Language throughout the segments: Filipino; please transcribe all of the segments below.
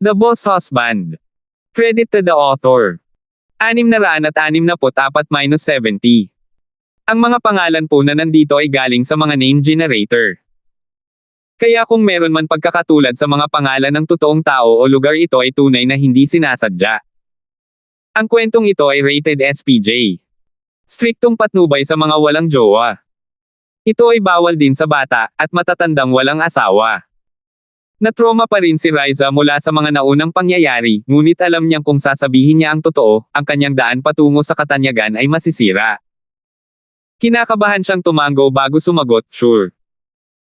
The Boss Husband. Credit to the author. 664-70. Ang mga pangalan po na nandito ay galing sa mga name generator. Kaya kung meron man pagkakatulad sa mga pangalan ng totoong tao o lugar, ito ay tunay na hindi sinasadya. Ang kwentong ito ay rated SPJ. Striktong patnubay sa mga walang jowa. Ito ay bawal din sa bata, at matatandang walang asawa. Natroma pa rin si Riza mula sa mga naunang pangyayari, ngunit alam niyang kung sasabihin niya ang totoo, ang kanyang daan patungo sa katanyagan ay masisira. Kinakabahan siyang tumango bago sumagot, "Sure.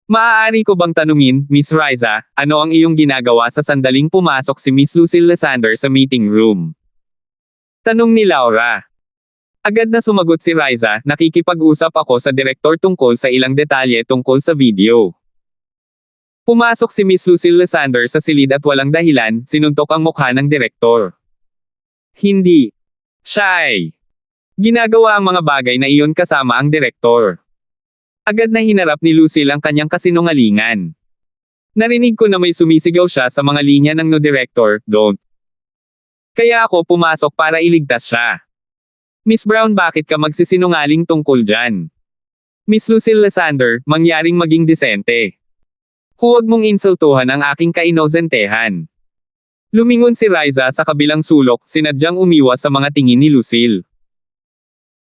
Maaari ko bang tanungin, Miss Riza, ano ang iyong ginagawa sa sandaling pumasok si Miss Lucille Lysander sa meeting room?" Tanong ni Laura. Agad na sumagot si Riza, "Nakikipag-usap ako sa direktor tungkol sa ilang detalye tungkol sa video." Pumasok si Miss Lucille Lysander sa silid at walang dahilan, sinuntok ang mukha ng direktor. Hindi. Siya ay ginagawa ang mga bagay na iyon kasama ang direktor. Agad na hinarap ni Lucille ang kanyang kasinungalingan. Narinig ko na may sumisigaw siya sa mga linya ng no director, "Don't." Kaya ako pumasok para iligtas siya. "Miss Brown, bakit ka magsisinungaling tungkol dyan?" "Miss Lucille Lysander, mangyaring maging disente. Huwag mong insultuhan ang aking kainosentehan." Lumingon si Riza sa kabilang sulok, sinadyang umiwas sa mga tingin ni Lucille.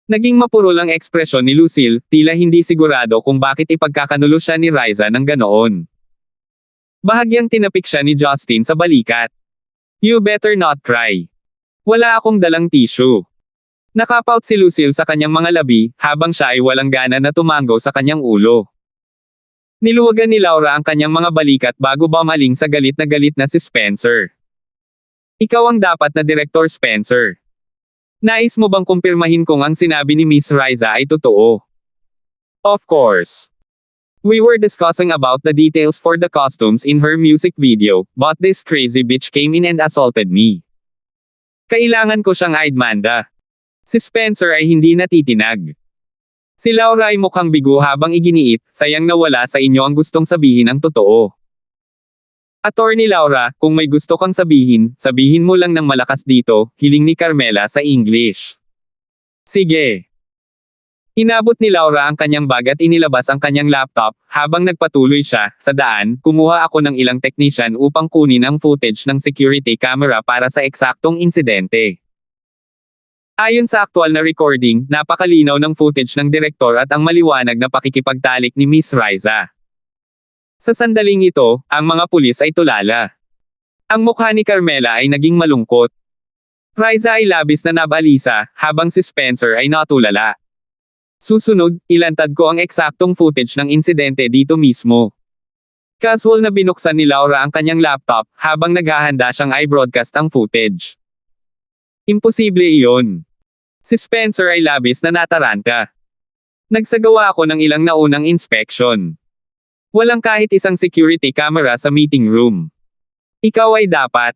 Naging mapurol ang ekspresyon ni Lucille, tila hindi sigurado kung bakit ipagkakanulo siya ni Riza ng ganoon. Bahagyang tinapik siya ni Justin sa balikat. "You better not cry. Wala akong dalang tissue." Nakapout si Lucille sa kanyang mga labi, habang siya ay walang gana na tumango sa kanyang ulo. Niluwagan ni Laura ang kanyang mga balikat bago bumaling sa galit na si Spencer. "Ikaw ang dapat na Direktor, Spencer. Nais mo bang kumpirmahin kung ang sinabi ni Miss Riza ay totoo?" "Of course. We were discussing about the details for the costumes in her music video, but this crazy bitch came in and assaulted me. Kailangan ko siyang idmanda." Si Spencer ay hindi natitinag. Si Laura ay mukhang bigo habang iginiit, sayang na wala sa inyo ang gustong sabihin ang totoo. "Attorney Laura, kung may gusto kang sabihin, sabihin mo lang ng malakas dito," hiling ni Carmela sa English. "Sige." Inabot ni Laura ang kanyang bag at inilabas ang kanyang laptop, habang nagpatuloy siya, "Sa daan, kumuha ako ng ilang technician upang kunin ang footage ng security camera para sa eksaktong insidente. Ayon sa aktual na recording, napakalinaw ng footage ng direktor at ang maliwanag na pakikipagtalik ni Miss Riza. Sa sandaling ito, ang mga pulis ay tulala. Ang mukha ni Carmela ay naging malungkot. Riza ay labis na nabalisa, habang si Spencer ay natulala. Susunod, ilantad ko ang eksaktong footage ng insidente dito mismo. Casual na binuksan ni Laura ang kanyang laptop, habang naghahanda siyang i-broadcast ang footage. Imposible iyon. Si Spencer ay labis na nataranta. "Nagsagawa ako ng ilang naunang inspection. Walang kahit isang security camera sa meeting room. Ikaw ay dapat."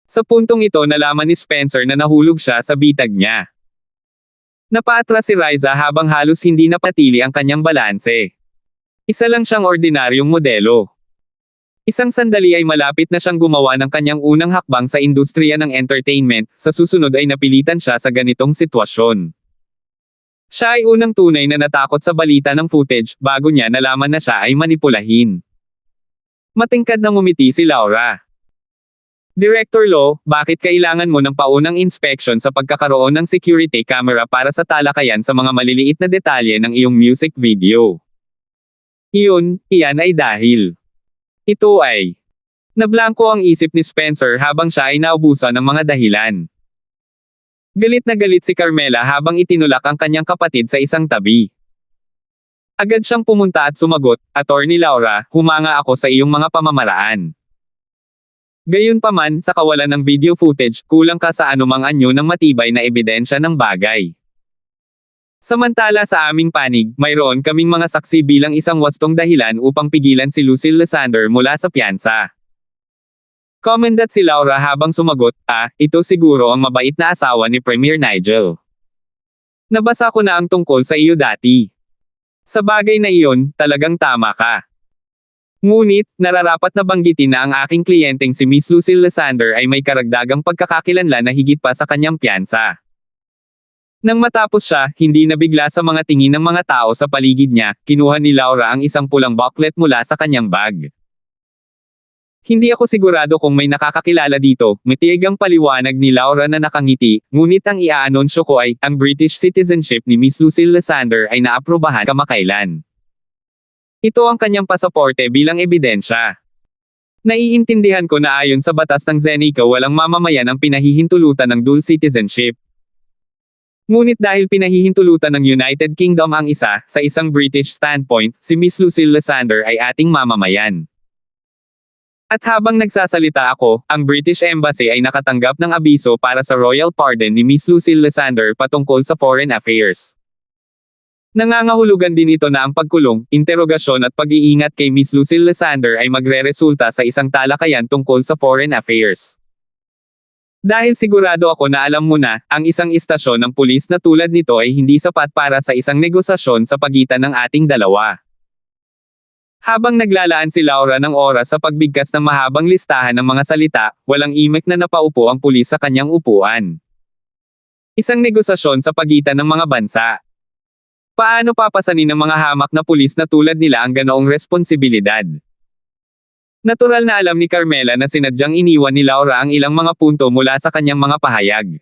Sa puntong ito nalaman ni Spencer na nahulog siya sa bitag niya. Napaatras si Riza habang halos hindi napatili ang kanyang balanse. Isa lang siyang ordinaryong modelo. Isang sandali ay malapit na siyang gumawa ng kanyang unang hakbang sa industriya ng entertainment, sa susunod ay napilitan siya sa ganitong sitwasyon. Siya ay unang tunay na natakot sa balita ng footage, bago niya nalaman na siya ay manipulahin. Matingkad na ngumiti si Laura. "Director Lo, bakit kailangan mo ng paunang inspection sa pagkakaroon ng security camera para sa talakayan sa mga maliliit na detalye ng iyong music video?" Iyan ay dahil ito ay nablangko ang isip ni Spencer habang siya ay naubusan ng mga dahilan. Galit na galit si Carmela habang itinulak ang kanyang kapatid sa isang tabi. Agad siyang pumunta at sumagot, "Attorney Laura, humanga ako sa iyong mga pamamaraan. Gayunpaman, sa kawalan ng video footage, kulang ka sa anumang anyo ng matibay na ebidensya ng bagay. Samantala sa aming panig, mayroon kaming mga saksi bilang isang wastong dahilan upang pigilan si Lucille Lysander mula sa piyansa." Comendat si Laura habang sumagot, Ito siguro ang mabait na asawa ni Premier Nigel. Nabasa ko na ang tungkol sa iyo dati. Sa bagay na iyon, talagang tama ka. Ngunit, nararapat na banggitin na ang aking kliyenteng si Miss Lucille Lysander ay may karagdagang pagkakakilanlan na higit pa sa kanyang piyansa. Nang matapos siya, hindi nabigla sa mga tingin ng mga tao sa paligid niya, kinuha ni Laura ang isang pulang booklet mula sa kanyang bag. Hindi ako sigurado kung may nakakakilala dito, matiyagang paliwanag ni Laura na nakangiti, ngunit ang iaanunsyo ko ay, ang British citizenship ni Miss Lucille Lysander ay naaprubahan kamakailan. Ito ang kanyang pasaporte bilang ebidensya. Naiintindihan ko na ayon sa batas ng Zenica walang mamamayan ang pinahihintulutan ng dual citizenship. Ngunit dahil pinahihintulutan ng United Kingdom ang isa, sa isang British standpoint, si Miss Lucille Lysander ay ating mamamayan. At habang nagsasalita ako, ang British Embassy ay nakatanggap ng abiso para sa royal pardon ni Miss Lucille Lysander patungkol sa foreign affairs. Nangangahulugan din ito na ang pagkulong, interogasyon at pag-iingat kay Miss Lucille Lysander ay magreresulta sa isang talakayan tungkol sa foreign affairs. Dahil sigurado ako na alam mo na, ang isang istasyon ng pulis na tulad nito ay hindi sapat para sa isang negosasyon sa pagitan ng ating dalawa. Habang naglalaan si Laura ng oras sa pagbigkas ng mahabang listahan ng mga salita, walang imek na napaupo ang pulis sa kanyang upuan. Isang negosasyon sa pagitan ng mga bansa. Paano papasanin ng mga hamak na pulis na tulad nila ang ganoong responsibilidad? Natural na alam ni Carmela na sinadyang iniwan ni Laura ang ilang mga punto mula sa kanyang mga pahayag.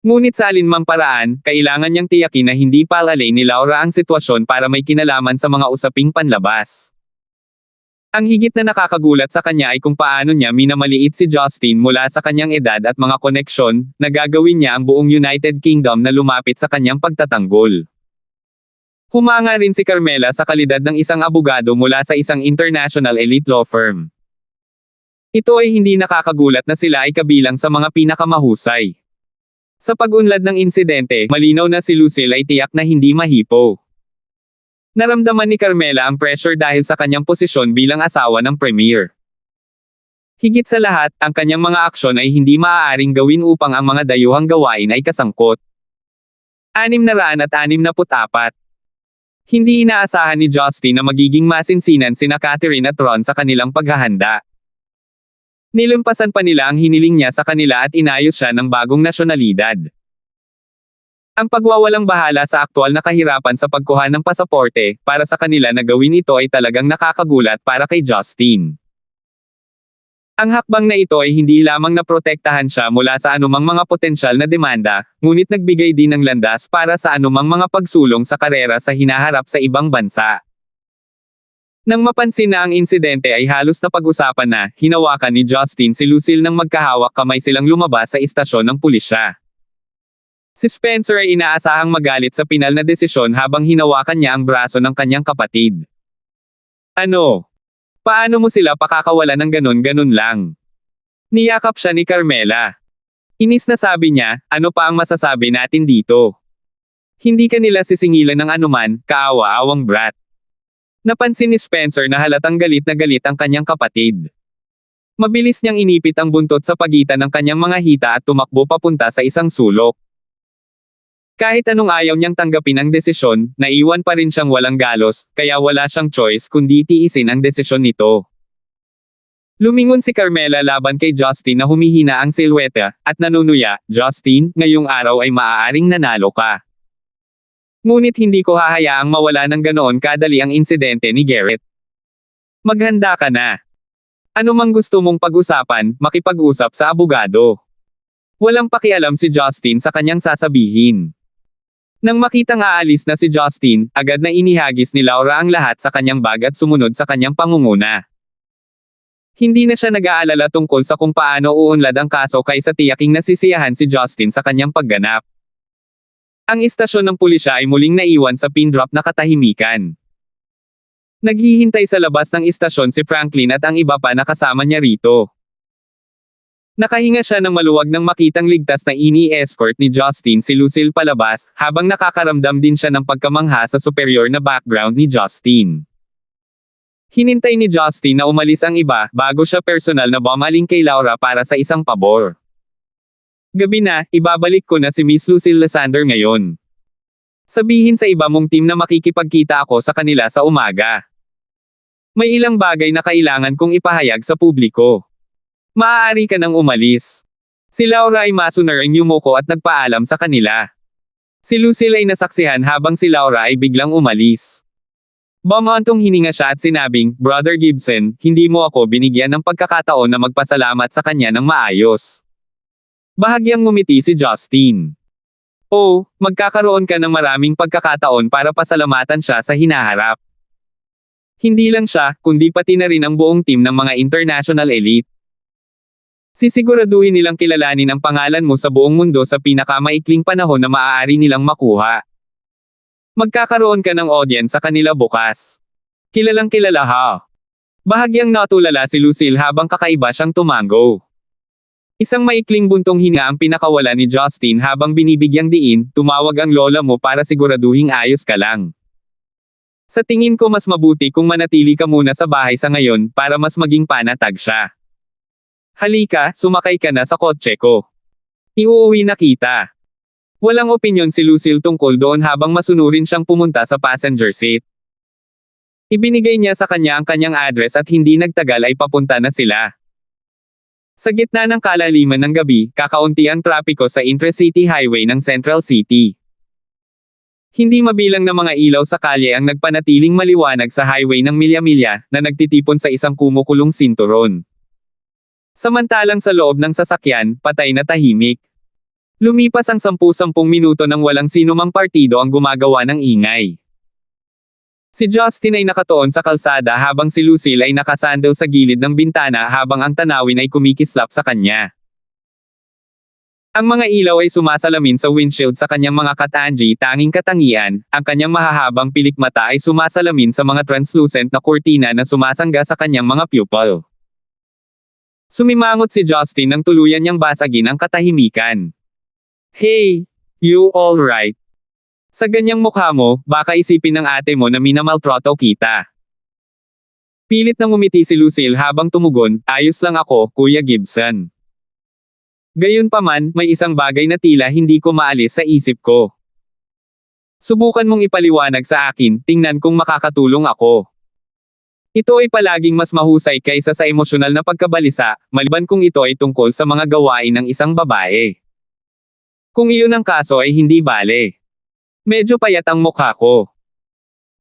Ngunit sa alinmang paraan, kailangan niyang tiyakin na hindi palalay ni Laura ang sitwasyon para may kinalaman sa mga usaping panlabas. Ang higit na nakakagulat sa kanya ay kung paano niya minamaliit si Justin mula sa kanyang edad at mga koneksyon, na gagawin niya ang buong United Kingdom na lumapit sa kanyang pagtatanggol. Humanga rin si Carmela sa kalidad ng isang abogado mula sa isang international elite law firm. Ito ay hindi nakakagulat na sila ay kabilang sa mga pinakamahusay. Sa pag-unlad ng insidente, malinaw na si Lucille ay tiyak na hindi mahipo. Naramdaman ni Carmela ang pressure dahil sa kanyang posisyon bilang asawa ng premier. Higit sa lahat, ang kanyang mga aksyon ay hindi maaaring gawin upang ang mga dayuhang gawain ay kasangkot. 664. Hindi inaasahan ni Justin na magiging masinsinan sina Catherine at Ron sa kanilang paghahanda. Nilumpasan pa nila ang hiniling niya sa kanila at inayos siya ng bagong nasyonalidad. Ang pagwawalang bahala sa aktwal na kahirapan sa pagkuha ng pasaporte, para sa kanila na gawin ito ay talagang nakakagulat para kay Justin. Ang hakbang na ito ay hindi lamang naprotektahan siya mula sa anumang mga potensyal na demanda, ngunit nagbigay din ng landas para sa anumang mga pagsulong sa karera sa hinaharap sa ibang bansa. Nang mapansin na ang insidente ay halos na pag-usapan na, hinawakan ni Justin si Lucille nang magkahawak kamay silang lumabas sa istasyon ng pulisya. Si Spencer ay inaasahang magalit sa pinal na desisyon habang hinawakan niya ang braso ng kanyang kapatid. Ano? Paano mo sila pakakawalan ng ganon-ganon lang? Niyakap siya ni Carmela. Inis na sabi niya, ano pa ang masasabi natin dito? Hindi ka nila sisingilan ng anuman, kaawa-awang brat. Napansin ni Spencer na halatang galit na galit ang kanyang kapatid. Mabilis niyang inipit ang buntot sa pagitan ng kanyang mga hita at tumakbo papunta sa isang sulok. Kahit anong ayaw niyang tanggapin ang desisyon, naiwan pa rin siyang walang galos, kaya wala siyang choice kundi tiisin ang desisyon nito. Lumingon si Carmela laban kay Justin na humihina ang silweta, at nanunuya, Justin, ngayong araw ay maaaring nanalo ka. Ngunit hindi ko hahayaang mawala ng ganoon kadali ang insidente ni Garrett. Maghanda ka na. Ano mang gusto mong pag-usapan, makipag-usap sa abogado. Walang pakialam si Justin sa kanyang sasabihin. Nang makitang aalis na si Justin, agad na inihagis ni Laura ang lahat sa kanyang bag at sumunod sa kanyang pangunguna. Hindi na siya nag-aalala tungkol sa kung paano uunlad ang kaso kaysa tiyaking nasisiyahan si Justin sa kanyang pagganap. Ang istasyon ng pulisya ay muling naiwan sa pin-drop na katahimikan. Naghihintay sa labas ng istasyon si Franklin at ang iba pa na kasama niya rito. Nakahinga siya ng maluwag nang makitang ligtas na ini-escort ni Justin si Lucille palabas, habang nakakaramdam din siya ng pagkamangha sa superior na background ni Justin. Hinintay ni Justin na umalis ang iba, bago siya personal na bumaling kay Laura para sa isang pabor. Gabi na, ibabalik ko na si Miss Lucille Lysander ngayon. Sabihin sa iba mong team na makikipagkita ako sa kanila sa umaga. May ilang bagay na kailangan kong ipahayag sa publiko. Maaari ka nang umalis. Si Laura ay masunar ang yumuko at nagpaalam sa kanila. Si Lucille ay nasaksihan habang si Laura ay biglang umalis. Bumantong hininga siya at sinabing, Brother Gibson, hindi mo ako binigyan ng pagkakataon na magpasalamat sa kanya ng maayos. Bahagyang ngumiti si Justin. Oh, magkakaroon ka ng maraming pagkakataon para pasalamatan siya sa hinaharap. Hindi lang siya, kundi pati na rin ang buong team ng mga international elite. Sisiguraduhin nilang kilalanin ang pangalan mo sa buong mundo sa pinakamaikling panahon na maaari nilang makuha. Magkakaroon ka ng audience sa kanila bukas. Kilalang kilala ha. Bahagyang natulala si Lucille habang kakaiba siyang tumango. Isang maikling buntong hinga ang pinakawala ni Justin habang binibigyang diin, tumawag ang lola mo para siguraduhing ayos ka lang. Sa tingin ko mas mabuti kung manatili ka muna sa bahay sa ngayon para mas maging panatag siya. Halika, sumakay ka na sa kotse ko. Iuuwi na kita. Walang opinyon si Lucille tungkol doon habang masunurin siyang pumunta sa passenger seat. Ibinigay niya sa kanya ang kanyang address at hindi nagtagal ay papunta na sila. Sa gitna ng kalaliman ng gabi, kakaunti ang trapiko sa intra-city highway ng Central City. Hindi mabilang na mga ilaw sa kalye ang nagpanatiling maliwanag sa highway ng milya-milya na nagtitipon sa isang kumukulong sinturon. Samantalang sa loob ng sasakyan, patay na tahimik. Lumipas ang 10-10 minuto nang walang sinumang partido ang gumagawa ng ingay. Si Justin ay nakatuon sa kalsada habang si Lucille ay nakasandal sa gilid ng bintana habang ang tanawin ay kumikislap sa kanya. Ang mga ilaw ay sumasalamin sa windshield sa kanyang mga katangi tanging katangian, ang kanyang mahahabang pilikmata ay sumasalamin sa mga translucent na kurtina na sumasangga sa kanyang mga pupil. Sumimangot si Justin nang tuluyan niyang basagin ang katahimikan. Hey, you alright? Sa ganyang mukha mo, baka isipin ng ate mo na minamaltrato kita. Pilit nang umiti si Lucille habang tumugon, ayos lang ako, Kuya Gibson. Gayunpaman, may isang bagay na tila hindi ko maalis sa isip ko. Subukan mong ipaliwanag sa akin, tingnan kung makakatulong ako. Ito ay palaging mas mahusay kaysa sa emosyonal na pagkabalisa, maliban kung ito ay tungkol sa mga gawain ng isang babae. Kung iyon ang kaso ay hindi bale. Medyo payat ang mukha ko.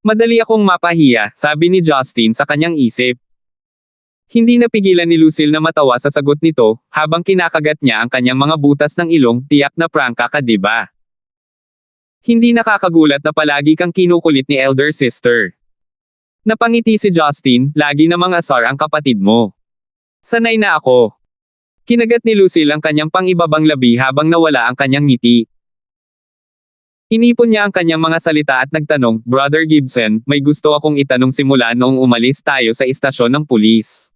Madali akong mapahiya, sabi ni Justin sa kanyang isip. Hindi napigilan ni Lucille na matawa sa sagot nito, habang kinakagat niya ang kanyang mga butas ng ilong, tiyak na prangka ka diba? Hindi nakakagulat na palagi kang kinukulit ni elder sister. Napangiti si Justin, lagi namang asar ang kapatid mo. Sanay na ako. Kinagat ni Lucille ang kanyang pangibabang labi habang nawala ang kanyang ngiti. Inipon niya ang kanyang mga salita at nagtanong, Brother Gibson, may gusto akong itanong simula noong umalis tayo sa istasyon ng pulis.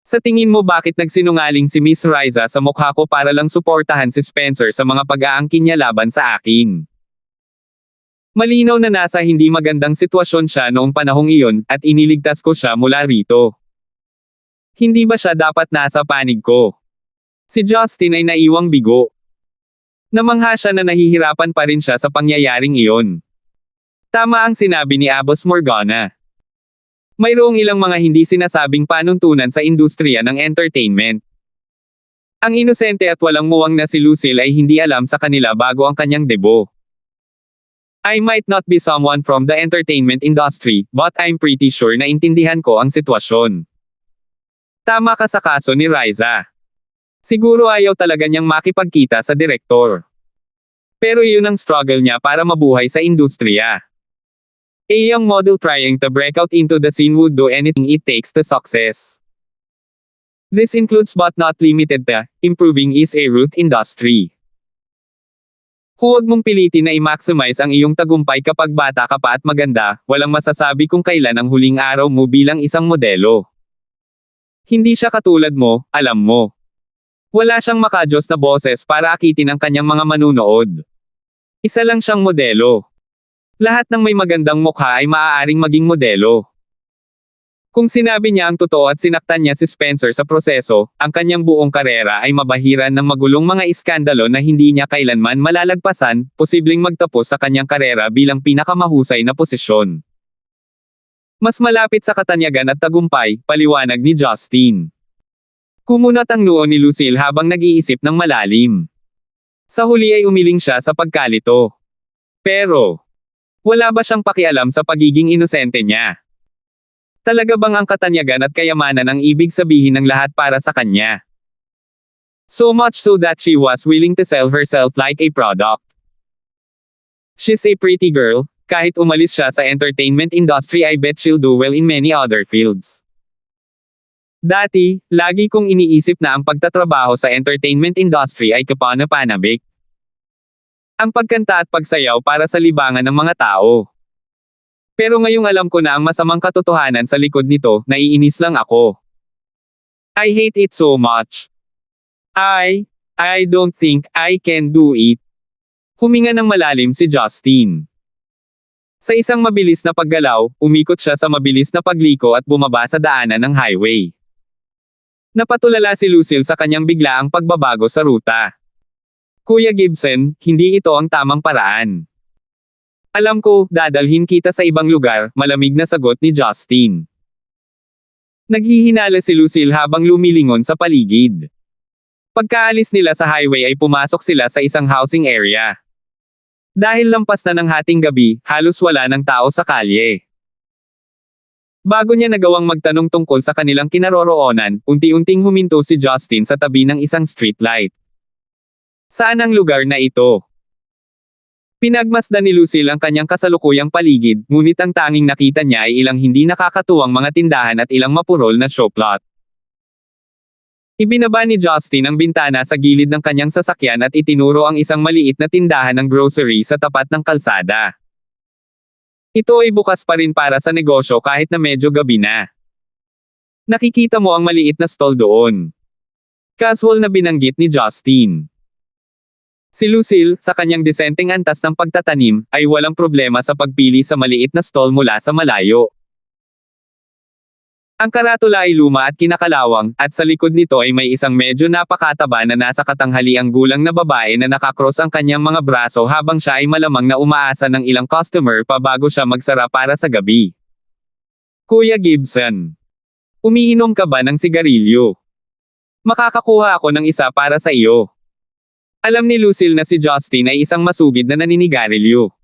Sa tingin mo bakit nagsinungaling si Miss Riza sa mukha ko para lang suportahan si Spencer sa mga pag-aangkin niya laban sa akin? Malinaw na nasa hindi magandang sitwasyon siya noong panahong iyon, at iniligtas ko siya mula rito. Hindi ba siya dapat nasa panig ko? Si Justin ay naiwang bigo. Namangha siya na nahihirapan pa rin siya sa pangyayaring iyon. Tama ang sinabi ni Abbas Morgana. Mayroong ilang mga hindi sinasabing panuntunan sa industriya ng entertainment. Ang inosente at walang muwang na si Lucille ay hindi alam sa kanila bago ang kanyang debo. I might not be someone from the entertainment industry, but I'm pretty sure na intindihan ko ang sitwasyon. Tama ka sa kaso ni Riza. Siguro ayaw talaga niyang makipagkita sa direktor. Pero iyon ang struggle niya para mabuhay sa industriya. A young model trying to break out into the scene would do anything it takes to success. This includes but not limited to, improving is a root industry. Huwag mong pilitin na i-maximize ang iyong tagumpay kapag bata ka pa at maganda, walang masasabi kung kailan ang huling araw mo bilang isang modelo. Hindi siya katulad mo, alam mo. Wala siyang makajos na boses para akitin ang kanyang mga manunood. Isa lang siyang modelo. Lahat ng may magandang mukha ay maaaring maging modelo. Kung sinabi niya ang totoo at sinaktan niya si Spencer sa proseso, ang kanyang buong karera ay mabahiran ng magulong mga iskandalo na hindi niya kailanman malalagpasan, posibleng magtapos sa kanyang karera bilang pinakamahusay na posisyon. Mas malapit sa katanyagan at tagumpay, paliwanag ni Justin. Kumunat ang noo ni Lucille habang nag-iisip ng malalim. Sa huli ay umiling siya sa pagkalito. Pero, wala ba siyang pakialam sa pagiging inosente niya? Talaga bang ang katanyagan at kayamanan ang ibig sabihin ng lahat para sa kanya? So much so that she was willing to sell herself like a product. She's a pretty girl, kahit umalis siya sa entertainment industry I bet she'll do well in many other fields. Dati, lagi kong iniisip na ang pagtatrabaho sa entertainment industry ay kapanapanabik. Ang pagkanta at pagsayaw para sa libangan ng mga tao. Pero ngayong alam ko na ang masamang katotohanan sa likod nito, naiinis lang ako. I hate it so much. I don't think I can do it. Huminga ng malalim si Justin. Sa isang mabilis na paggalaw, umikot siya sa mabilis na pagliko at bumaba sa daanan ng highway. Napatulala si Lucille sa kanyang biglaang pagbabago sa ruta. Kuya Gibson, hindi ito ang tamang paraan. Alam ko, dadalhin kita sa ibang lugar, malamig na sagot ni Justin. Naghihinala si Lucille habang lumilingon sa paligid. Pagkaalis nila sa highway ay pumasok sila sa isang housing area. Dahil lampas na ng hating gabi, halos wala ng tao sa kalye. Bago niya nagawang magtanong tungkol sa kanilang kinaroroonan, unti-unting huminto si Justin sa tabi ng isang streetlight. Saan ang lugar na ito? Pinagmasdan ni Lucille ang kanyang kasalukuyang paligid, ngunit ang tanging nakita niya ay ilang hindi nakakatuwang mga tindahan at ilang mapurol na showplot. Ibinaba ni Justin ang bintana sa gilid ng kanyang sasakyan at itinuro ang isang maliit na tindahan ng grocery sa tapat ng kalsada. Ito ay bukas pa rin para sa negosyo kahit na medyo gabi na. Nakikita mo ang maliit na stall doon. Casual na binanggit ni Justin. Si Lucille, sa kanyang disenteng antas ng pagtatanim, ay walang problema sa pagpili sa maliit na stall mula sa malayo. Ang karatula ay luma at kinakalawang, at sa likod nito ay may isang medyo napakataba na nasa katanghaliang gulang na babae na nakakross ang kanyang mga braso habang siya ay malamang na umaasa ng ilang customer pa bago siya magsara para sa gabi. Kuya Gibson, umiinom ka ba ng sigarilyo? Makakakuha ako ng isa para sa iyo. Alam ni Lucille na si Justin ay isang masugid na naninigarilyo.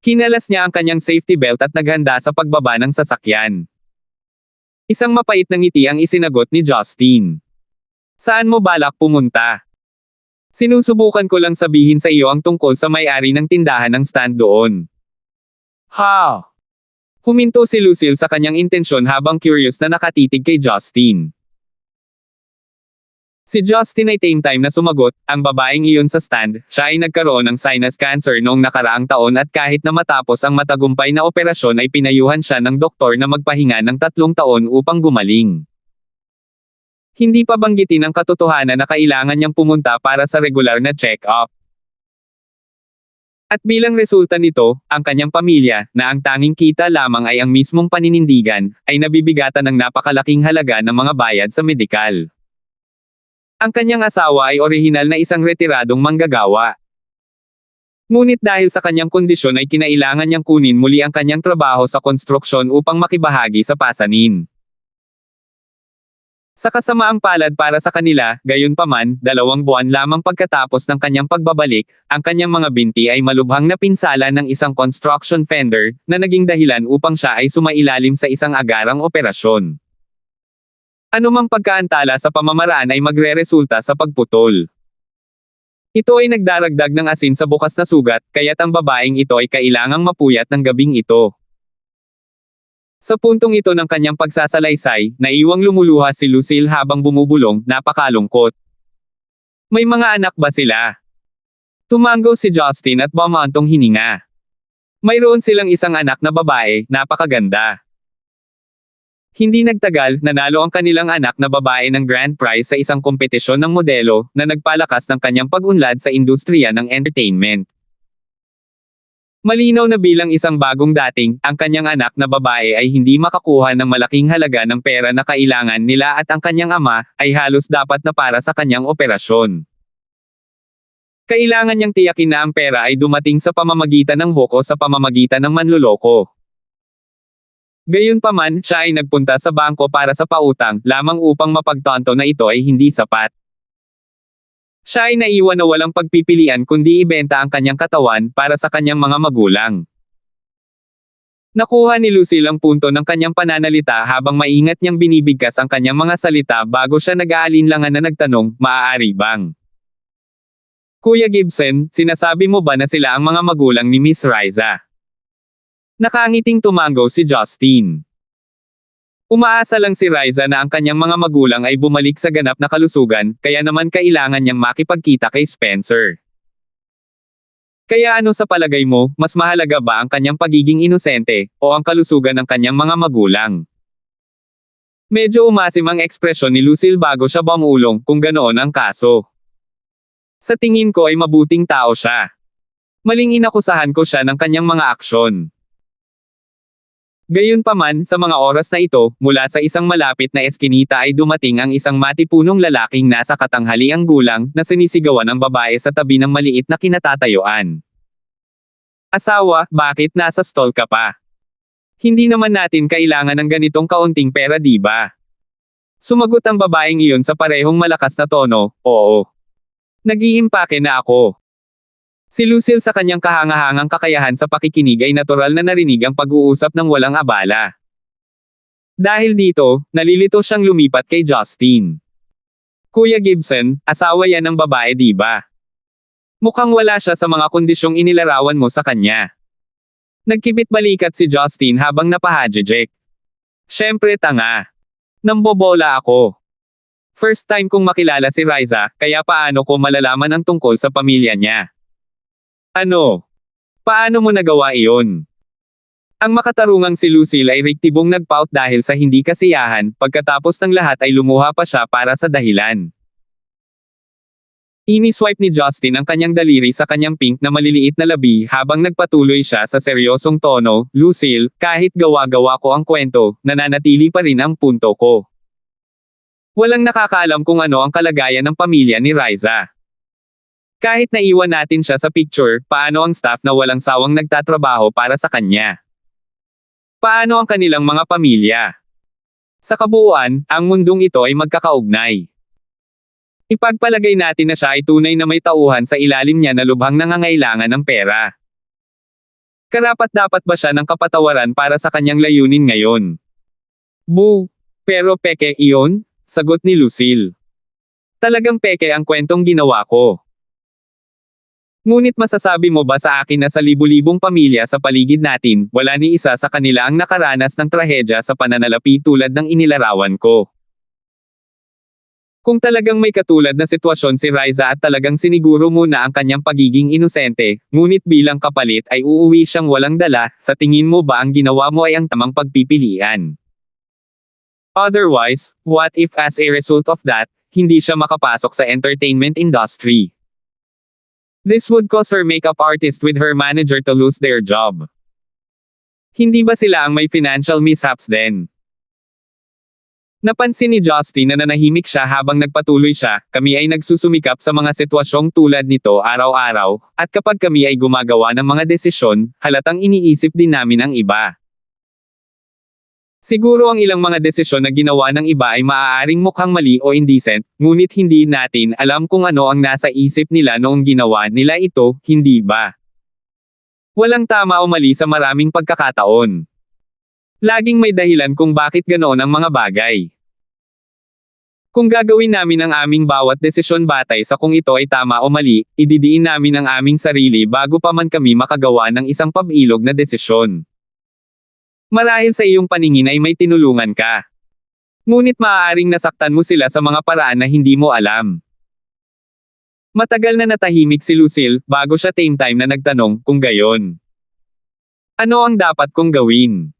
Kinalas niya ang kanyang safety belt at naghanda sa pagbaba ng sasakyan. Isang mapait na ngiti ang isinagot ni Justin. Saan mo balak pumunta? Sinusubukan ko lang sabihin sa iyo ang tungkol sa may-ari ng tindahan ng stand doon. Ha? Huminto si Lucille sa kanyang intensyon habang curious na nakatitig kay Justin. Si Justin ay same time na sumagot, ang babaeng iyon sa stand, siya ay nagkaroon ng sinus cancer noong nakaraang taon at kahit na matapos ang matagumpay na operasyon ay pinayuhan siya ng doktor na magpahinga ng 3 taon upang gumaling. Hindi pa banggitin ang katotohanan na kailangan niyang pumunta para sa regular na check-up. At bilang resulta nito, ang kanyang pamilya, na ang tanging kita lamang ay ang mismong paninindigan, ay nabibigatan ng napakalaking halaga ng mga bayad sa medikal. Ang kanyang asawa ay orihinal na isang retiradong manggagawa. Ngunit dahil sa kanyang kondisyon ay kinailangan niyang kunin muli ang kanyang trabaho sa konstruksyon upang makibahagi sa pasanin. Sa kasamaang palad para sa kanila, gayunpaman, 2 buwan lamang pagkatapos ng kanyang pagbabalik, ang kanyang mga binti ay malubhang napinsala ng isang construction fender, na naging dahilan upang siya ay sumailalim sa isang agarang operasyon. Anumang pagkaantala sa pamamaraan ay magreresulta sa pagputol. Ito ay nagdaragdag ng asin sa bukas na sugat, kaya't ang babaeng ito ay kailangang mapuyat ng gabing ito. Sa puntong ito ng kanyang pagsasalaysay, naiwang lumuluha si Lucille habang bumubulong, napakalungkot. May mga anak ba sila? Tumango si Justin at bumaantong hininga. Mayroon silang isang anak na babae, napakaganda. Hindi nagtagal, nanalo ang kanilang anak na babae ng grand prize sa isang kompetisyon ng modelo, na nagpalakas ng kanyang pag-unlad sa industriya ng entertainment. Malinaw na bilang isang bagong dating, ang kanyang anak na babae ay hindi makakuha ng malaking halaga ng pera na kailangan nila at ang kanyang ama, ay halos dapat na para sa kanyang operasyon. Kailangan niyang tiyakin na ang pera ay dumating sa pamamagitan ng hook o sa pamamagitan ng manloloko. Gayunpaman, siya ay nagpunta sa bangko para sa pautang, lamang upang mapagtanto na ito ay hindi sapat. Siya ay naiwan na walang pagpipilian kundi ibenta ang kanyang katawan para sa kanyang mga magulang. Nakuha ni Lucille ang punto ng kanyang pananalita habang maingat niyang binibigkas ang kanyang mga salita bago siya nag-aalinlangan na nagtanong, maaari bang? Kuya Gibson, sinasabi mo ba na sila ang mga magulang ni Miss Riza? Nakangiting tumango si Justin. Umaasa lang si Riza na ang kanyang mga magulang ay bumalik sa ganap na kalusugan, kaya naman kailangan niyang makipagkita kay Spencer. Kaya ano sa palagay mo, mas mahalaga ba ang kanyang pagiging inosente, o ang kalusugan ng kanyang mga magulang? Medyo umasim ang ekspresyon ni Lucille bago siya bumulong, kung ganoon ang kaso. Sa tingin ko ay mabuting tao siya. Maling inakusahan ko siya ng kanyang mga aksyon. Gayunpaman, sa mga oras na ito, mula sa isang malapit na eskinita ay dumating ang isang matipunong lalaking nasa katanghaliang gulang na sinisigawan ng babae sa tabi ng maliit na kinatatayuan. Asawa, bakit nasa stall ka pa? Hindi naman natin kailangan ng ganitong kaunting pera, di ba? Sumagot ang babaeng iyon sa parehong malakas na tono, oo. Nag-iimpake na ako. Si Lucille sa kanyang kahangahangang kakayahan sa pakikinig ay natural na narinig ang pag-uusap ng walang abala. Dahil dito, nalilito siyang lumipat kay Justin. Kuya Gibson, asawa yan ng babae, di ba? Mukhang wala siya sa mga kondisyong inilarawan mo sa kanya. Nagkibit balikat si Justin habang napahajejek. Siyempre tanga. Nambobola ako. First time kong makilala si Riza, kaya paano ko malalaman ang tungkol sa pamilya niya? Ano? Paano mo nagawa iyon? Ang makatarungang si Lucille ay riktibong nagpout dahil sa hindi kasiyahan, pagkatapos ng lahat ay lumuha pa siya para sa dahilan. Ini-swipe ni Justin ang kanyang daliri sa kanyang pink na maliliit na labi habang nagpatuloy siya sa seryosong tono, Lucille, kahit gawa-gawa ko ang kwento, nananatili pa rin ang punto ko. Walang nakakaalam kung ano ang kalagayan ng pamilya ni Riza. Kahit naiwan natin siya sa picture, paano ang staff na walang sawang nagtatrabaho para sa kanya? Paano ang kanilang mga pamilya? Sa kabuuan, ang mundong ito ay magkakaugnay. Ipagpalagay natin na siya ay tunay na may tauhan sa ilalim niya na lubhang nangangailangan ng pera. Karapat-dapat ba siya ng kapatawaran para sa kanyang layunin ngayon? Boo! Pero peke iyon? Sagot ni Lucille. Talagang peke ang kwentong ginawa ko. Ngunit masasabi mo ba sa akin na sa libu-libong pamilya sa paligid natin, wala ni isa sa kanila ang nakaranas ng trahedya sa pananalapi tulad ng inilarawan ko? Kung talagang may katulad na sitwasyon si Riza at talagang siniguro mo na ang kanyang pagiging inosente, ngunit bilang kapalit ay uuwi siyang walang dala, sa tingin mo ba ang ginawa mo ay ang tamang pagpipilian? Otherwise, what if as a result of that, hindi siya makapasok sa entertainment industry? This would cause her makeup artist with her manager to lose their job. Hindi ba sila ang may financial mishaps din? Napansin ni Justin na nanahimik siya habang nagpatuloy siya, kami ay nagsusumikap sa mga sitwasyong tulad nito araw-araw, at kapag kami ay gumagawa ng mga desisyon, halatang iniisip din namin ang iba. Siguro ang ilang mga desisyon na ginawa ng iba ay maaaring mukhang mali o indecent, ngunit hindi natin alam kung ano ang nasa isip nila noong ginawa nila ito, hindi ba? Walang tama o mali sa maraming pagkakataon. Laging may dahilan kung bakit ganoon ang mga bagay. Kung gagawin namin ang aming bawat desisyon batay sa kung ito ay tama o mali, ididiin namin ang aming sarili bago pa man kami makagawa ng isang pabilog na desisyon. Marahil sa iyong paningin ay may tinulungan ka. Ngunit maaaring nasaktan mo sila sa mga paraan na hindi mo alam. Matagal na natahimik si Lucille, bago siya time na nagtanong, kung gayon. Ano ang dapat kong gawin?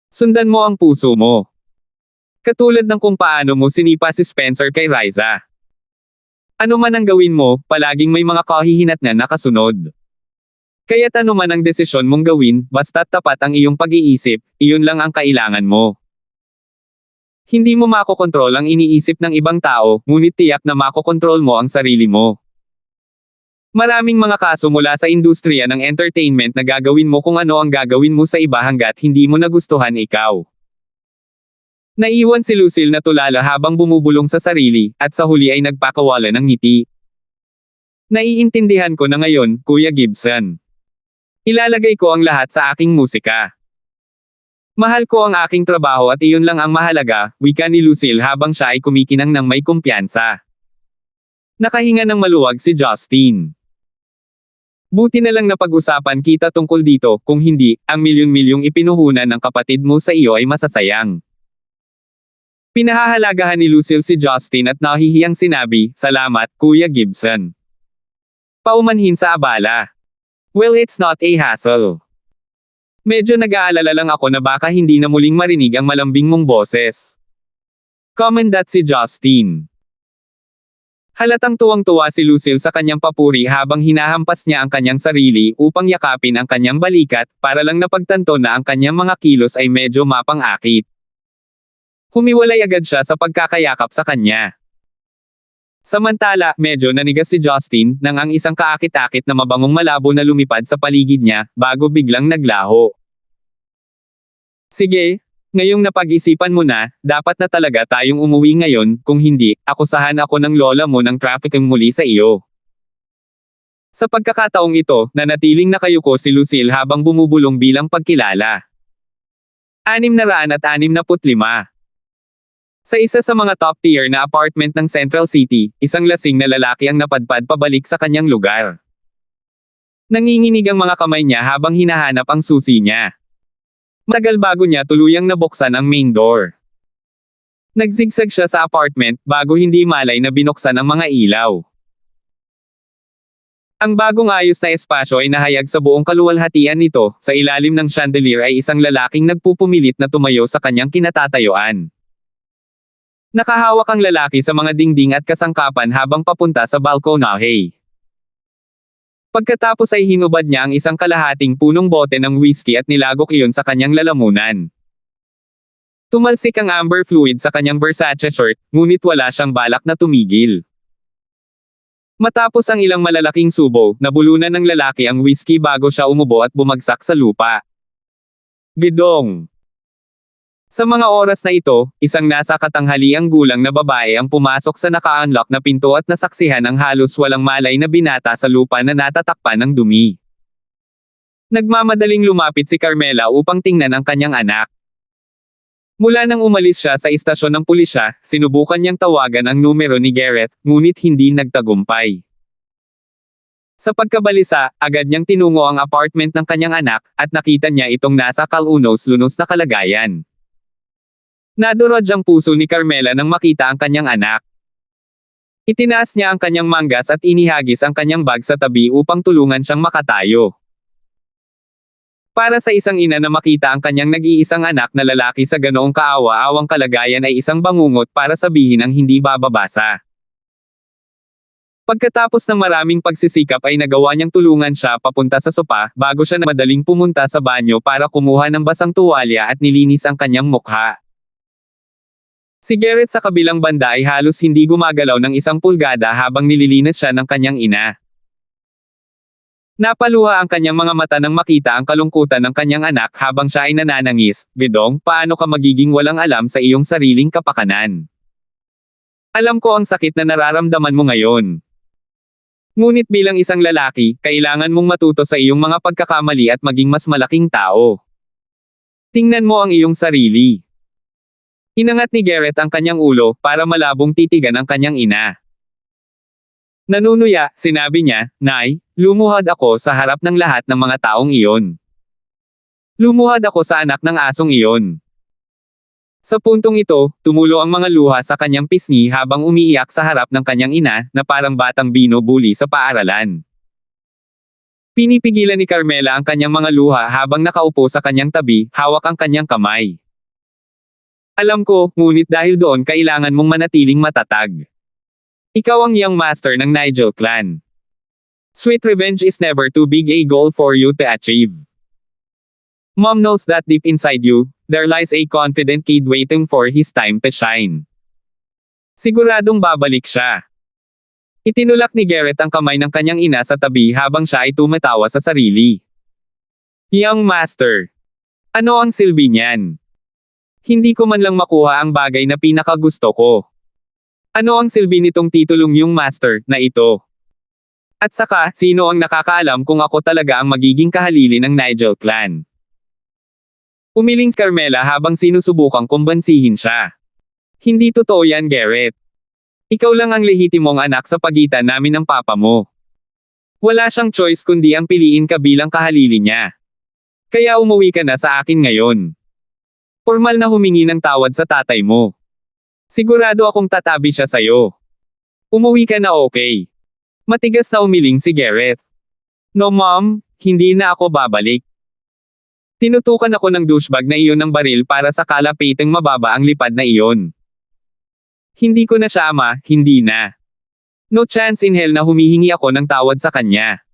Sundan mo ang puso mo. Katulad ng kung paano mo sinipa si Spencer kay Riza. Ano man ang gawin mo, palaging may mga kahihinatnan na kasunod. Kaya't ano man ang desisyon mong gawin, basta't tapat ang iyong pag-iisip, iyon lang ang kailangan mo. Hindi mo makokontrol ang iniisip ng ibang tao, ngunit tiyak na makokontrol mo ang sarili mo. Maraming mga kaso mula sa industriya ng entertainment na gagawin mo kung ano ang gagawin mo sa iba hanggat hindi mo nagustuhan ikaw. Naiwan si Lucille na tulala habang bumubulong sa sarili, at sa huli ay nagpakawala ng ngiti. Naiintindihan ko na ngayon, Kuya Gibson. Ilalagay ko ang lahat sa aking musika. Mahal ko ang aking trabaho at iyon lang ang mahalaga, wika ni Lucille habang siya ay kumikinang ng may kumpiyansa. Nakahinga ng maluwag si Justin. Buti na lang napag-usapan kita tungkol dito, kung hindi, ang milyon-milyong ipinuhunan ng kapatid mo sa iyo ay masasayang. Pinahahalagahan ni Lucille si Justin at nahihiyang sinabi, "Salamat, Kuya Gibson." Paumanhin sa abala. "Well, it's not a hassle." Medyo nag-aalala lang ako na baka hindi na muling marinig ang malambing mong boses. Commendat si Justin. Halatang tuwang-tuwa si Lucille sa kanyang papuri habang hinahampas niya ang kanyang sarili upang yakapin ang kanyang balikat, para lang napagtanto na ang kanyang mga kilos ay medyo mapang-akit. Humiwalay agad siya sa pagkakayakap sa kanya. Samantala, medyo nanigas si Justin nang ang isang kaakit-akit na mabangong malabo na lumipad sa paligid niya, bago biglang naglaho. "Sige, ngayong napag-isipan mo na, dapat na talaga tayong umuwi ngayon, kung hindi, akusahan ako ng lola mo ng trafficking muli sa iyo." Sa pagkakataong ito, nanatiling nakayuko si Lucille habang bumubulong bilang pagkilala. 665. Sa isa sa mga top-tier na apartment ng Central City, isang lasing na lalaki ang napadpad pabalik sa kanyang lugar. Nanginginig ang mga kamay niya habang hinahanap ang susi niya. Matagal bago niya tuluyang nabuksan ang main door. Nagzigzag siya sa apartment bago hindi malay na binuksan ang mga ilaw. Ang bagong ayos na espasyo ay nahayag sa buong kaluwalhatian nito, sa ilalim ng chandelier ay isang lalaking nagpupumilit na tumayo sa kanyang kinatatayuan. Nakahawak ang lalaki sa mga dingding at kasangkapan habang papunta sa balkonahe. Pagkatapos ay hinubad niya ang isang kalahating punong bote ng whiskey at nilagok iyon sa kanyang lalamunan. Tumalsik ang amber fluid sa kanyang Versace shirt, ngunit wala siyang balak na tumigil. Matapos ang ilang malalaking subo, nabulunan ng lalaki ang whiskey bago siya umubo at bumagsak sa lupa. Gidong! Sa mga oras na ito, isang nasa katanghaliang gulang na babae ang pumasok sa naka-unlock na pinto at nasaksihan ang halos walang malay na binata sa lupa na natatakpan ng dumi. Nagmamadaling lumapit si Carmela upang tingnan ang kanyang anak. Mula nang umalis siya sa istasyon ng pulisya, sinubukan niyang tawagan ang numero ni Gareth, ngunit hindi nagtagumpay. Sa pagkabalisa, agad niyang tinungo ang apartment ng kanyang anak, at nakita niya itong nasa kalunos-lunos na kalagayan. Nadurog ang puso ni Carmela nang makita ang kanyang anak. Itinaas niya ang kanyang manggas at inihagis ang kanyang bag sa tabi upang tulungan siyang makatayo. Para sa isang ina na makita ang kanyang nag-iisang anak na lalaki sa ganoong kaawa-awang kalagayan ay isang bangungot para sabihin ang hindi bababasa. Pagkatapos ng maraming pagsisikap ay nagawa niyang tulungan siya papunta sa sopa, bago siya madaling pumunta sa banyo para kumuha ng basang tuwalya at nilinis ang kanyang mukha. Si Gareth sa kabilang banda ay halos hindi gumagalaw ng 1 pulgada habang nililinis siya ng kanyang ina. Napaluha ang kanyang mga mata nang makita ang kalungkutan ng kanyang anak habang siya ay nananangis. "Gidong, paano ka magiging walang alam sa iyong sariling kapakanan? Alam ko ang sakit na nararamdaman mo ngayon. Ngunit bilang isang lalaki, kailangan mong matuto sa iyong mga pagkakamali at maging mas malaking tao. Tingnan mo ang iyong sarili." Inangat ni Gareth ang kanyang ulo, para malabong titigan ang kanyang ina. Nanunuya, sinabi niya, "Nay, lumuhad ako sa harap ng lahat ng mga taong iyon. Lumuhad ako sa anak ng asong iyon." Sa puntong ito, tumulo ang mga luha sa kanyang pisngi habang umiiyak sa harap ng kanyang ina, na parang batang binubuli sa paaralan. Pinipigilan ni Carmela ang kanyang mga luha habang nakaupo sa kanyang tabi, hawak ang kanyang kamay. "Alam ko, ngunit dahil doon kailangan mong manatiling matatag. Ikaw ang young master ng Nigel clan. Sweet revenge is never too big a goal for you to achieve. Mom knows that deep inside you, there lies a confident kid waiting for his time to shine. Siguradong babalik siya. Itinulak ni Garrett ang kamay ng kanyang ina sa tabi habang siya ay tumatawa sa sarili. Young Master. Ano ang silbi niyan? Hindi ko man lang makuha ang bagay na pinakagusto ko. Ano ang silbi nitong titulong Young Master na ito? At saka, sino ang nakakaalam kung ako talaga ang magiging kahalili ng Nigel clan? Umiling si Carmela habang sinusubukang kumbansihin siya. Hindi totoo yan, Garrett. Ikaw lang ang lehitimong anak sa pagitan namin ng papa mo. Wala siyang choice kundi ang piliin ka bilang kahalili niya. Kaya umuwi ka na sa akin ngayon. Formal na humingi ng tawad sa tatay mo. Sigurado akong tatabi siya sa'yo. Umuwi ka na, okay? Matigas na umiling si Garrett. No mom, hindi na ako babalik. Tinutukan ako ng douchebag na iyon ng baril para sa kalapiteng mababa ang lipad na iyon. Hindi ko na siya ama, hindi na. No chance in hell na humihingi ako ng tawad sa kanya.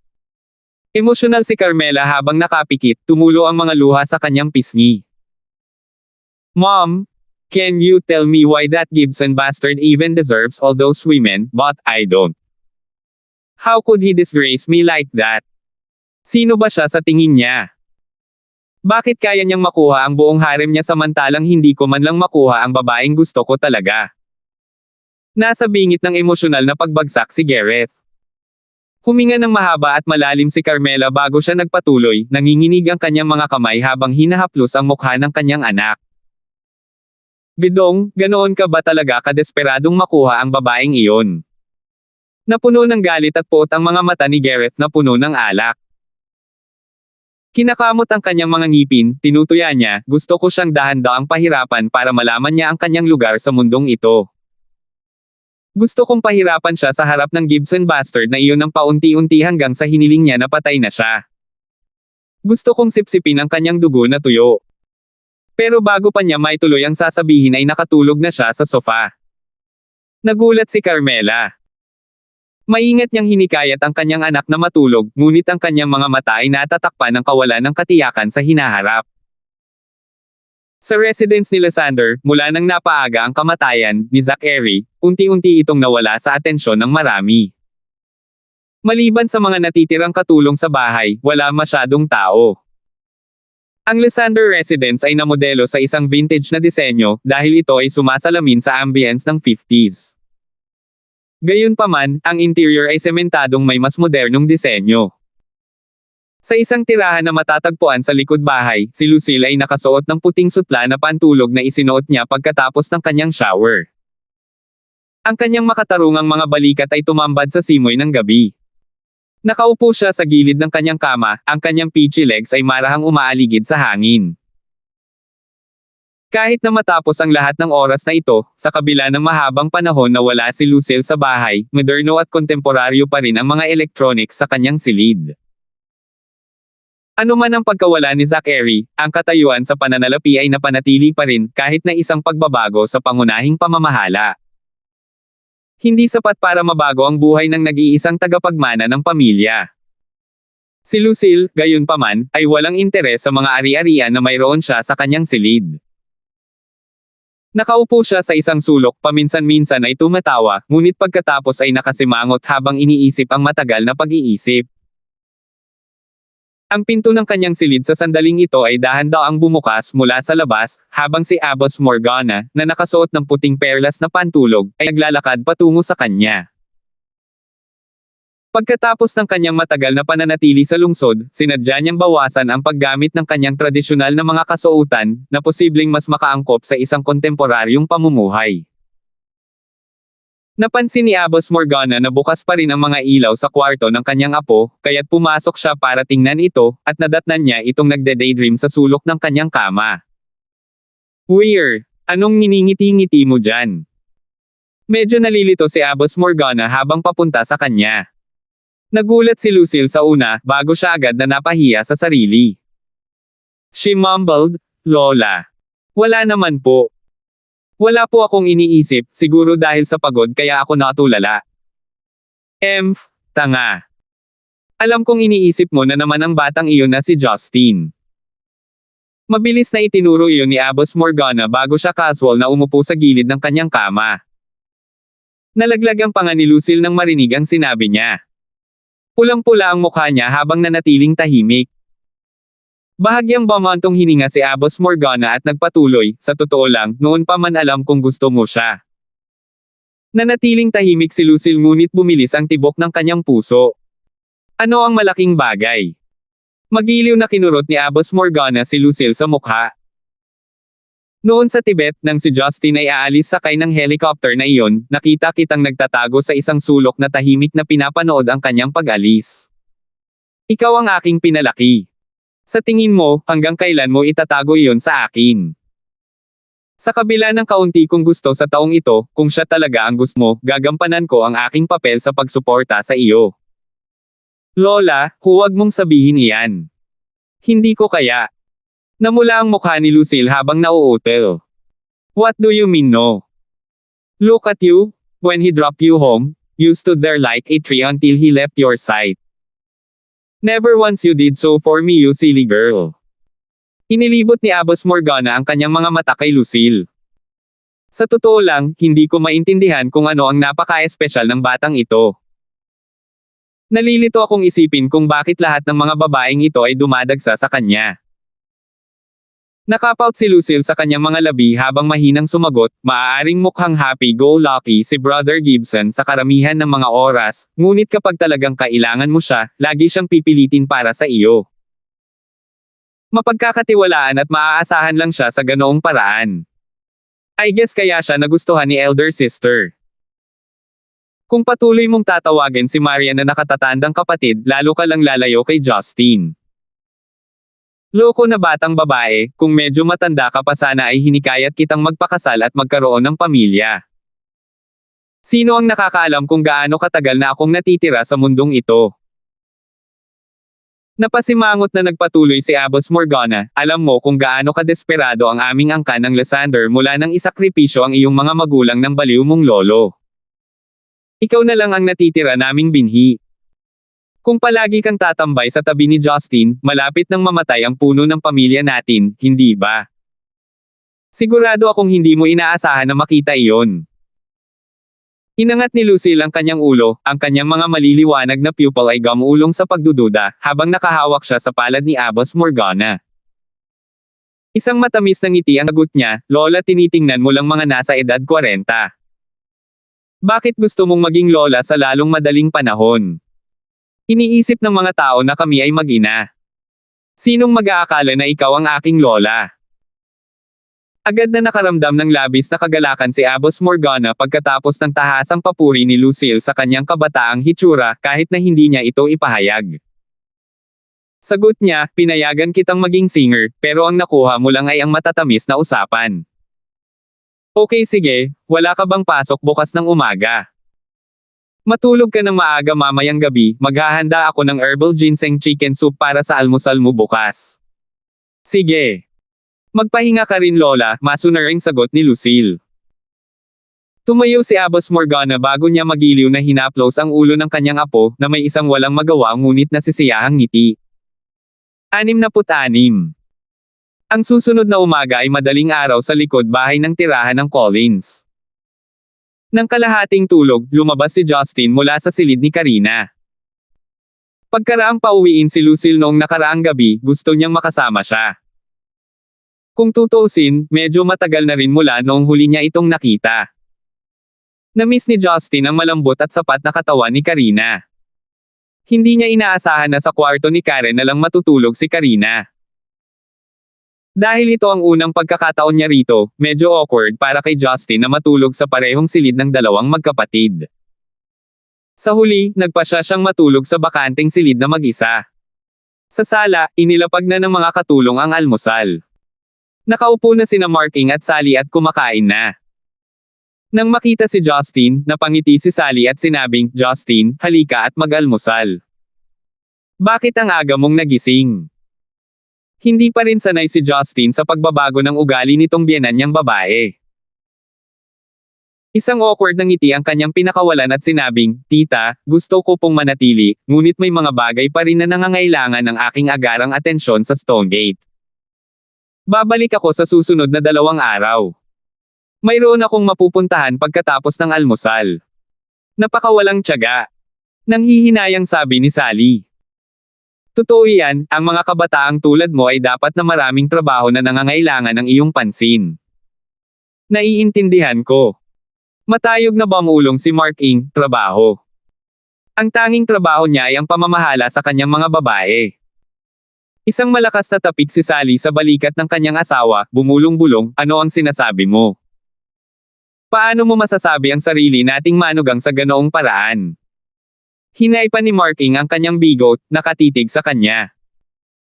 Emosyonal si Carmela habang nakapikit, tumulo ang mga luha sa kanyang pisngi. Mom, can you tell me why that Gibson bastard even deserves all those women, but I don't? How could he disgrace me like that? Sino ba siya sa tingin niya? Bakit kaya niyang makuha ang buong harem niya samantalang hindi ko man lang makuha ang babaeng gusto ko talaga? Nasa bingit ng emosyonal na pagbagsak si Garrett. Huminga ng mahaba at malalim si Carmela bago siya nagpatuloy, nanginginig ang kanyang mga kamay habang hinahaplos ang mukha ng kanyang anak. Gidong, ganoon ka ba talaga kadesperadong makuha ang babaeng iyon? Napuno ng galit at puot ang mga mata ni Garrett na puno ng alak. Kinakamot ang kanyang mga ngipin, tinutuya niya, gusto ko siyang dahan-daang pahirapan para malaman niya ang kanyang lugar sa mundong ito. Gusto kong pahirapan siya sa harap ng Gibson bastard na iyon ng paunti-unti hanggang sa hiniling niya na patay na siya. Gusto kong sipsipin ang kanyang dugo na tuyo. Pero bago pa niya maituloy ang sasabihin ay nakatulog na siya sa sofa. Nagulat si Carmela. Maingat niyang hinikayat ang kanyang anak na matulog, ngunit ang kanyang mga mata ay natatakpan ng kawalan ng katiyakan sa hinaharap. Sa residence ni Lysander, mula nang napaaga ang kamatayan ni Zachary, unti-unti itong nawala sa atensyon ng marami. Maliban sa mga natitirang katulong sa bahay, wala masyadong tao. Ang Lysander residence ay namodelo sa isang vintage na disenyo dahil ito ay sumasalamin sa ambience ng 50s. Gayunpaman, ang interior ay sementadong may mas modernong disenyo. Sa isang tirahan na matatagpuan sa likod bahay, si Lucille ay nakasuot ng puting sutla na pantulog na isinuot niya pagkatapos ng kanyang shower. Ang kanyang makatarungang mga balikat ay tumambad sa simoy ng gabi. Nakaupo siya sa gilid ng kanyang kama, ang kanyang peachy legs ay marahang umaaligid sa hangin. Kahit na matapos ang lahat ng oras na ito, sa kabila ng mahabang panahon na wala si Lucille sa bahay, moderno at kontemporaryo pa rin ang mga electronics sa kanyang silid. Ano man ang pagkawala ni Zachary, ang katayuan sa pananalapi ay napanatili pa rin kahit na isang pagbabago sa pangunahing pamamahala. Hindi sapat para mabago ang buhay ng nag-iisang tagapagmana ng pamilya. Si Lucille, gayunpaman, ay walang interes sa mga ari-arian na mayroon siya sa kanyang silid. Nakaupo siya sa isang sulok, paminsan-minsan ay tumatawa, ngunit pagkatapos ay nakasimangot habang iniisip ang matagal na pag-iisip. Ang pinto ng kanyang silid sa sandaling ito ay dahan-daang bumukas mula sa labas, habang si Abbas Morgana, na nakasuot ng puting perlas na pantulog, ay naglalakad patungo sa kanya. Pagkatapos ng kanyang matagal na pananatili sa lungsod, sinadya niyang bawasan ang paggamit ng kanyang tradisyonal na mga kasuotan, na posibleng mas makaangkop sa isang kontemporaryong pamumuhay. Napansin ni Abbas Morgana na bukas pa rin ang mga ilaw sa kwarto ng kanyang apo, kaya't pumasok siya para tingnan ito, at nadatnan niya itong nagde-daydream sa sulok ng kanyang kama. Weird, anong niningiti-ngiti mo dyan? Medyo nalilito si Abbas Morgana habang papunta sa kanya. Nagulat si Lucille sa una, bago siya agad na napahiya sa sarili. She mumbled, "Lola. Wala naman po. Wala po akong iniisip, siguro dahil sa pagod kaya ako natulala." Tanga. Alam kong iniisip mo na naman ang batang iyon na si Justin. Mabilis na itinuro iyon ni Abbas Morgana bago siya casual na umupo sa gilid ng kanyang kama. Nalaglag ang panga ni Lucille nang marinig ang sinabi niya. Pulang-pula ang mukha niya habang nanatiling tahimik. Bahagyang bumantong hininga si Abbas Morgana at nagpatuloy, sa totoo lang, noon pa man alam kung gusto mo siya. Nanatiling tahimik si Lucille ngunit bumilis ang tibok ng kanyang puso. Ano ang malaking bagay? Magiliw na kinurot ni Abbas Morgana si Lucille sa mukha. Noon sa Tibet, nang si Justin ay aalis sakay ng helicopter na iyon, nakita kitang nagtatago sa isang sulok na tahimik na pinapanood ang kanyang pag-alis. Ikaw ang aking pinalaki. Sa tingin mo, hanggang kailan mo itatago iyon sa akin? Sa kabila ng kaunti kong gusto sa taong ito, kung siya talaga ang gusto mo, gagampanan ko ang aking papel sa pagsuporta sa iyo. Lola, huwag mong sabihin iyan. Hindi ko kaya. Namula ang mukha ni Lucille habang nauutil. What do you mean no? Look at you, when he dropped you home, you stood there like a tree until he left your sight. Never once you did so for me you silly girl. Inilibot ni Abbas Morgana ang kanyang mga mata kay Lucille. Sa totoo lang, hindi ko maintindihan kung ano ang napaka-espesyal ng batang ito. Nalilito akong isipin kung bakit lahat ng mga babaeng ito ay dumadagsa sa kanya. Nakapout si Lucille sa kanyang mga labi habang mahinang sumagot, maaaring mukhang happy-go-lucky si Brother Gibson sa karamihan ng mga oras, ngunit kapag talagang kailangan mo siya, lagi siyang pipilitin para sa iyo. Mapagkakatiwalaan at maaasahan lang siya sa ganoong paraan. I guess kaya siya nagustuhan ni elder sister. Kung patuloy mong tatawagin si Maria na nakatatandang kapatid, lalo ka lang lalayo kay Justin. Loko na batang babae, kung medyo matanda ka pa sana ay hinikayat kitang magpakasal at magkaroon ng pamilya. Sino ang nakakaalam kung gaano katagal na akong natitira sa mundong ito? Napasimangot na nagpatuloy si Abbas Morgana, alam mo kung gaano kadesperado ang aming angkan ng Lysander mula nang isakripisyo ang iyong mga magulang ng baliw mong lolo. Ikaw na lang ang natitira naming binhi. Kung palagi kang tatambay sa tabi ni Justin, malapit nang mamatay ang puno ng pamilya natin, hindi ba? Sigurado akong hindi mo inaasahan na makita iyon. Inangat ni Lucille ang kanyang ulo, ang kanyang mga maliliwanag na pupil ay gamulong sa pagdududa, habang nakahawak siya sa palad ni Abbas Morgana. Isang matamis na ngiti ang sagot niya, Lola tinitingnan mo lang mga nasa edad 40. Bakit gusto mong maging lola sa lalong madaling panahon? Iniisip ng mga tao na kami ay mag-ina. Sinong mag-aakala na ikaw ang aking lola? Agad na nakaramdam ng labis na kagalakan si Abbas Morgana pagkatapos ng tahasang papuri ni Lucille sa kanyang kabataang hitsura kahit na hindi niya ito ipahayag. Sagot niya, pinayagan kitang maging singer, pero ang nakuha mo lang ay ang matatamis na usapan. Okay sige, wala ka bang pasok bukas ng umaga? Matulog ka ng maaga mamayang gabi, maghahanda ako ng herbal ginseng chicken soup para sa almusal mo bukas. Sige. Magpahinga ka rin Lola, masunaring sagot ni Lucille. Tumayo si Abbas Morgana bago niya magiliw na hinaplos ang ulo ng kanyang apo, na may isang walang magawa ngunit nasisiyahang ngiti. 66. Ang susunod na umaga ay madaling araw sa likod bahay ng tirahan ng Collins. Nang kalahating tulog, lumabas si Justin mula sa silid ni Karina. Pagkaraang pauwiin si Lucille noong nakaraang gabi, gusto niyang makasama siya. Kung tutuusin, medyo matagal na rin mula noong huli niya itong nakita. Na-miss ni Justin ang malambot at sapat na katawan ni Karina. Hindi niya inaasahan na sa kwarto ni Karen na lang matutulog si Karina. Dahil ito ang unang pagkakataon niya rito, medyo awkward para kay Justin na matulog sa parehong silid ng dalawang magkapatid. Sa huli, nagpasya siyang matulog sa bakanteng silid na mag-isa. Sa sala, inilapag na ng mga katulong ang almusal. Nakaupo na sina Marking at Sally at kumakain na. Nang makita si Justin, napangiti si Sally at sinabing, Justin, halika at mag-almusal. Bakit ang aga mong nagising? Hindi pa rin sanay si Justin sa pagbabago ng ugali nitong biyenan niyang babae. Isang awkward na ngiti ang kanyang pinakawalan at sinabing, Tita, gusto ko pong manatili, ngunit may mga bagay pa rin na nangangailangan ng aking agarang atensyon sa Stonegate. Babalik ako sa susunod na 2 araw. Mayroon akong mapupuntahan pagkatapos ng almusal. Napakawalang tiyaga. Nanghihinayang sabi ni Sally. Totoo yan, ang mga kabataang tulad mo ay dapat na maraming trabaho na nangangailangan ng iyong pansin. Naiintindihan ko. Matayog na bamulong si Mark Ing, trabaho. Ang tanging trabaho niya ay ang pamamahala sa kanyang mga babae. Isang malakas na tapik si Sally sa balikat ng kanyang asawa, bumulong-bulong, ano ang sinasabi mo? Paano mo masasabi ang sarili nating manugang sa ganoong paraan? Hinaypa ni Mark Ing ang kanyang bigot, nakatitig sa kanya.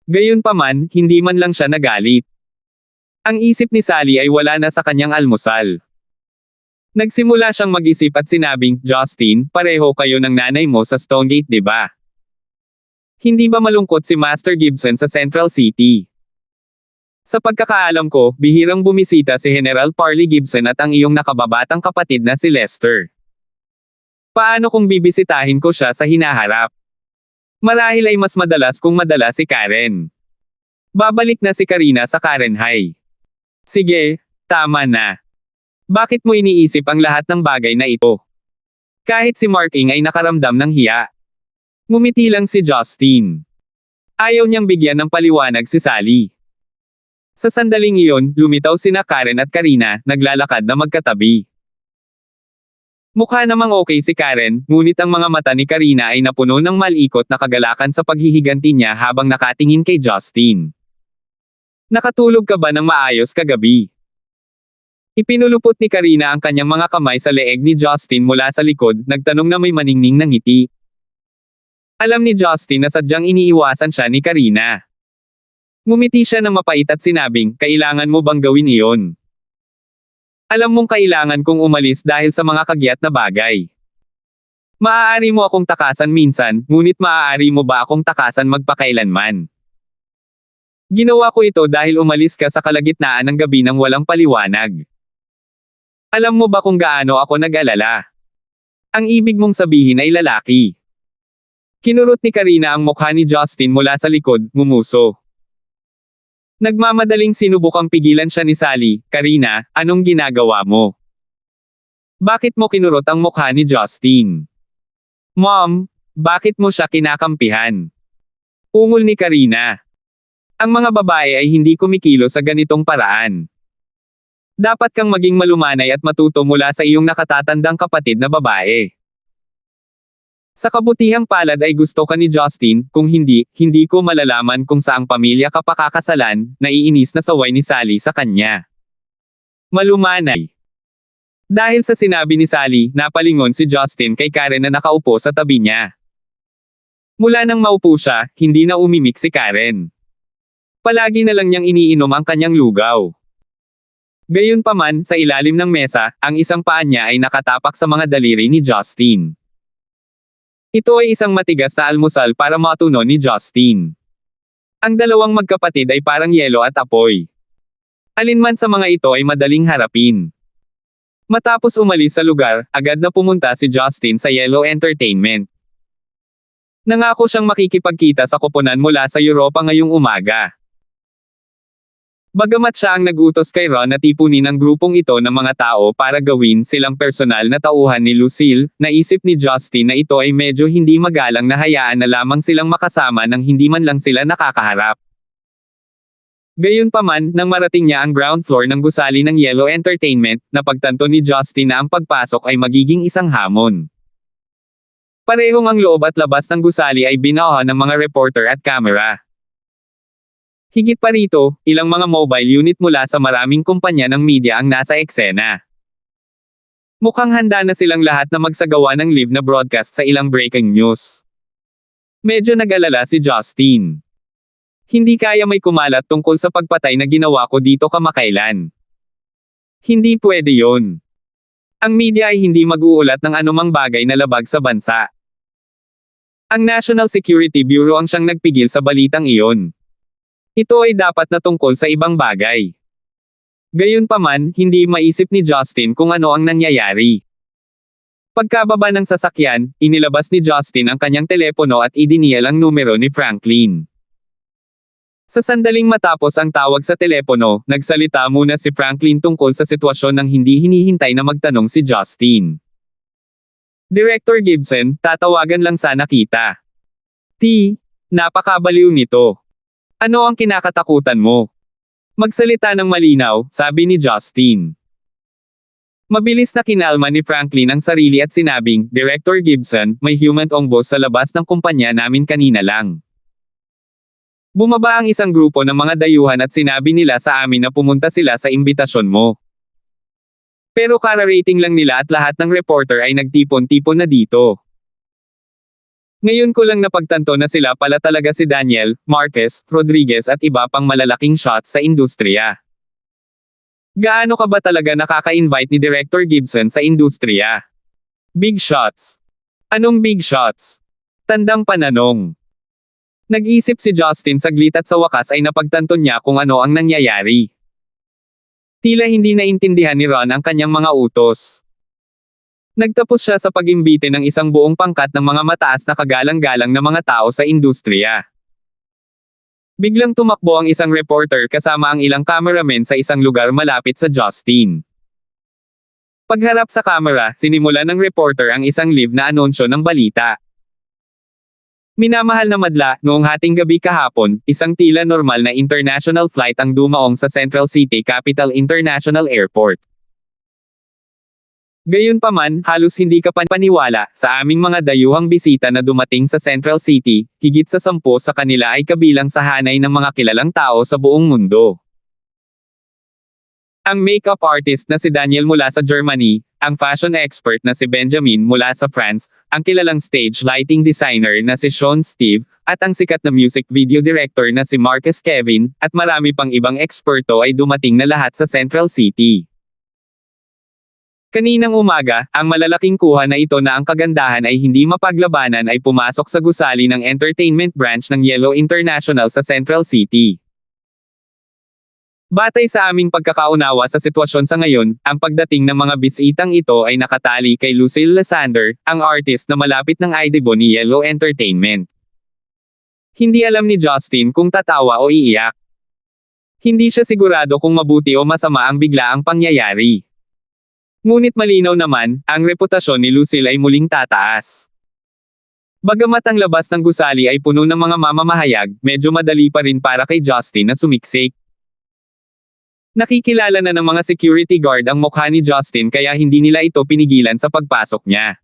Gayunpaman, hindi man lang siya nagalit. Ang isip ni Sally ay wala na sa kanyang almusal. Nagsimula siyang mag-isip at sinabing, Justin, pareho kayo ng nanay mo sa Stonegate, di ba? Hindi ba malungkot si Master Gibson sa Central City? Sa pagkakaalam ko, bihirang bumisita si General Parley Gibson at ang iyong nakababatang kapatid na si Lester. Paano kung bibisitahin ko siya sa hinaharap? Marahil ay mas madalas kung madala si Karen. Babalik na si Karina sa Karen High. Sige, tama na. Bakit mo iniisip ang lahat ng bagay na ito? Kahit si Mark Ing ay nakaramdam ng hiya. Ngumiti lang si Justin. Ayaw niyang bigyan ng paliwanag si Sally. Sa sandaling iyon, lumitaw sina Karen at Karina, naglalakad na magkatabi. Mukha namang okay si Karen, ngunit ang mga mata ni Karina ay napuno ng malikot na kagalakan sa paghihiganti niya habang nakatingin kay Justin. Nakatulog ka ba ng maayos kagabi? Ipinulupot ni Karina ang kanyang mga kamay sa leeg ni Justin mula sa likod, nagtanong na may maningning na ngiti. Alam ni Justin na sadyang iniiwasan siya ni Karina. Ngumiti siya ng mapait at sinabing, kailangan mo bang gawin iyon? Alam mong kailangan kong umalis dahil sa mga kagyat na bagay. Maaari mo akong takasan minsan, ngunit maaari mo ba akong takasan magpakailanman? Ginawa ko ito dahil umalis ka sa kalagitnaan ng gabi ng walang paliwanag. Alam mo ba kung gaano ako nag-alala? Ang ibig mong sabihin ay lalaki. Kinurot ni Karina ang mukha ni Justin mula sa likod, ngumuso. Nagmamadaling sinubukang pigilan siya ni Sally, Karina, anong ginagawa mo? Bakit mo kinurot ang mukha ni Justin? Mom, bakit mo siya kinakampihan? Ungol ni Karina. Ang mga babae ay hindi kumikilo sa ganitong paraan. Dapat kang maging malumanay at matuto mula sa iyong nakatatandang kapatid na babae. Sa kabutihang palad ay gusto ka ni Justin, kung hindi, hindi ko malalaman kung saang pamilya ka pakakasalan, naiinis na saway ni Sally sa kanya. Malumanay. Dahil sa sinabi ni Sally, napalingon si Justin kay Karen na nakaupo sa tabi niya. Mula nang maupo siya, hindi na umimik si Karen. Palagi na lang niyang iniinom ang kanyang lugaw. Gayunpaman, sa ilalim ng mesa, ang isang paa niya ay nakatapak sa mga daliri ni Justin. Ito ay isang matigas na almusal para matuno ni Justin. Ang dalawang magkapatid ay parang yelo at apoy. Alinman sa mga ito ay madaling harapin. Matapos umalis sa lugar, agad na pumunta si Justin sa Yellow Entertainment. Nangako siyang makikipagkita sa koponan mula sa Europa ngayong umaga. Bagamat siya ang nag-utos kay Ron na tipunin ang grupong ito ng mga tao para gawin silang personal na tauhan ni Lucille, naisip ni Justin na ito ay medyo hindi magalang na hayaan na lamang silang makasama nang hindi man lang sila nakakaharap. Gayunpaman, nang marating niya ang ground floor ng gusali ng Yellow Entertainment, napagtanto ni Justin na ang pagpasok ay magiging isang hamon. Parehong ang loob at labas ng gusali ay binaohan ng mga reporter at camera. Higit pa rito, ilang mga mobile unit mula sa maraming kumpanya ng media ang nasa eksena. Mukhang handa na silang lahat na magsagawa ng live na broadcast sa ilang breaking news. Medyo nag-alala si Justin. Hindi kaya may kumalat tungkol sa pagpatay na ginawa ko dito kamakailan. Hindi pwede yon. Ang media ay hindi mag-uulat ng anumang bagay na labag sa bansa. Ang National Security Bureau ang siyang nagpigil sa balitang iyon. Ito ay dapat na tungkol sa ibang bagay. Gayunpaman, hindi maisip ni Justin kung ano ang nangyayari. Pagkababa ng sasakyan, inilabas ni Justin ang kanyang telepono at idinial ang numero ni Franklin. Sa sandaling matapos ang tawag sa telepono, nagsalita muna si Franklin tungkol sa sitwasyon ng hindi hinihintay na magtanong si Justin. Director Gibson, tatawagan lang sana kita. Napakabaliw nito. Ano ang kinakatakutan mo? Magsalita ng malinaw, sabi ni Justin. Mabilis na kinalma ni Franklin ang sarili at sinabing, Director Gibson, may human ong boss sa labas ng kumpanya namin kanina lang. Bumaba ang isang grupo ng mga dayuhan at sinabi nila sa amin na pumunta sila sa imbitasyon mo. Pero kararating lang nila at lahat ng reporter ay nagtipon-tipon na dito. Ngayon ko lang napagtanto na sila pala talaga si Daniel, Marquez, Rodriguez at iba pang malalaking shots sa industriya. Gaano ka ba talaga nakaka-invite ni Director Gibson sa industriya? Big shots. Anong big shots? Tandang pananong. Nag-isip si Justin saglit at sa wakas ay napagtanto niya kung ano ang nangyayari. Tila hindi naintindihan ni Ron ang kanyang mga utos. Nagtapos siya sa pag-imbite ng isang buong pangkat ng mga mataas na kagalang-galang na mga tao sa industriya. Biglang tumakbo ang isang reporter kasama ang ilang cameramen sa isang lugar malapit sa Justin. Pagharap sa camera, sinimulan ng reporter ang isang live na anunsyo ng balita. Minamahal na madla, noong hating gabi kahapon, isang tila normal na international flight ang dumaong sa Central City Capital International Airport. Gayunpaman, halos hindi ka paniwala sa aming mga dayuhang bisita na dumating sa Central City, higit sa 10 sa kanila ay kabilang sa hanay ng mga kilalang tao sa buong mundo. Ang makeup artist na si Daniel mula sa Germany, ang fashion expert na si Benjamin mula sa France, ang kilalang stage lighting designer na si Sean Steve, at ang sikat na music video director na si Marcus Kevin, at marami pang ibang eksperto ay dumating na lahat sa Central City. Kaninang umaga, ang malalaking kuha na ito na ang kagandahan ay hindi mapaglabanan ay pumasok sa gusali ng entertainment branch ng Yellow International sa Central City. Batay sa aming pagkakaunawa sa sitwasyon sa ngayon, ang pagdating ng mga bisitang ito ay nakatali kay Lucille Lasander, ang artist na malapit ng idebo ni Yellow Entertainment. Hindi alam ni Justin kung tatawa o iiyak. Hindi siya sigurado kung mabuti o masama ang biglaang pangyayari. Ngunit malinaw naman, ang reputasyon ni Lucille ay muling tataas. Bagamat ang labas ng gusali ay puno ng mga mamamahayag, medyo madali pa rin para kay Justin na sumiksik. Nakikilala na ng mga security guard ang mukha ni Justin kaya hindi nila ito pinigilan sa pagpasok niya.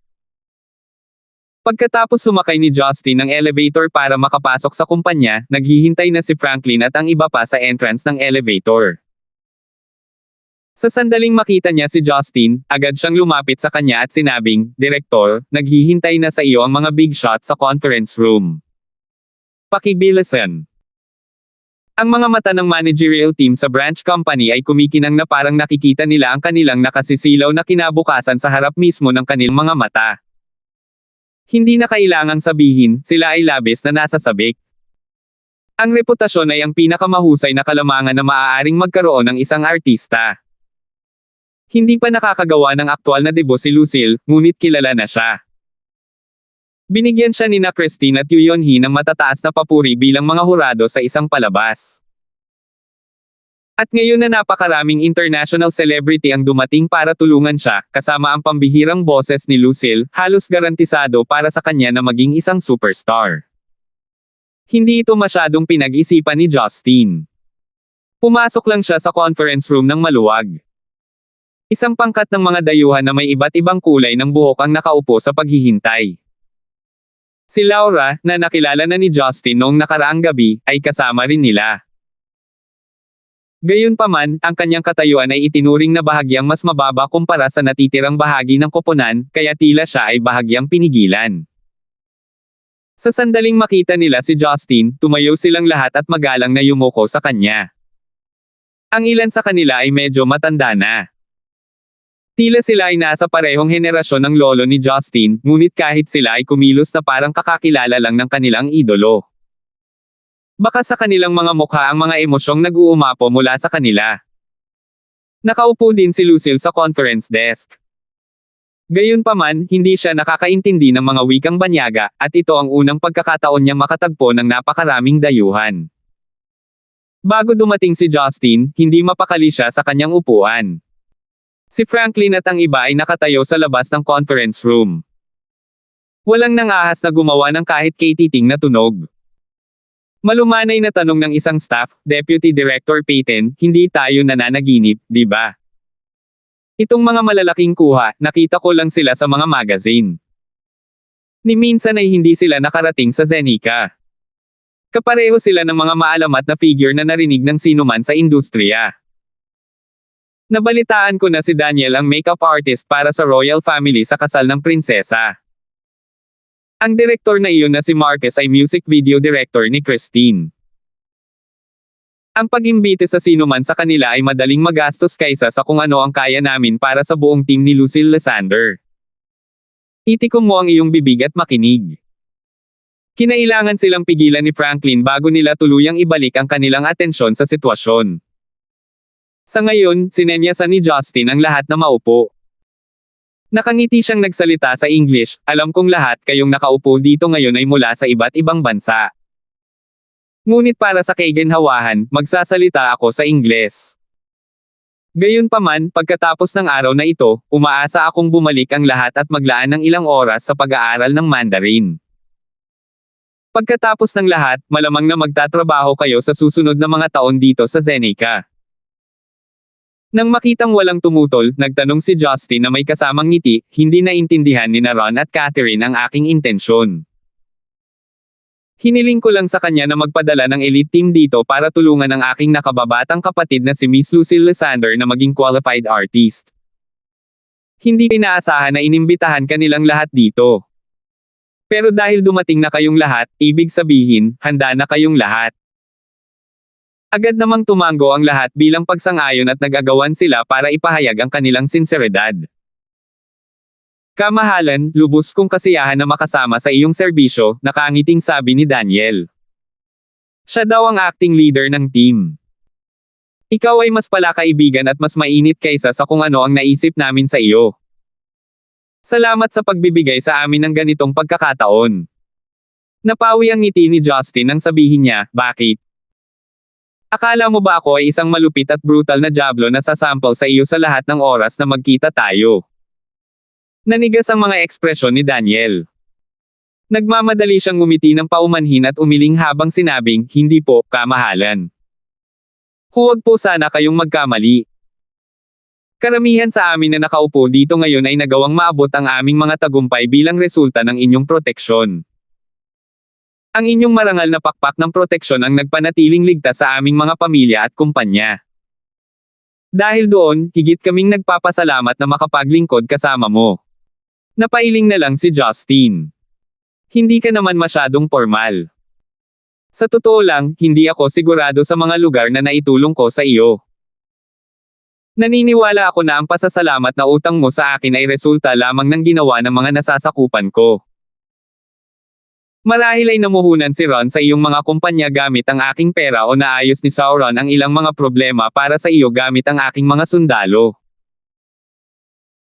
Pagkatapos sumakay ni Justin ng elevator para makapasok sa kumpanya, naghihintay na si Franklin at ang iba pa sa entrance ng elevator. Sa sandaling makita niya si Justin, agad siyang lumapit sa kanya at sinabing, Direktor, naghihintay na sa iyo ang mga big shot sa conference room. Pakibilisan. Ang mga mata ng managerial team sa branch company ay kumikinang na parang nakikita nila ang kanilang nakasisilaw na kinabukasan sa harap mismo ng kanilang mga mata. Hindi na kailangang sabihin, sila ay labis na nasasabik. Ang reputasyon ay ang pinakamahusay na kalamangan na maaaring magkaroon ng isang artista. Hindi pa nakakagawa ng aktwal na debut si Lucille, ngunit kilala na siya. Binigyan siya ni Christine at Yu Yeon-hee ng matataas na papuri bilang mga hurado sa isang palabas. At ngayon na napakaraming international celebrity ang dumating para tulungan siya, kasama ang pambihirang boses ni Lucille, halos garantisado para sa kanya na maging isang superstar. Hindi ito masyadong pinag-isipan ni Justin. Pumasok lang siya sa conference room ng maluwag. Isang pangkat ng mga dayuhan na may iba't ibang kulay ng buhok ang nakaupo sa paghihintay. Si Laura, na nakilala na ni Justin noong nakaraang gabi, ay kasama rin nila. Gayunpaman, ang kanyang katayuan ay itinuring na bahagyang mas mababa kumpara sa natitirang bahagi ng koponan, kaya tila siya ay bahagyang pinigilan. Sa sandaling makita nila si Justin, tumayo silang lahat at magalang na yumuko sa kanya. Ang ilan sa kanila ay medyo matanda na. Tila sila ay nasa parehong henerasyon ng lolo ni Justin, ngunit kahit sila ay kumilos na parang kakakilala lang ng kanilang idolo. Baka sa kanilang mga mukha ang mga emosyong nag-uumapo mula sa kanila. Nakaupo din si Lucille sa conference desk. Gayunpaman, hindi siya nakakaintindi ng mga wikang banyaga, at ito ang unang pagkakataon niyang makatagpo ng napakaraming dayuhan. Bago dumating si Justin, hindi mapakali siya sa kanyang upuan. Si Franklin at ang iba ay nakatayo sa labas ng conference room. Walang nangahas na gumawa ng kahit katiting na tunog. Malumanay na tanong ng isang staff, Deputy Director Peyton, hindi tayo nananaginip, di ba? Itong mga malalaking kuha, nakita ko lang sila sa mga magazine. Ni minsan ay hindi sila nakarating sa Zenica. Kapareho sila ng mga maalamat na figure na narinig ng sinuman sa industriya. Nabalitaan ko na si Daniel ang makeup artist para sa royal family sa kasal ng prinsesa. Ang direktor na iyon na si Marquez ay music video director ni Christine. Ang pag-imbite sa sinuman sa kanila ay madaling magastos kaysa sa kung ano ang kaya namin para sa buong team ni Lucille Lysander. Itikom mo ang iyong bibig at makinig. Kinailangan silang pigilan ni Franklin bago nila tuluyang ibalik ang kanilang atensyon sa sitwasyon. Sa ngayon, sinenyasan ni Justin ang lahat na maupo. Nakangiti siyang nagsalita sa English, alam kong lahat kayong nakaupo dito ngayon ay mula sa iba't ibang bansa. Ngunit para sa kaginhawahan, magsasalita ako sa Ingles. Gayunpaman, pagkatapos ng araw na ito, umaasa akong bumalik ang lahat at maglaan ng ilang oras sa pag-aaral ng Mandarin. Pagkatapos ng lahat, malamang na magtatrabaho kayo sa susunod na mga taon dito sa Zenica. Nang makitang walang tumutol, nagtanong si Justin na may kasamang ngiti, hindi naintindihan ni Ron at Catherine ang aking intensyon. Hiniling ko lang sa kanya na magpadala ng elite team dito para tulungan ang aking nakababatang kapatid na si Miss Lucille Lysander na maging qualified artist. Hindi inaasahan na inimbitahan kanilang lahat dito. Pero dahil dumating na kayong lahat, ibig sabihin, handa na kayong lahat. Agad namang tumango ang lahat bilang pagsang-ayon at nag-agawan sila para ipahayag ang kanilang sinseridad. Kamahalan, lubos kong kasiyahan na makasama sa iyong serbisyo, nakangiting sabi ni Daniel. Siya daw ang acting leader ng team. Ikaw ay mas palakaibigan at mas mainit kaysa sa kung ano ang naisip namin sa iyo. Salamat sa pagbibigay sa amin ng ganitong pagkakataon. Napawi ang ngiti ni Justin nang sabihin niya, bakit? Akala mo ba ako ay isang malupit at brutal na diablo na sasample sa iyo sa lahat ng oras na magkita tayo? Nanigas ang mga ekspresyon ni Daniel. Nagmamadali siyang ngumiti ng paumanhin at umiling habang sinabing, hindi po, kamahalan. Huwag po sana kayong magkamali. Karamihan sa amin na nakaupo dito ngayon ay nagawang maabot ang aming mga tagumpay bilang resulta ng inyong proteksyon. Ang inyong marangal na pakpak ng proteksyon ang nagpanatiling ligtas sa aming mga pamilya at kumpanya. Dahil doon, higit kaming nagpapasalamat na makapaglingkod kasama mo. Napailing na lang si Justin. Hindi ka naman masyadong formal. Sa totoo lang, hindi ako sigurado sa mga lugar na naitulong ko sa iyo. Naniniwala ako na ang pasasalamat na utang mo sa akin ay resulta lamang ng ginawa ng mga nasasakupan ko. Marahil ay namuhunan si Ron sa iyong mga kumpanya gamit ang aking pera o naayos ni Sauron ang ilang mga problema para sa iyo gamit ang aking mga sundalo.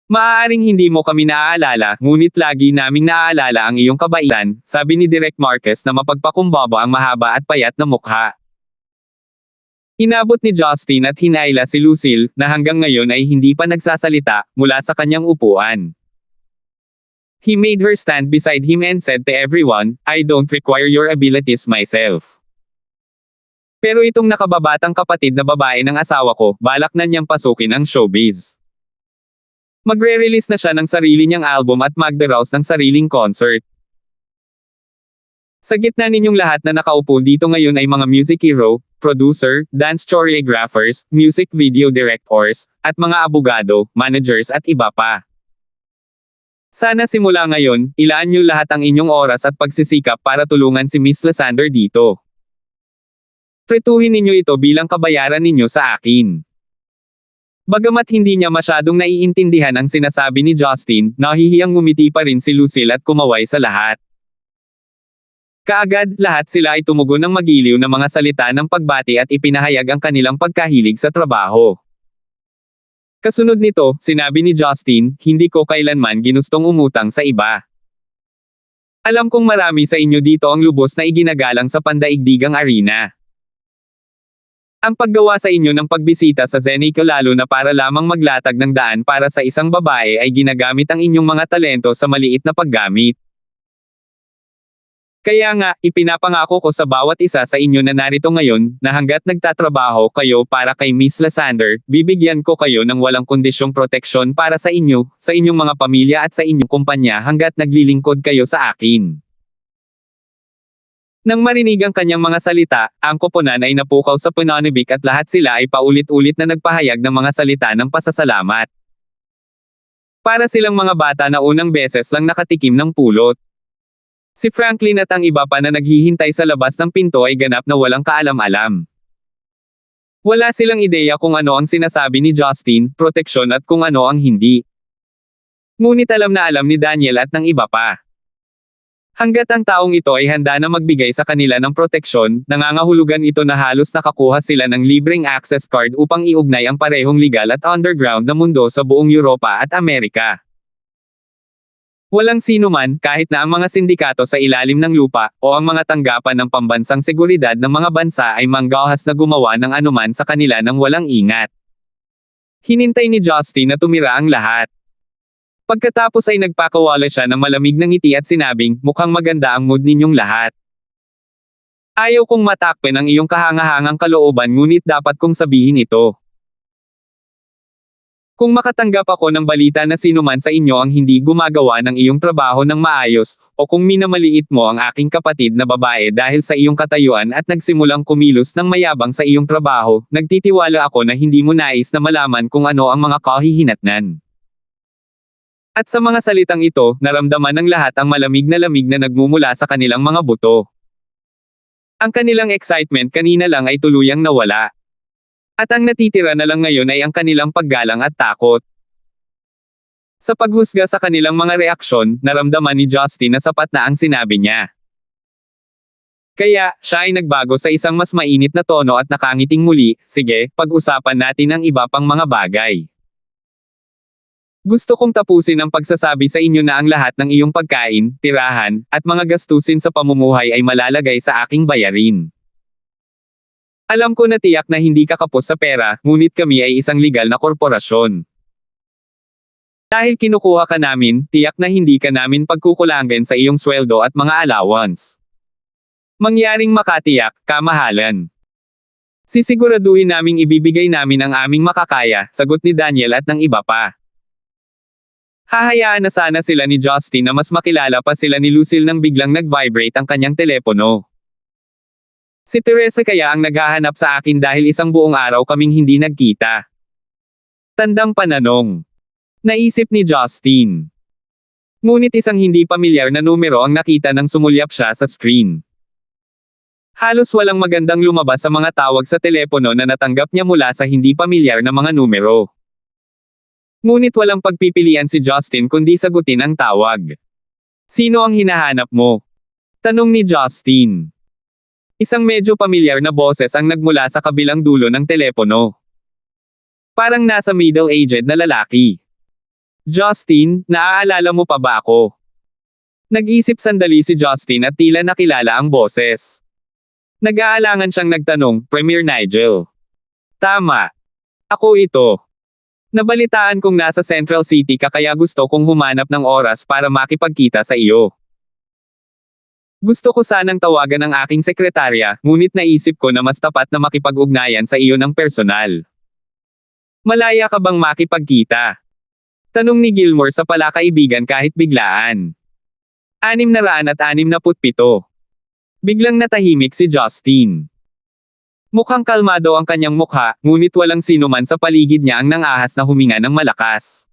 Maaaring hindi mo kami naaalala, ngunit lagi naming naaalala ang iyong kabaitan, sabi ni Direk Marquez na mapagpakumbaba ang mahaba at payat na mukha. Inabot ni Justin at hinayla si Lucille, na hanggang ngayon ay hindi pa nagsasalita, mula sa kanyang upuan. He made her stand beside him and said to everyone, I don't require your abilities myself. Pero itong nakababatang kapatid na babae ng asawa ko, balak na niyang pasukin ang showbiz. Magre-release na siya ng sarili niyang album at magdaraos ng sariling concert. Sa gitna ninyong lahat na nakaupo dito ngayon ay mga music hero, producer, dance choreographers, music video directors, at mga abogado, managers at iba pa. Sana simula ngayon, ilaan niyo lahat ang inyong oras at pagsisikap para tulungan si Miss Lysander dito. Pretuhin ninyo ito bilang kabayaran ninyo sa akin. Bagamat hindi niya masyadong naiintindihan ang sinasabi ni Justin, nahihiyang ngumiti pa rin si Lucille at kumaway sa lahat. Kaagad, lahat sila ay tumugon ng magiliw na mga salita ng pagbati at ipinahayag ang kanilang pagkahilig sa trabaho. Kasunod nito, sinabi ni Justin, hindi ko kailanman ginustong umutang sa iba. Alam kong marami sa inyo dito ang lubos na iginagalang sa pandaigdigang arena. Ang paggawa sa inyo ng pagbisita sa Zenica lalo na para lamang maglatag ng daan para sa isang babae ay ginagamit ang inyong mga talento sa maliit na paggamit. Kaya nga, ipinapangako ko sa bawat isa sa inyo na narito ngayon, na hanggat nagtatrabaho kayo para kay Miss Lysander, bibigyan ko kayo ng walang kondisyong proteksyon para sa inyo, sa inyong mga pamilya at sa inyong kumpanya hanggat naglilingkod kayo sa akin. Nang marinig ang kanyang mga salita, ang koponan ay napukaw sa pananibik at lahat sila ay paulit-ulit na nagpahayag ng mga salita ng pasasalamat. Para silang mga bata na unang beses lang nakatikim ng pulot. Si Franklin at ang iba pa na naghihintay sa labas ng pinto ay ganap na walang kaalam-alam. Wala silang ideya kung ano ang sinasabi ni Justin, proteksyon at kung ano ang hindi. Ngunit alam na alam ni Daniel at ng iba pa. Hanggat ang taong ito ay handa na magbigay sa kanila ng proteksyon, nangangahulugan ito na halos nakakuha sila ng libreng access card upang iugnay ang parehong legal at underground na mundo sa buong Europa at Amerika. Walang sino man, kahit na ang mga sindikato sa ilalim ng lupa, o ang mga tanggapan ng pambansang seguridad ng mga bansa ay manggahas na gumawa ng anuman sa kanila nang walang ingat. Hinintay ni Justin na tumira ang lahat. Pagkatapos ay nagpakawala siya ng malamig na ngiti at sinabing, mukhang maganda ang mood ninyong lahat. Ayaw kong matakpen ang iyong kahangahangang kalooban ngunit dapat kong sabihin ito. Kung makatanggap ako ng balita na sinuman sa inyo ang hindi gumagawa ng iyong trabaho ng maayos, o kung minamaliit mo ang aking kapatid na babae dahil sa iyong katayuan at nagsimulang kumilos ng mayabang sa iyong trabaho, nagtitiwala ako na hindi mo nais na malaman kung ano ang mga kahihinatnan. At sa mga salitang ito, naramdaman ng lahat ang malamig na lamig na nagmumula sa kanilang mga buto. Ang kanilang excitement kanina lang ay tuluyang nawala. At ang natitira na lang ngayon ay ang kanilang paggalang at takot. Sa paghusga sa kanilang mga reaksyon, naramdaman ni Justin na sapat na ang sinabi niya. Kaya, siya ay nagbago sa isang mas mainit na tono at nakangiting muli, sige, pag-usapan natin ang iba pang mga bagay. Gusto kong tapusin ang pagsasabi sa inyo na ang lahat ng iyong pagkain, tirahan, at mga gastusin sa pamumuhay ay malalagay sa aking bayarin. Alam ko na tiyak na hindi ka kapos sa pera, ngunit kami ay isang legal na korporasyon. Dahil kinukuha ka namin, tiyak na hindi ka namin pagkukulangan sa iyong sweldo at mga allowance. Mangyaring makatiyak, kamahalan. Sisiguraduhin naming ibibigay namin ang aming makakaya, sagot ni Daniel at ng iba pa. Hahayaan na sana sila ni Justin na mas makilala pa sila ni Lucille nang biglang nag-vibrate ang kanyang telepono. Si Teresa kaya ang naghahanap sa akin dahil isang buong araw kaming hindi nagkita. Tandang pananong. Naisip ni Justin. Ngunit isang hindi pamilyar na numero ang nakita nang sumulyap siya sa screen. Halos walang magandang lumabas sa mga tawag sa telepono na natanggap niya mula sa hindi pamilyar na mga numero. Ngunit walang pagpipilian si Justin kundi sagutin ang tawag. Sino ang hinahanap mo? Tanong ni Justin. Isang medyo pamilyar na boses ang nagmula sa kabilang dulo ng telepono. Parang nasa middle-aged na lalaki. Justin, naaalala mo pa ba ako? Nag-isip sandali si Justin at tila nakilala ang boses. Nag-aalangan siyang nagtanong, Premier Nigel. Tama. Ako ito. Nabalitaan kong nasa Central City ka kaya gusto kong humanap ng oras para makipagkita sa iyo. Gusto ko sanang tawagan ang aking sekretarya, ngunit naisip ko na mas tapat na makipag-ugnayan sa iyo ng personal. Malaya ka bang makipagkita? Tanong ni Gilmore sa palakaibigan kahit biglaan. 667. Biglang natahimik si Justin. Mukhang kalmado ang kanyang mukha, ngunit walang sinuman sa paligid niya ang nangahas na huminga ng malakas.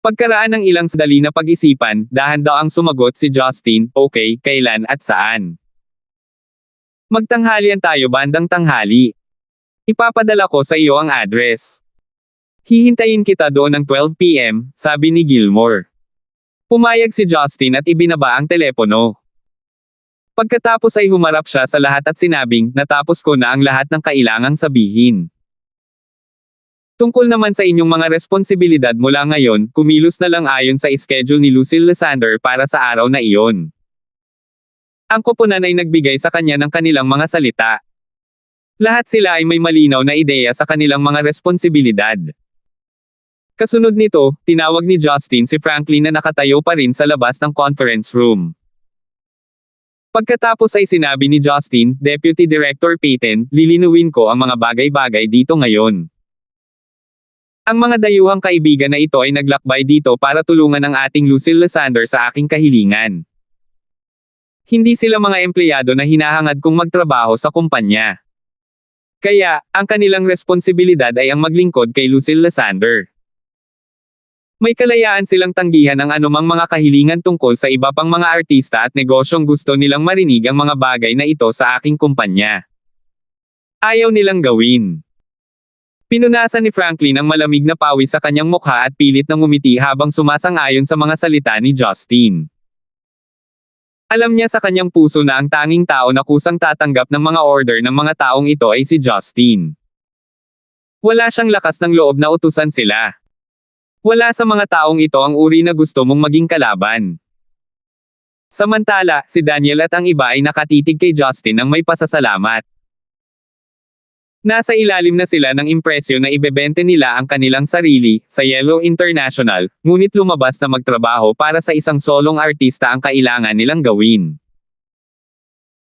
Pagkaraan ng ilang sandali na pag-isipan, dahan-daang sumagot si Justin, okay, kailan at saan? Magtanghalian tayo bandang tanghali. Ipapadala ko sa iyo ang address. Hihintayin kita doon ng 12 p.m., sabi ni Gilmore. Pumayag si Justin at ibinaba ang telepono. Pagkatapos ay humarap siya sa lahat at sinabing, natapos ko na ang lahat ng kailangang sabihin. Tungkol naman sa inyong mga responsibilidad mula ngayon, kumilos na lang ayon sa schedule ni Lucille Lysander para sa araw na iyon. Ang koponan ay nagbigay sa kanya ng kanilang mga salita. Lahat sila ay may malinaw na ideya sa kanilang mga responsibilidad. Kasunod nito, tinawag ni Justin si Franklin na nakatayo pa rin sa labas ng conference room. Pagkatapos ay sinabi ni Justin, Deputy Director Peyton, lilinuwin ko ang mga bagay-bagay dito ngayon. Ang mga dayuhang kaibigan na ito ay naglakbay dito para tulungan ang ating Lucille Lysander sa aking kahilingan. Hindi sila mga empleyado na hinahangad kong magtrabaho sa kumpanya. Kaya, ang kanilang responsibilidad ay ang maglingkod kay Lucille Lysander. May kalayaan silang tanggihan ang anumang mga kahilingan tungkol sa iba pang mga artista at negosyong gusto nilang marinig ang mga bagay na ito sa aking kumpanya. Ayaw nilang gawin. Pinunasan ni Franklin ang malamig na pawis sa kanyang mukha at pilit na ngumiti habang sumasang-ayon sa mga salita ni Justin. Alam niya sa kanyang puso na ang tanging tao na kusang tatanggap ng mga order ng mga taong ito ay si Justin. Wala siyang lakas ng loob na utusan sila. Wala sa mga taong ito ang uri na gusto mong maging kalaban. Samantala, si Daniel at ang iba ay nakatitig kay Justin ng may pasasalamat. Nasa ilalim na sila ng impresyon na ibebente nila ang kanilang sarili sa Yellow International, ngunit lumabas na magtrabaho para sa isang solong artista ang kailangan nilang gawin.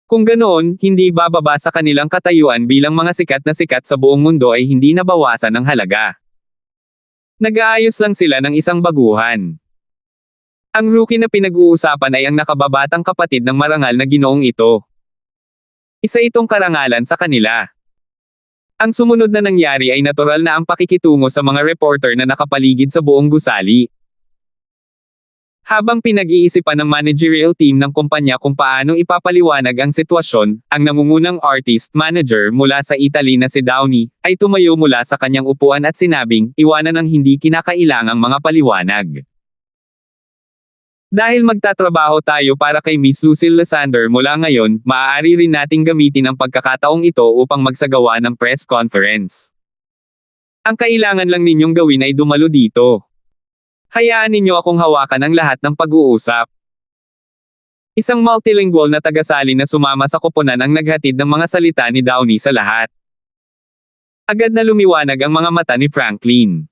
Kung ganoon, hindi bababa sa kanilang katayuan bilang mga sikat na sikat sa buong mundo ay hindi nabawasan ng halaga. Nag-aayos lang sila ng isang baguhan. Ang rookie na pinag-uusapan ay ang nakababatang kapatid ng marangal na ginoong ito. Isa itong karangalan sa kanila. Ang sumunod na nangyari ay natural na ang pakikitungo sa mga reporter na nakapaligid sa buong gusali. Habang pinag-iisipan ng managerial team ng kumpanya kung paano ipapaliwanag ang sitwasyon, ang nangungunang artist manager mula sa Italy na si Downey, ay tumayo mula sa kanyang upuan at sinabing, iwanan ang hindi kinakailangang mga paliwanag. Dahil magtatrabaho tayo para kay Miss Lucille Lysander mula ngayon, maaari rin nating gamitin ang pagkakataong ito upang magsagawa ng press conference. Ang kailangan lang ninyong gawin ay dumalo dito. Hayaan ninyo akong hawakan ang lahat ng pag-uusap. Isang multilingual na tagasali na sumama sa koponan ang naghatid ng mga salita ni Downey sa lahat. Agad na lumiwanag ang mga mata ni Franklin.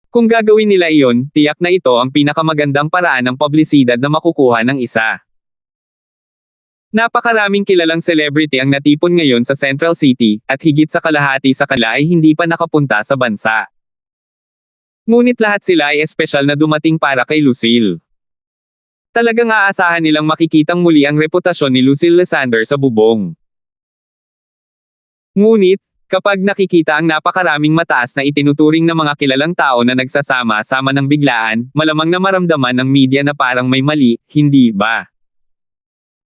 Kung gagawin nila iyon, tiyak na ito ang pinakamagandang paraan ng publisidad na makukuha ng isa. Napakaraming kilalang celebrity ang natipon ngayon sa Central City, at higit sa kalahati sa kanila ay hindi pa nakapunta sa bansa. Ngunit lahat sila ay espesyal na dumating para kay Lucille. Talagang aasahan nilang makikitang muli ang reputasyon ni Lucille Lysander sa bubong. Ngunit, kapag nakikita ang napakaraming mataas na itinuturing na mga kilalang tao na nagsasama-sama ng biglaan, malamang na maramdaman ng media na parang may mali, hindi ba?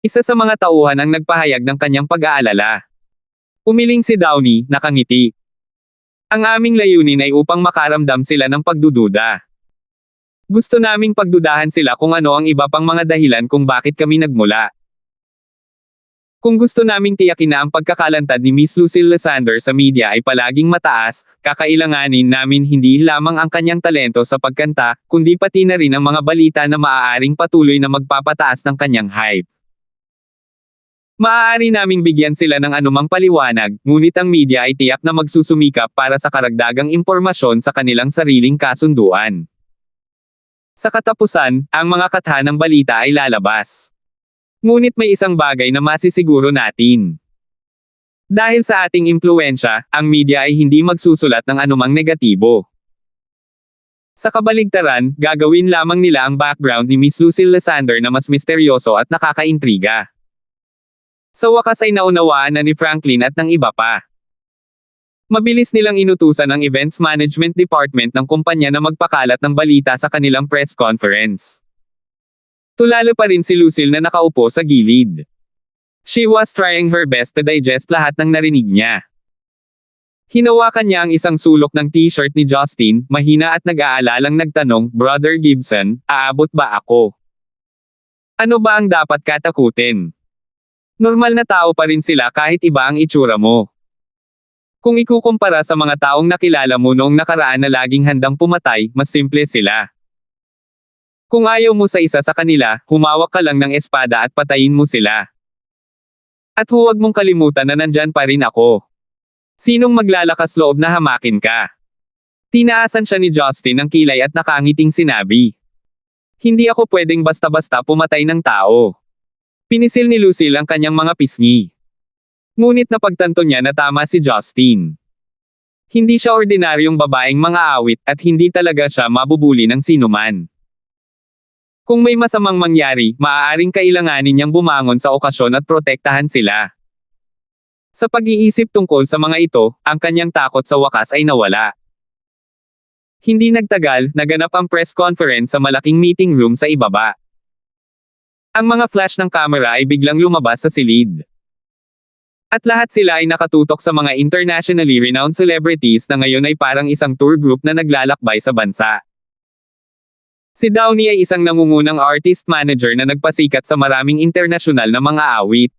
Isa sa mga tauhan ang nagpahayag ng kanyang pag-aalala. Umiling si Downey, nakangiti. Ang aming layunin ay upang makaramdam sila ng pagdududa. Gusto naming pagdudahan sila kung ano ang iba pang mga dahilan kung bakit kami nagmula. Kung gusto naming tiyakin na ang pagkakalantad ni Miss Lucille Lysander sa media ay palaging mataas, kakailanganin namin hindi lamang ang kanyang talento sa pagkanta, kundi pati na rin ang mga balita na maaaring patuloy na magpapataas ng kanyang hype. Maaari naming bigyan sila ng anumang paliwanag, ngunit ang media ay tiyak na magsusumikap para sa karagdagang impormasyon sa kanilang sariling kasunduan. Sa katapusan, ang mga katha ng balita ay lalabas. Ngunit may isang bagay na masisiguro natin. Dahil sa ating impluwensya, ang media ay hindi magsusulat ng anumang negatibo. Sa kabaligtaran, gagawin lamang nila ang background ni Miss Lucille Lysander na mas misteryoso at nakakaintriga. Sa wakas ay naunawaan na ni Franklin at ng iba pa. Mabilis nilang inutusan ang Events Management Department ng kumpanya na magpakalat ng balita sa kanilang press conference. Tulala pa rin si Lucille na nakaupo sa gilid. She was trying her best to digest lahat ng narinig niya. Hinawakan niya ang isang sulok ng t-shirt ni Justin, mahina at nag-aalalang nagtanong, Brother Gibson, aabot ba ako? Ano ba ang dapat katakutin? Normal na tao pa rin sila kahit iba ang itsura mo. Kung ikukumpara sa mga taong nakilala mo noong nakaraan na laging handang pumatay, mas simple sila. Kung ayaw mo sa isa sa kanila, humawak ka lang ng espada at patayin mo sila. At huwag mong kalimutan na nandyan pa rin ako. Sinong maglalakas loob na hamakin ka? Tinaasan siya ni Justin ng kilay at nakangiting sinabi. Hindi ako pwedeng basta-basta pumatay ng tao. Pinisil ni Lucille ang kanyang mga pisngi. Ngunit napagtanto niya na tama si Justin. Hindi siya ordinaryong babaeng mang-aawit at hindi talaga siya mabubuli ng sinuman. Kung may masamang mangyari, maaaring kailanganin niyang bumangon sa okasyon at protektahan sila. Sa pag-iisip tungkol sa mga ito, ang kanyang takot sa wakas ay nawala. Hindi nagtagal, naganap ang press conference sa malaking meeting room sa ibaba. Ang mga flash ng kamera ay biglang lumabas sa silid. At lahat sila ay nakatutok sa mga internationally renowned celebrities na ngayon ay parang isang tour group na naglalakbay sa bansa. Si Downey ay isang nangungunang artist manager na nagpasikat sa maraming internasyonal na mga awit.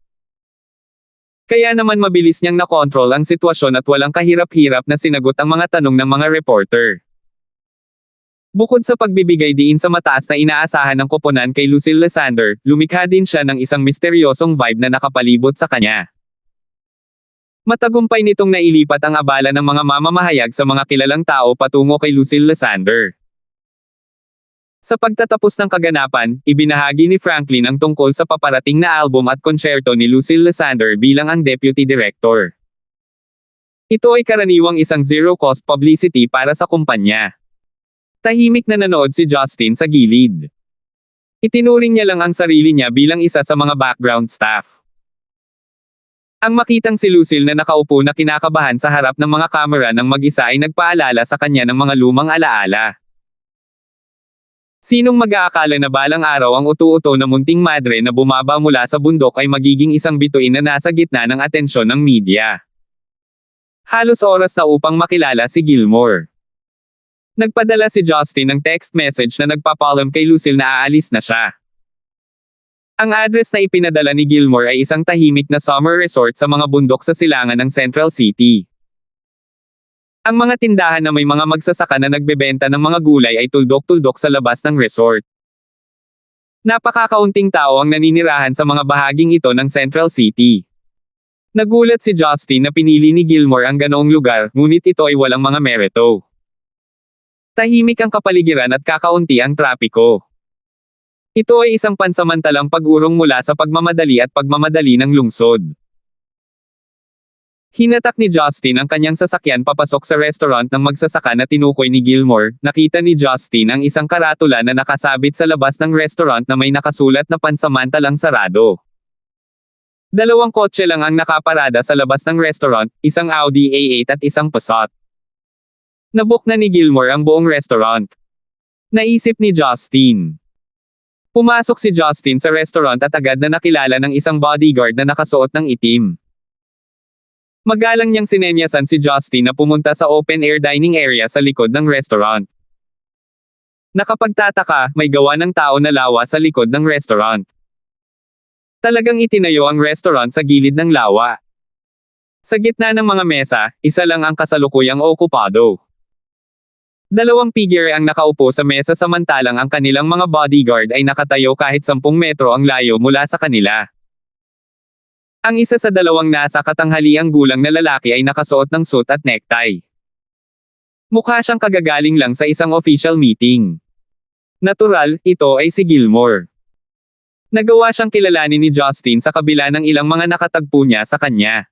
Kaya naman mabilis niyang nakontrol ang sitwasyon at walang kahirap-hirap na sinagot ang mga tanong ng mga reporter. Bukod sa pagbibigay diin sa mataas na inaasahan ng koponan kay Lucille Lysander, lumikha din siya ng isang misteryosong vibe na nakapalibot sa kanya. Matagumpay nitong nailipat ang abala ng mga mamamahayag sa mga kilalang tao patungo kay Lucille Lysander. Sa pagtatapos ng kaganapan, ibinahagi ni Franklin ang tungkol sa paparating na album at konsyerto ni Lucille Lysander bilang ang deputy director. Ito ay karaniwang isang zero-cost publicity para sa kumpanya. Tahimik na nanood si Justin sa gilid. Itinuring niya lang ang sarili niya bilang isa sa mga background staff. Ang makitang si Lucille na nakaupo na kinakabahan sa harap ng mga kamera ng mag-isa ay nagpaalala sa kanya ng mga lumang alaala. Sinong mag-aakala na balang araw ang utu-uto na munting madre na bumaba mula sa bundok ay magiging isang bituin na nasa gitna ng atensyon ng media? Halos oras na upang makilala si Gilmore. Nagpadala si Justin ng text message na nagpapalam kay Lucille na aalis na siya. Ang address na ipinadala ni Gilmore ay isang tahimik na summer resort sa mga bundok sa silangan ng Central City. Ang mga tindahan na may mga magsasaka na nagbebenta ng mga gulay ay tuldok-tuldok sa labas ng resort. Napakakaunting tao ang naninirahan sa mga bahaging ito ng Central City. Nagulat si Justin na pinili ni Gilmore ang ganoong lugar, ngunit ito ay walang mga merito. Tahimik ang kapaligiran at kakaunti ang trapiko. Ito ay isang pansamantalang pag-urong mula sa pagmamadali at pagmamadali ng lungsod. Hinatak ni Justin ang kanyang sasakyan papasok sa restaurant ng magsasaka na tinukoy ni Gilmore. Nakita ni Justin ang isang karatula na nakasabit sa labas ng restaurant na may nakasulat na pansamantalang sarado. Dalawang kotse lang ang nakaparada sa labas ng restaurant, isang Audi A8 at isang Passat. Nabook na ni Gilmore ang buong restaurant. Naisip ni Justin. Pumasok si Justin sa restaurant at agad na nakilala ng isang bodyguard na nakasuot ng itim. Magalang niyang sinenyasan si Justin na pumunta sa open-air dining area sa likod ng restaurant. Nakapagtataka, may gawa ng tao na lawa sa likod ng restaurant. Talagang itinayo ang restaurant sa gilid ng lawa. Sa gitna ng mga mesa, isa lang ang kasalukuyang okupado. Dalawang figure ang nakaupo sa mesa samantalang ang kanilang mga bodyguard ay nakatayo kahit 10 metro ang layo mula sa kanila. Ang isa sa dalawang nasa katanghaliang gulang na lalaki ay nakasuot ng suit at necktie. Mukha siyang kagagaling lang sa isang official meeting. Natural, ito ay si Gilmore. Nagawa siyang kilalanin ni Justin sa kabila ng ilang mga nakatagpo niya sa kanya.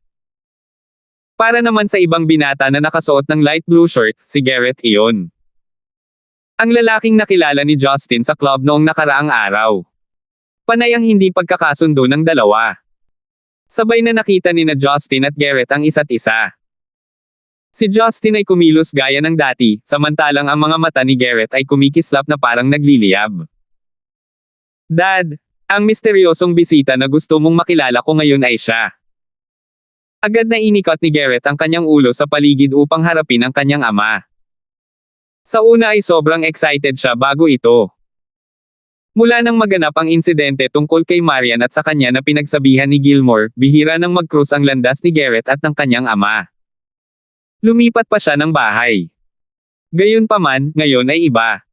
Para naman sa ibang binata na nakasuot ng light blue shirt, si Gareth iyon. Ang lalaking nakilala ni Justin sa club noong nakaraang araw. Panay ang hindi pagkakasundo ng dalawa. Sabay na nakita ni na Justin at Gareth ang isa't isa. Si Justin ay kumilos gaya ng dati, samantalang ang mga mata ni Gareth ay kumikislap na parang nagliliyab. Dad, ang misteryosong bisita na gusto mong makilala ko ngayon ay siya. Agad na inikot ni Gareth ang kanyang ulo sa paligid upang harapin ang kanyang ama. Sa una ay sobrang excited siya bago ito. Mula nang maganap ang insidente tungkol kay Marian at sa kanya na pinagsabihan ni Gilmore, bihira nang mag-cruise ang landas ni Gareth at ng kanyang ama. Lumipat pa siya ng bahay. Gayunpaman, ngayon ay iba.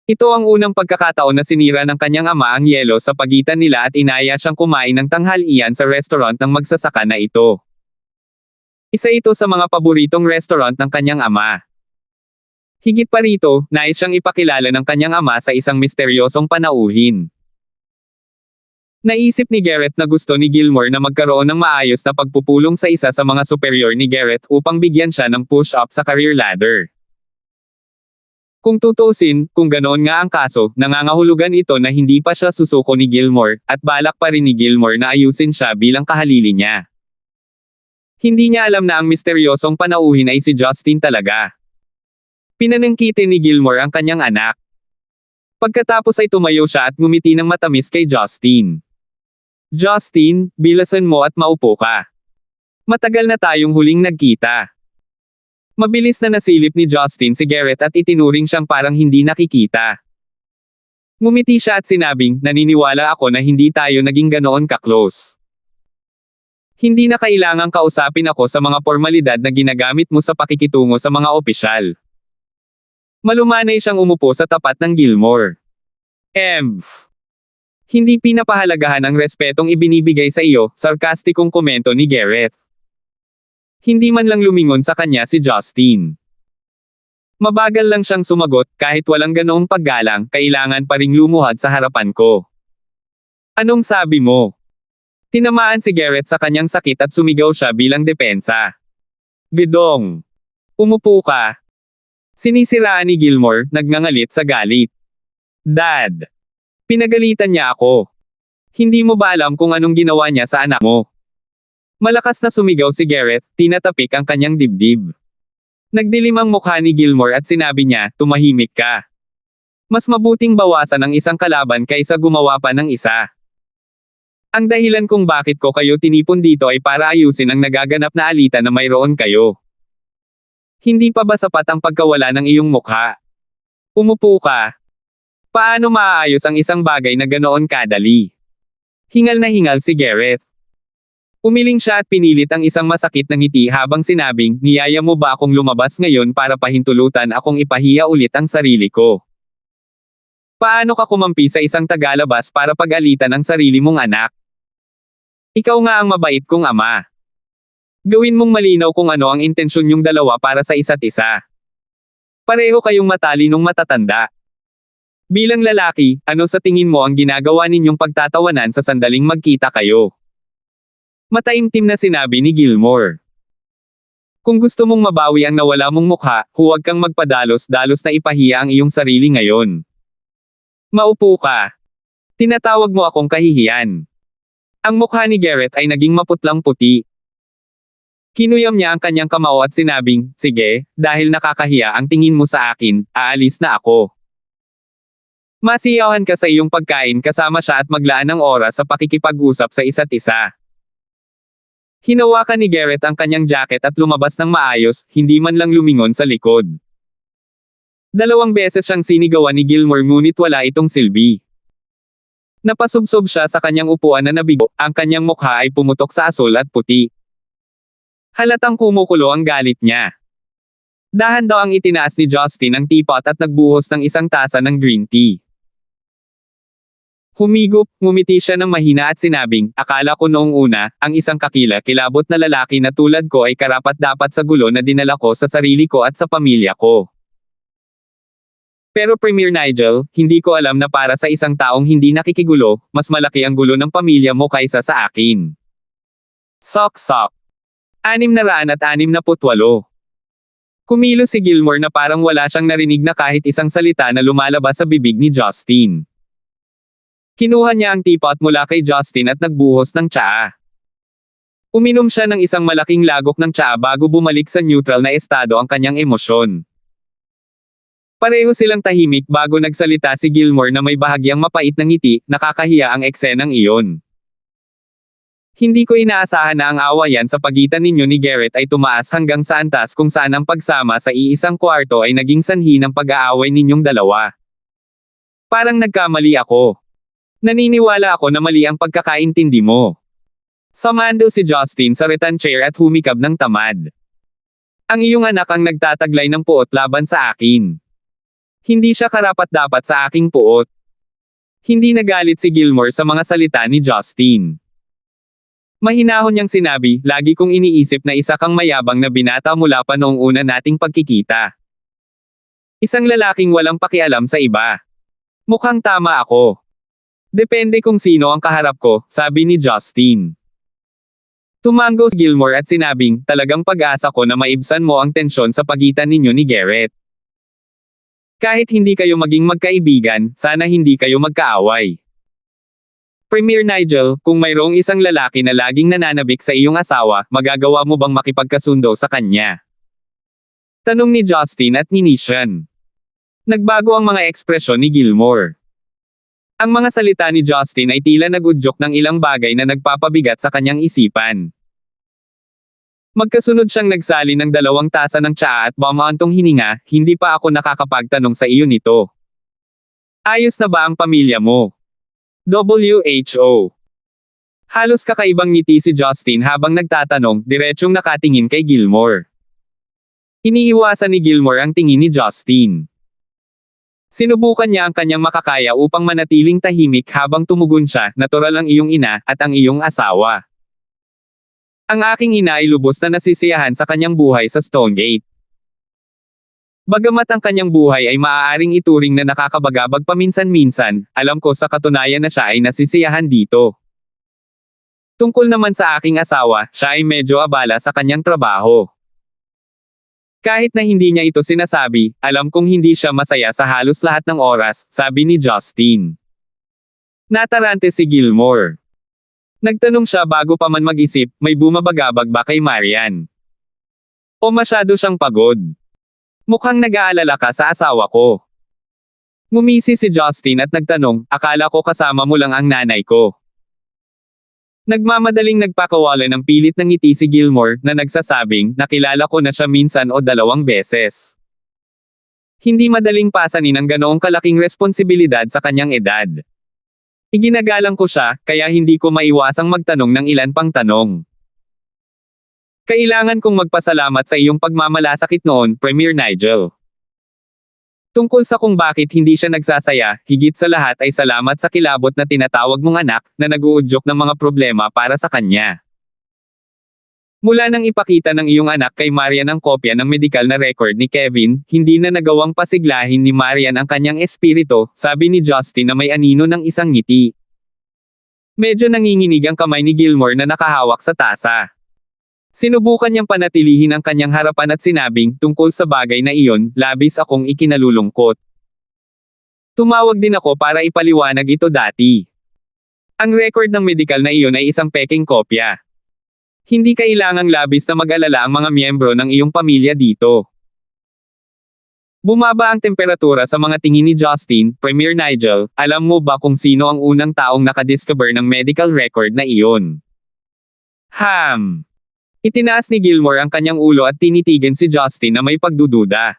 Ito ang unang pagkakataon na sinira ng kanyang ama ang yelo sa pagitan nila at inaya siyang kumain ng tanghalian sa restaurant ng magsasaka na ito. Isa ito sa mga paboritong restaurant ng kanyang ama. Higit pa rito, nais siyang ipakilala ng kanyang ama sa isang misteryosong panauhin. Naisip ni Garrett na gusto ni Gilmore na magkaroon ng maayos na pagpupulong sa isa sa mga superior ni Garrett upang bigyan siya ng push-up sa career ladder. Kung tutuusin, kung ganoon nga ang kaso, nangangahulugan ito na hindi pa siya susuko ni Gilmore, at balak pa rin ni Gilmore na ayusin siya bilang kahalili niya. Hindi niya alam na ang misteryosong panauhin ay si Justin talaga. Pinanangkitin ni Gilmore ang kanyang anak. Pagkatapos ay tumayo siya at ngumiti ng matamis kay Justin. Justin, bilasan mo at maupo ka. Matagal na tayong huling nagkita. Mabilis na nasilip ni Justin si Garrett at itinuring siyang parang hindi nakikita. Ngumiti siya at sinabing, naniniwala ako na hindi tayo naging ganoon ka-close. Hindi na kailangang kausapin ako sa mga formalidad na ginagamit mo sa pakikitungo sa mga opisyal. Malumanay siyang umupo sa tapat ng Gilmore. Hindi pinapahalagahan ang respetong ibinibigay sa iyo, sarkastikong komento ni Garrett. Hindi man lang lumingon sa kanya si Justin. Mabagal lang siyang sumagot, kahit walang ganoong paggalang, kailangan pa ring lumuhad sa harapan ko. Anong sabi mo? Tinamaan si Garrett sa kanyang sakit at sumigaw siya bilang depensa. Gedong! Umupo ka! Sinisiraan ni Gilmore, nagngangalit sa galit. Dad! Pinagalitan niya ako. Hindi mo ba alam kung anong ginawa niya sa anak mo? Malakas na sumigaw si Garrett, tinatapik ang kanyang dibdib. Nagdilim ang mukha ni Gilmore at sinabi niya, tumahimik ka. Mas mabuting bawasan ang isang kalaban kaysa gumawa pa ng isa. Ang dahilan kung bakit ko kayo tinipon dito ay para ayusin ang nagaganap na alitan na mayroon kayo. Hindi pa ba sapat ang pagkawala ng iyong mukha? Umupo ka. Paano maaayos ang isang bagay na ganoon kadali? Hingal na hingal si Garrett. Umiling siya at pinilit ang isang masakit na ngiti habang sinabing, niyaya mo ba akong lumabas ngayon para pahintulutan akong ipahiya ulit ang sarili ko? Paano ka kumampi sa isang tagalabas para pag-alitan ang sarili mong anak? Ikaw nga ang mabait kong ama. Gawin mong malinaw kung ano ang intensyon yung dalawa para sa isa't isa. Pareho kayong matalinong matatanda. Bilang lalaki, ano sa tingin mo ang ginagawa ninyong pagtatawanan sa sandaling magkita kayo? Mataimtim na sinabi ni Gilmore. Kung gusto mong mabawi ang nawala mong mukha, huwag kang magpadalos-dalos na ipahiya ang iyong sarili ngayon. Maupo ka. Tinatawag mo akong kahihiyan. Ang mukha ni Garrett ay naging maputlang puti. Kinuyam niya ang kanyang kamao at sinabing, sige, dahil nakakahiya ang tingin mo sa akin, aalis na ako. Masiyawan ka sa iyong pagkain kasama siya at maglaan ng oras sa pakikipag-usap sa isa't isa. Hinawakan ni Garrett ang kanyang jacket at lumabas ng maayos, hindi man lang lumingon sa likod. 2 beses siyang sinigawan ni Gilmore ngunit wala itong silbi. Napasubsob siya sa kanyang upuan na nabigo, ang kanyang mukha ay pumutok sa asul at puti. Halatang kumukulo ang galit niya. Dahan daw ang itinaas ni Justin ang teapot at nagbuhos ng isang tasa ng green tea. Humigop, ngumiti siya ng mahina at sinabing, akala ko noong una, ang isang kakilakilabot na lalaki na tulad ko ay karapat-dapat sa gulo na dinala ko sa sarili ko at sa pamilya ko. Pero Premier Nigel, hindi ko alam na para sa isang taong hindi nakikigulo, mas malaki ang gulo ng pamilya mo kaysa sa akin. Sok-sok. 668. Kumilos si Gilmore na parang wala siyang narinig na kahit isang salita na lumalabas sa bibig ni Justin. Kinuha niya ang teapot mula kay Justin at nagbuhos ng tsaa. Uminom siya ng isang malaking lagok ng tsaa bago bumalik sa neutral na estado ang kanyang emosyon. Pareho silang tahimik bago nagsalita si Gilmore na may bahagyang mapait na ngiti, nakakahiya ang eksenang iyon. Hindi ko inaasahan na ang awayan sa pagitan ninyo ni Garrett ay tumaas hanggang sa antas kung saan ang pagsama sa iisang kwarto ay naging sanhi ng pag-aaway ninyong dalawa. Parang nagkamali ako. Naniniwala ako na mali ang pagkakaintindi mo. Sumando si Justin sa retan chair at humikab ng tamad. Ang iyong anak ang nagtataglay ng puot laban sa akin. Hindi siya karapat-dapat sa aking puot. Hindi nagalit si Gilmore sa mga salita ni Justin. Mahinahon niyang sinabi, lagi kong iniisip na isa kang mayabang na binata mula pa noong una nating pagkikita. Isang lalaking walang pakialam sa iba. Mukhang tama ako. Depende kung sino ang kaharap ko, sabi ni Justin. Tumango si Gilmore at sinabing, talagang pag-asa ko na maibsan mo ang tensyon sa pagitan ninyo ni Garrett. Kahit hindi kayo maging magkaibigan, sana hindi kayo magkaaway. Premier Nigel, kung mayroong isang lalaki na laging nananabik sa iyong asawa, magagawa mo bang makipagkasundo sa kanya? Tanong ni Justin at ni Nishan. Nagbago ang mga ekspresyon ni Gilmore. Ang mga salita ni Justin ay tila nag-udyok ng ilang bagay na nagpapabigat sa kanyang isipan. Magkasunod siyang nagsali ng 2 tasa ng tsaa at bumaantong hininga, hindi pa ako nakakapagtanong sa iyo nito. Ayos na ba ang pamilya mo? WHO. Halos kakaibang ngiti si Justin habang nagtatanong, diretsyong nakatingin kay Gilmore. Iniiwasan ni Gilmore ang tingin ni Justin. Sinubukan niya ang kanyang makakaya upang manatiling tahimik habang tumugon siya, natural ang iyong ina, at ang iyong asawa. Ang aking ina ay lubos na nasisiyahan sa kanyang buhay sa Stonegate. Bagamat ang kanyang buhay ay maaaring ituring na nakakabagabag paminsan-minsan, alam ko sa katunayan na siya ay nasisiyahan dito. Tungkol naman sa aking asawa, siya ay medyo abala sa kanyang trabaho. Kahit na hindi niya ito sinasabi, alam kong hindi siya masaya sa halos lahat ng oras, sabi ni Justin. Natarante si Gilmore. Nagtanong siya bago pa man mag-isip, may bumabagabag ba kay Marian? O masyado siyang pagod? Mukhang nag-aalala ka sa asawa ko. Ngumisi si Justin at nagtanong, akala ko kasama mo lang ang nanay ko. Nagmamadaling nagpakawala ng pilit ng ngiti si Gilmore na nagsasabing, nakilala ko na siya minsan o 2 beses. Hindi madaling pasanin ang ganoong kalaking responsibilidad sa kanyang edad. Iginagalang ko siya, kaya hindi ko maiwasang magtanong ng ilan pang tanong. Kailangan kong magpasalamat sa iyong pagmamalasakit noon, Premier Nigel. Tungkol sa kung bakit hindi siya nagsasaya, higit sa lahat ay salamat sa kilabot na tinatawag mong anak, na nag-uudyok ng mga problema para sa kanya. Mula nang ipakita ng iyong anak kay Marian ang kopya ng medikal na record ni Kevin, hindi na nagawang pasiglahin ni Marian ang kanyang espiritu, sabi ni Justin na may anino ng isang ngiti. Medyo nanginginig ang kamay ni Gilmore na nakahawak sa tasa. Sinubukan niyang panatilihin ang kanyang harapan at sinabing, tungkol sa bagay na iyon, labis akong ikinalulungkot. Tumawag din ako para ipaliwanag ito dati. Ang record ng medikal na iyon ay isang peking kopya. Hindi kailangang labis na mag-alala ang mga miyembro ng iyong pamilya dito. Bumaba ang temperatura sa mga tingin ni Justin, Premier Nigel, alam mo ba kung sino ang unang taong nakadiscover ng medical record na iyon? Itinaas ni Gilmore ang kanyang ulo at tinitigan si Justin na may pagdududa.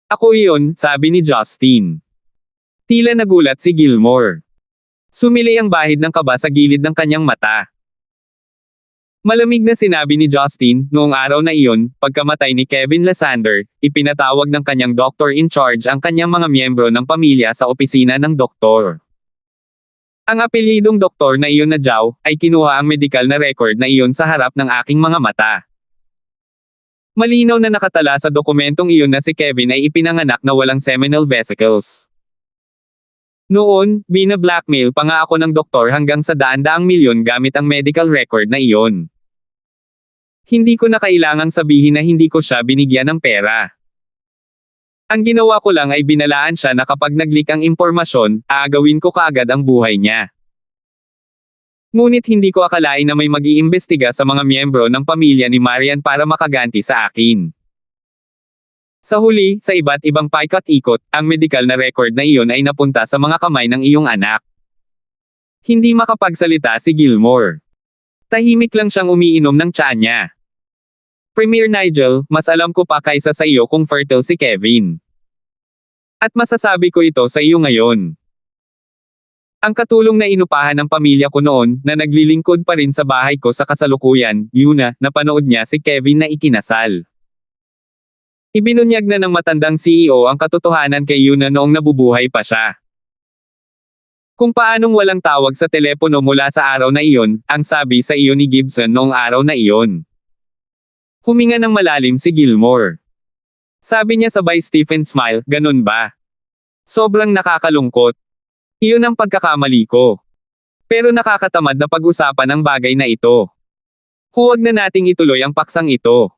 Ako iyon, sabi ni Justin. Tila nagulat si Gilmore. Sumili ang bahid ng kaba sa gilid ng kanyang mata. Malamig na sinabi ni Justin, noong araw na iyon, pagkamatay ni Kevin Lasander, ipinatawag ng kanyang doctor in charge ang kanyang mga miyembro ng pamilya sa opisina ng doktor. Ang apelyidong doktor na iyon na Zhao, ay kinuha ang medikal na record na iyon sa harap ng aking mga mata. Malinaw na nakatala sa dokumentong iyon na si Kevin ay ipinanganak na walang seminal vesicles. Noon, bina-blackmail pa nga ako ng doktor hanggang sa daan-daang milyon gamit ang medical record na iyon. Hindi ko na kailangang sabihin na hindi ko siya binigyan ng pera. Ang ginawa ko lang ay binalaan siya na kapag nag-leak ang impormasyon, aagawin ko kaagad ang buhay niya. Ngunit hindi ko akalain na may mag-iimbestiga sa mga miyembro ng pamilya ni Marian para makaganti sa akin. Sa huli, sa iba't ibang paikot-ikot, ang medikal na record na iyon ay napunta sa mga kamay ng iyong anak. Hindi makapagsalita si Gilmore. Tahimik lang siyang umiinom ng tsaa niya. Premier Nigel, mas alam ko pa kaysa sa iyo kung fertile si Kevin. At masasabi ko ito sa iyo ngayon. Ang katulong na inupahan ng pamilya ko noon, na naglilingkod pa rin sa bahay ko sa kasalukuyan, yun na, napanood niya si Kevin na ikinasal. Ibinunyag na ng matandang CEO ang katotohanan kay Yuna noong nabubuhay pa siya. Kung paanong walang tawag sa telepono mula sa araw na iyon, ang sabi sa iyo ni Gibson noong araw na iyon. Huminga ng malalim si Gilmore. Sabi niya sabay Stephen smile, ganun ba? Sobrang nakakalungkot. Iyon ang pagkakamali ko. Pero nakakatamad na pag-usapan ang bagay na ito. Huwag na nating ituloy ang paksang ito.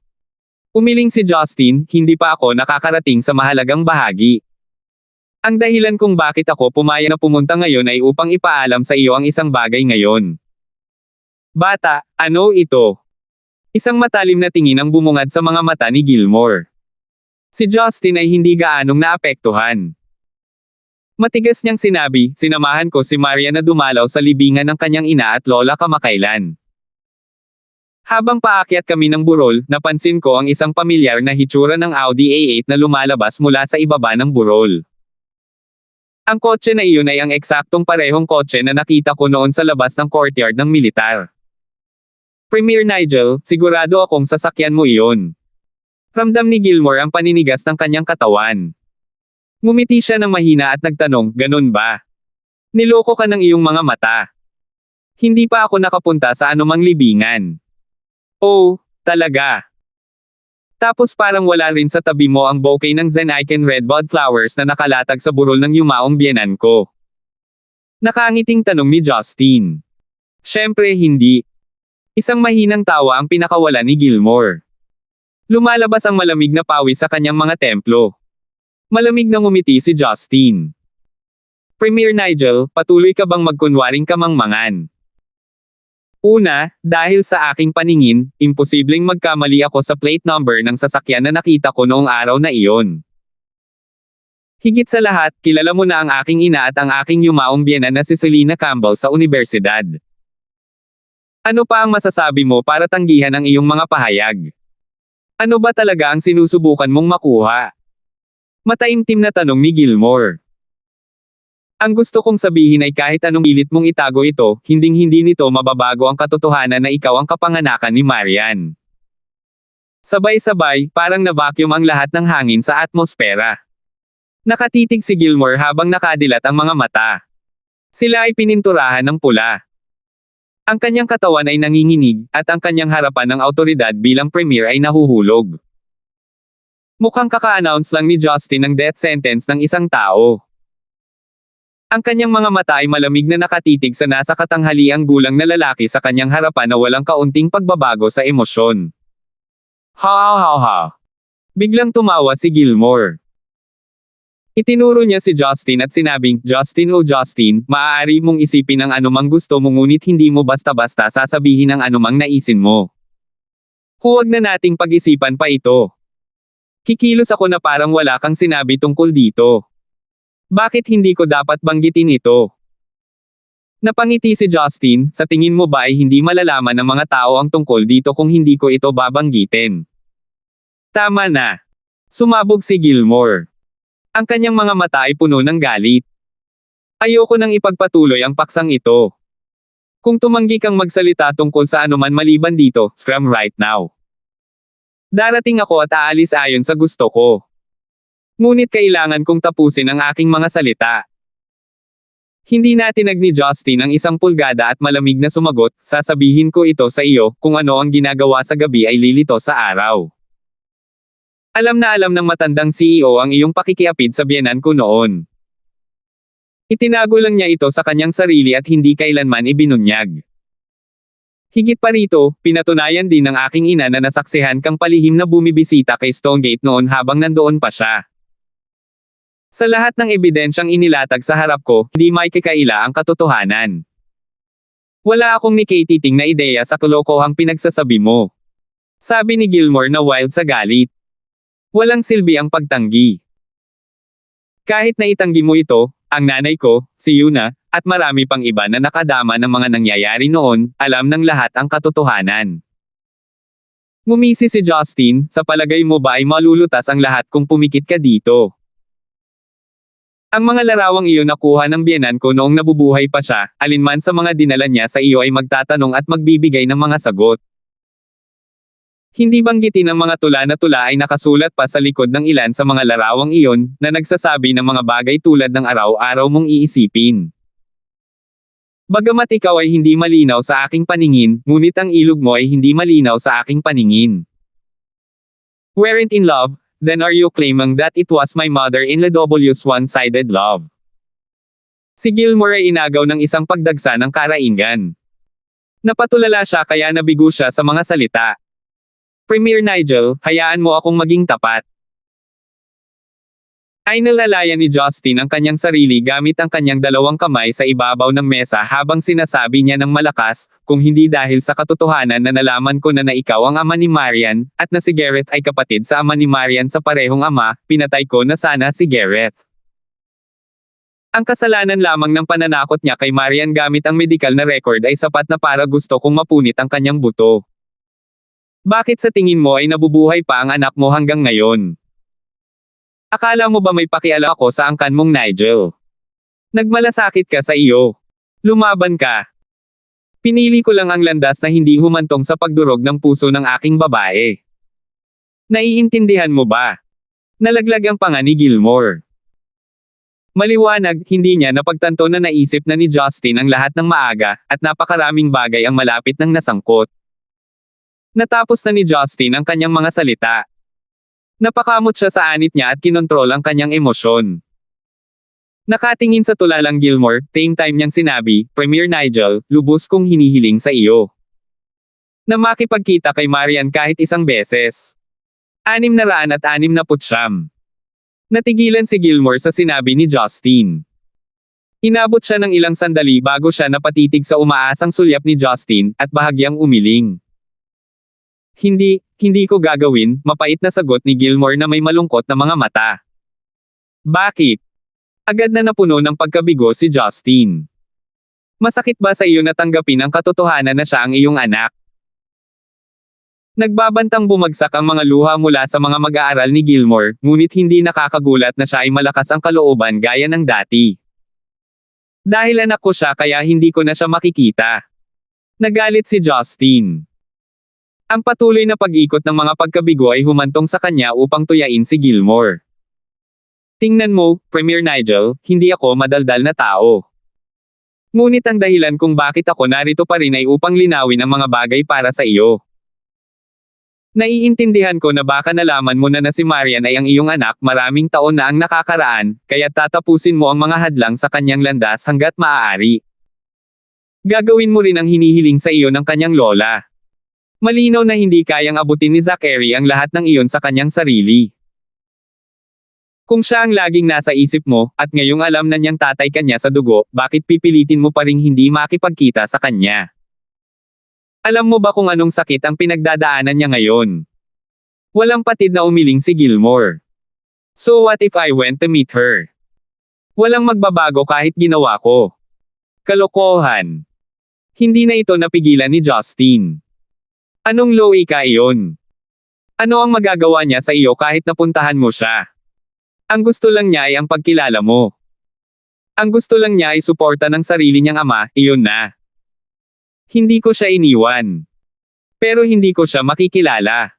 Umiling si Justin, hindi pa ako nakakarating sa mahalagang bahagi. Ang dahilan kung bakit ako pumayag na pumunta ngayon ay upang ipaalam sa iyo ang isang bagay ngayon. Bata, ano ito? Isang matalim na tingin ang bumungad sa mga mata ni Gilmore. Si Justin ay hindi gaanong naapektuhan. Matigas niyang sinabi, sinamahan ko si Maria na dumalaw sa libingan ng kanyang ina at lola kamakailan. Habang paakyat kami ng burol, napansin ko ang isang pamilyar na hitsura ng Audi A8 na lumalabas mula sa ibaba ng burol. Ang kotse na iyon ay ang eksaktong parehong kotse na nakita ko noon sa labas ng courtyard ng militar. Premier Nigel, sigurado akong sasakyan mo iyon. Ramdam ni Gilmore ang paninigas ng kanyang katawan. Ngumiti siya ng mahina at nagtanong, ganun ba? Niloko ka ng iyong mga mata. Hindi pa ako nakapunta sa anumang libingan. Oh, talaga. Tapos parang wala rin sa tabi mo ang bouquet ng Zen-Icon redbud flowers na nakalatag sa burol ng yumaong biyenan ko. Nakangiting tanong ni Justin. Siyempre hindi. Isang mahinang tawa ang pinakawala ni Gilmore. Lumalabas ang malamig na pawis sa kanyang mga templo. Malamig na ngumiti si Justin. Premier Nigel, patuloy ka bang magkunwaring kamangmangan? Una, dahil sa aking paningin, imposibleng magkamali ako sa plate number ng sasakyan na nakita ko noong araw na iyon. Higit sa lahat, kilala mo na ang aking ina at ang aking yumaong biyenan na si Selena Campbell sa universidad. Ano pa ang masasabi mo para tanggihan ang iyong mga pahayag? Ano ba talaga ang sinusubukan mong makuha? Mataimtim na tanong ni Gilmore. Ang gusto kong sabihin ay kahit anong pilit mong itago ito, hinding-hindi nito mababago ang katotohanan na ikaw ang kapanganakan ni Marian. Sabay-sabay, parang na-vacuum ang lahat ng hangin sa atmosfera. Nakatitig si Gilmore habang nakadilat ang mga mata. Sila ay pininturahan ng pula. Ang kanyang katawan ay nanginginig, at ang kanyang harapan ng autoridad bilang premier ay nahuhulog. Mukhang kaka-announce lang ni Justin ng death sentence ng isang tao. Ang kanyang mga mata ay malamig na nakatitig sa nasa katanghaliang gulang na lalaki sa kanyang harapan na walang kaunting pagbabago sa emosyon. Ha ha ha ha. Biglang tumawa si Gilmore. Itinuro niya si Justin at sinabing, Justin o Justin, maaari mong isipin ang anumang gusto mo ngunit hindi mo basta-basta sasabihin ang anumang naisin mo. Huwag na nating pag-isipan pa ito. Kikilos ako na parang wala kang sinabi tungkol dito. Bakit hindi ko dapat banggitin ito? Napangiti si Justin, sa tingin mo ba ay hindi malalaman ng mga tao ang tungkol dito kung hindi ko ito babanggitin? Tama na. Sumabog si Gilmore. Ang kanyang mga mata ay puno ng galit. Ayoko nang ipagpatuloy ang paksang ito. Kung tumanggi kang magsalita tungkol sa anuman maliban dito, scram right now. Darating ako at aalis ayon sa gusto ko. Ngunit kailangan kong tapusin ang aking mga salita. Hindi natinag ni Justin ang 1 pulgada at malamig na sumagot, sasabihin ko ito sa iyo, kung ano ang ginagawa sa gabi ay lilito sa araw. Alam na alam ng matandang CEO ang iyong pakikiapid sa biyenan ko noon. Itinago lang niya ito sa kanyang sarili at hindi kailanman ibinunyag. Higit pa rito, pinatunayan din ng aking ina na nasaksihan kang palihim na bumibisita kay Stonegate noon habang nandoon pa siya. Sa lahat ng ebidensyang inilatag sa harap ko, hindi may kakaila ang katotohanan. Wala akong nikatiting na ideya sa kalokohang pinagsasabi mo. Sabi ni Gilmore na wild sa galit. Walang silbi ang pagtanggi. Kahit na itanggi mo ito, ang nanay ko, si Yuna, at marami pang iba na nakadama ng mga nangyayari noon, alam ng lahat ang katotohanan. Ngumisi si Justin, sa palagay mo ba ay malulutas ang lahat kung pumikit ka dito? Ang mga larawang iyon nakuha ng biyenan ko noong nabubuhay pa siya, alinman sa mga dinala niya sa iyo ay magtatanong at magbibigay ng mga sagot. Hindi banggitin ng mga tula na tula ay nakasulat pa sa likod ng ilan sa mga larawang iyon, na nagsasabi ng mga bagay tulad ng araw-araw mong iisipin. Bagamat ikaw ay hindi malinaw sa aking paningin, ngunit ang ilog mo ay hindi malinaw sa aking paningin. Weren't in love, then are you claiming that it was my mother-in-law's one-sided love? Si Gilmore ay inagaw ng isang pagdagsa ng karaingan. Napatulala siya kaya nabigo siya sa mga salita. Premier Nigel, hayaan mo akong maging tapat. Ay nalalaya ni Justin ang kanyang sarili gamit ang kanyang dalawang kamay sa ibabaw ng mesa habang sinasabi niya ng malakas, kung hindi dahil sa katotohanan na nalaman ko na ikaw ang ama ni Marian, at na si Gareth ay kapatid sa ama ni Marian sa parehong ama, pinatay ko na sana si Gareth. Ang kasalanan lamang ng pananakot niya kay Marian gamit ang medikal na record ay sapat na para gusto kong mapunit ang kanyang buto. Bakit sa tingin mo ay nabubuhay pa ang anak mo hanggang ngayon? Akala mo ba may pakialam ako sa angkan mong Nigel? Nagmalasakit ka sa iyo. Lumaban ka. Pinili ko lang ang landas na hindi humantong sa pagdurog ng puso ng aking babae. Naiintindihan mo ba? Nalaglag ang panga ni Gilmore. Maliwanag, hindi niya napagtanto na naisip na ni Justin ang lahat ng maaga, at napakaraming bagay ang malapit ng nasangkot. Natapos na ni Justin ang kanyang mga salita. Napakamot siya sa anit niya at kinontrol ang kanyang emosyon. Nakatingin sa tulalang Gilmore, same time niyang sinabi, Premier Nigel, lubos kong hinihiling sa iyo na makipagkita kay Marian kahit isang beses. 669. Natigilan si Gilmore sa sinabi ni Justin. Inabot siya ng ilang sandali bago siya napatitig sa umaasang sulyap ni Justin, at bahagyang umiling. Hindi ko gagawin, mapait na sagot ni Gilmore na may malungkot na mga mata. Bakit? Agad na napuno ng pagkabigo si Justin. Masakit ba sa iyo na tanggapin ang katotohanan na siya ang iyong anak? Nagbabantang bumagsak ang mga luha mula sa mga mag-aaral ni Gilmore, ngunit hindi nakakagulat na siya ay malakas ang kalooban gaya ng dati. Dahil anak ko siya kaya hindi ko na siya makikita. Nagalit si Justin. Ang patuloy na pag-ikot ng mga pagkabigo ay humantong sa kanya upang tuyain si Gilmore. Tingnan mo, Premier Nigel, hindi ako madaldal na tao. Ngunit ang dahilan kung bakit ako narito pa rin ay upang linawin ang mga bagay para sa iyo. Naiintindihan ko na baka nalaman mo na si Marian ay ang iyong anak maraming taon na ang nakakaraan, kaya tatapusin mo ang mga hadlang sa kanyang landas hanggat maaari. Gagawin mo rin ang hinihiling sa iyo ng kanyang lola. Malinaw na hindi kayang abutin ni Zachary ang lahat ng iyon sa kanyang sarili. Kung siya ang laging nasa isip mo, at ngayong alam na niyang tatay kanya sa dugo, bakit pipilitin mo pa ring hindi makipagkita sa kanya? Alam mo ba kung anong sakit ang pinagdadaanan niya ngayon? Walang patid na umiling si Gilmore. So what if I went to meet her? Walang magbabago kahit ginawa ko. Kalokohan. Hindi na ito napigilan ni Justin. Anong loika iyon? Ano ang magagawa niya sa iyo kahit napuntahan mo siya? Ang gusto lang niya ay ang pagkilala mo. Ang gusto lang niya ay suporta ng sarili niyang ama, iyon na. Hindi ko siya iniwan. Pero hindi ko siya makikilala.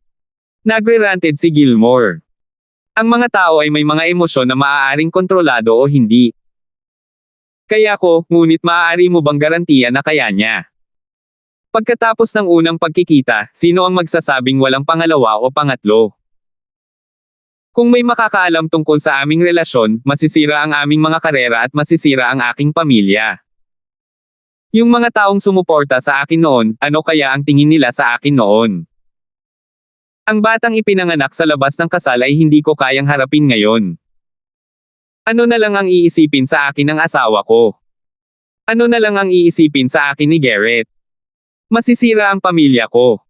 Nagre-ranted si Gilmore. Ang mga tao ay may mga emosyon na maaaring kontrolado o hindi. Kaya ko, ngunit maaari mo bang garantiya na kaya niya? Pagkatapos ng unang pagkikita, sino ang magsasabing walang pangalawa o pangatlo? Kung may makakaalam tungkol sa aming relasyon, masisira ang aming mga karera at masisira ang aking pamilya. Yung mga taong sumuporta sa akin noon, ano kaya ang tingin nila sa akin noon? Ang batang ipinanganak sa labas ng kasal ay hindi ko kayang harapin ngayon. Ano na lang ang iisipin sa akin ng asawa ko? Ano na lang ang iisipin sa akin ni Gareth? Masisira ang pamilya ko.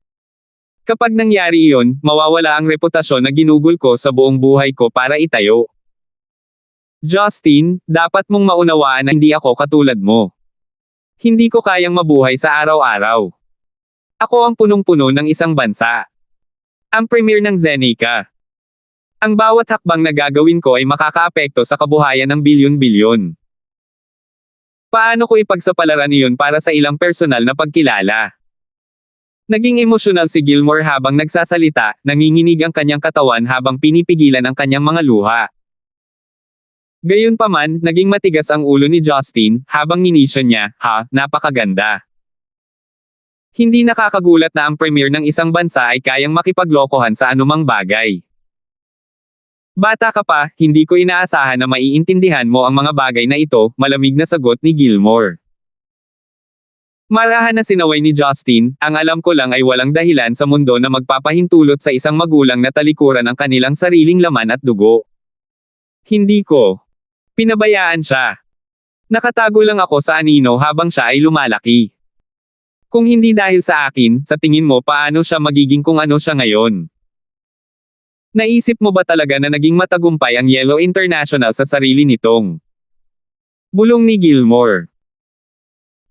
Kapag nangyari iyon, mawawala ang reputasyon na ginugol ko sa buong buhay ko para itayo. Justin, dapat mong maunawaan na hindi ako katulad mo. Hindi ko kayang mabuhay sa araw-araw. Ako ang punong-puno ng isang bansa. Ang premier ng Zeneca. Ang bawat hakbang na gagawin ko ay makakaapekto sa kabuhayan ng bilyon-bilyon. Paano ko ipagsapalaran iyon para sa ilang personal na pagkilala? Naging emosyonal si Gilmore habang nagsasalita, nanginginig ang kanyang katawan habang pinipigilan ang kanyang mga luha. Gayunpaman, naging matigas ang ulo ni Justin, habang ninisyon niya, napakaganda. Hindi nakakagulat na ang premier ng isang bansa ay kayang makipaglokohan sa anumang bagay. Bata ka pa, hindi ko inaasahan na maiintindihan mo ang mga bagay na ito, malamig na sagot ni Gilmore. Marahan na sinaway ni Justin, ang alam ko lang ay walang dahilan sa mundo na magpapahintulot sa isang magulang na talikuran ang kanilang sariling laman at dugo. Hindi ko. Pinabayaan siya. Nakatago lang ako sa anino habang siya ay lumalaki. Kung hindi dahil sa akin, sa tingin mo paano siya magiging kung ano siya ngayon? Naisip mo ba talaga na naging matagumpay ang Yellow International sa sarili nitong? Bulong ni Gilmore.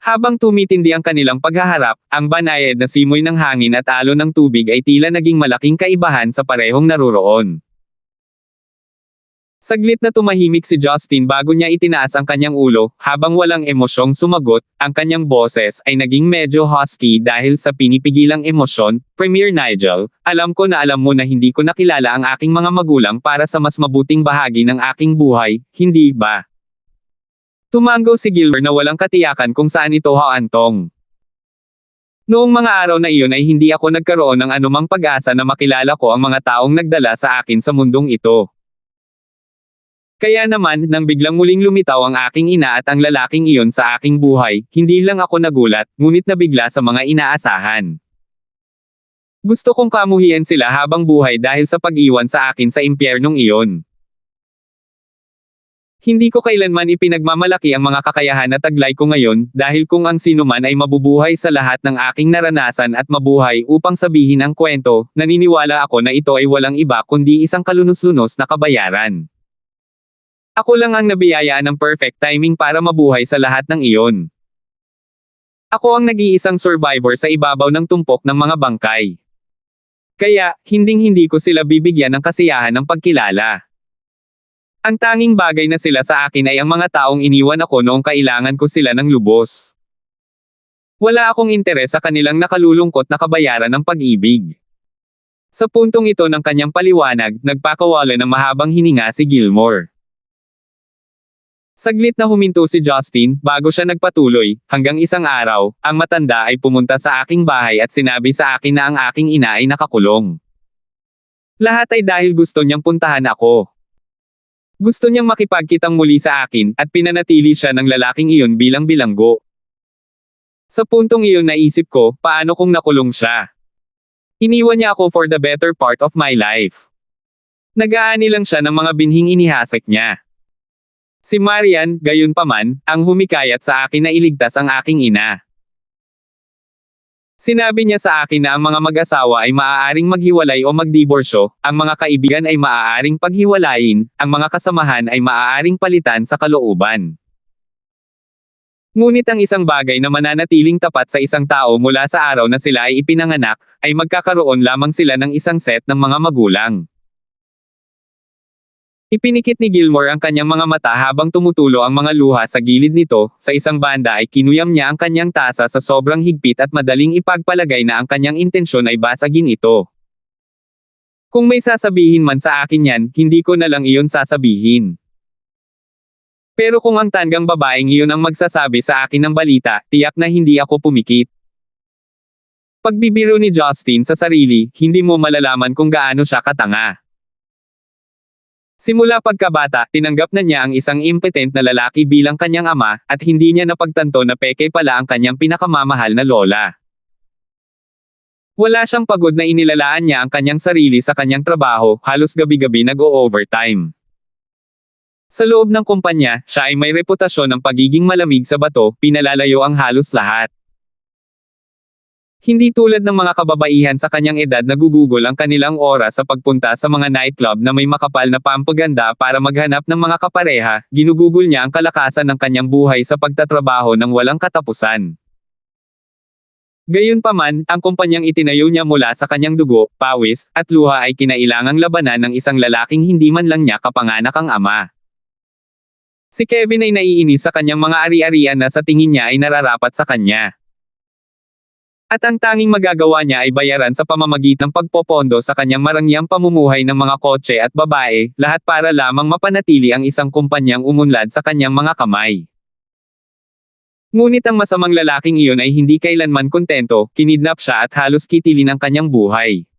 Habang tumitindi ang kanilang paghaharap, ang banayad na simoy ng hangin at alon ng tubig ay tila naging malaking kaibahan sa parehong naroroon. Saglit na tumahimik si Justin bago niya itinaas ang kanyang ulo, habang walang emosyong sumagot, ang kanyang boses ay naging medyo husky dahil sa pinipigilang emosyon. Premier Nigel, alam ko na alam mo na hindi ko nakilala ang aking mga magulang para sa mas mabuting bahagi ng aking buhay, hindi ba? Tumango si Gilmore na walang katiyakan kung saan ito haantong. Noong mga araw na iyon ay hindi ako nagkaroon ng anumang pag-asa na makilala ko ang mga taong nagdala sa akin sa mundong ito. Kaya naman, nang biglang muling lumitaw ang aking ina at ang lalaking iyon sa aking buhay, hindi lang ako nagulat, ngunit nabigla sa mga inaasahan. Gusto kong kamuhian sila habang buhay dahil sa pag-iwan sa akin sa impyernong iyon. Hindi ko kailanman ipinagmamalaki ang mga kakayahan na taglay ko ngayon, dahil kung ang sino man ay mabubuhay sa lahat ng aking naranasan at mabuhay upang sabihin ang kwento, naniniwala ako na ito ay walang iba kundi isang kalunos-lunos na kabayaran. Ako lang ang nabiyayaan ng perfect timing para mabuhay sa lahat ng iyon. Ako ang nag-iisang survivor sa ibabaw ng tumpok ng mga bangkay. Kaya, hinding-hindi ko sila bibigyan ng kasiyahan ng pagkilala. Ang tanging bagay na sila sa akin ay ang mga taong iniwan ako noong kailangan ko sila ng lubos. Wala akong interes sa kanilang nakalulungkot na kabayaran ng pag-ibig. Sa puntong ito ng kanyang paliwanag, nagpakawala ng mahabang hininga si Gilmore. Saglit na huminto si Justin, bago siya nagpatuloy, hanggang isang araw, ang matanda ay pumunta sa aking bahay at sinabi sa akin na ang aking ina ay nakakulong. Lahat ay dahil gusto niyang puntahan ako. Gusto niyang makipagkitang muli sa akin, at pinanatili siya ng lalaking iyon bilang bilanggo. Sa puntong iyon naisip ko, paano kung nakulong siya? Iniwan niya ako for the better part of my life. Nag-aani lang siya ng mga binhing inihasik niya. Si Marian, gayunpaman, ang humikayat sa akin na iligtas ang aking ina. Sinabi niya sa akin na ang mga mag-asawa ay maaaring maghiwalay o magdiborsyo, ang mga kaibigan ay maaaring paghiwalayin, ang mga kasamahan ay maaaring palitan sa kalooban. Ngunit ang isang bagay na mananatiling tapat sa isang tao mula sa araw na sila ay ipinanganak, ay magkakaroon lamang sila ng isang set ng mga magulang. Ipinikit ni Gilmore ang kanyang mga mata habang tumutulo ang mga luha sa gilid nito, sa isang banda ay kinuyam niya ang kanyang tasa sa sobrang higpit at madaling ipagpalagay na ang kanyang intensyon ay basagin ito. Kung may sasabihin man sa akin yan, hindi ko na lang iyon sasabihin. Pero kung ang tanggang babaeng iyon ang magsasabi sa akin ng balita, tiyak na hindi ako pumikit. Pagbibiro ni Justin sa sarili, hindi mo malalaman kung gaano siya katanga. Simula pagkabata, tinanggap na niya ang isang impotent na lalaki bilang kanyang ama, at hindi niya napagtanto na peke pala ang kanyang pinakamamahal na lola. Wala siyang pagod na inilalaan niya ang kanyang sarili sa kanyang trabaho, halos gabi-gabi nag-o-overtime. Sa loob ng kumpanya, siya ay may reputasyon ng pagiging malamig sa bato, pinalalayo ang halos lahat. Hindi tulad ng mga kababaihan sa kanyang edad na gugugol ang kanilang oras sa pagpunta sa mga nightclub na may makapal na pampaganda para maghanap ng mga kapareha, ginugugol niya ang kalakasan ng kanyang buhay sa pagtatrabaho ng walang katapusan. Gayunpaman, ang kumpanyang itinayo niya mula sa kanyang dugo, pawis, at luha ay kinailangang labanan ng isang lalaking hindi man lang niya kapanganak ang ama. Si Kevin ay naiinis sa kanyang mga ari-arian na sa tingin niya ay nararapat sa kanya. At ang tanging magagawa niya ay bayaran sa pamamagitan ng pagpopondo sa kanyang marangyang pamumuhay ng mga kotse at babae, lahat para lamang mapanatili ang isang kumpanyang umunlad sa kanyang mga kamay. Ngunit ang masamang lalaking iyon ay hindi kailanman kontento, kinidnap siya at halos kitilin ang kanyang buhay.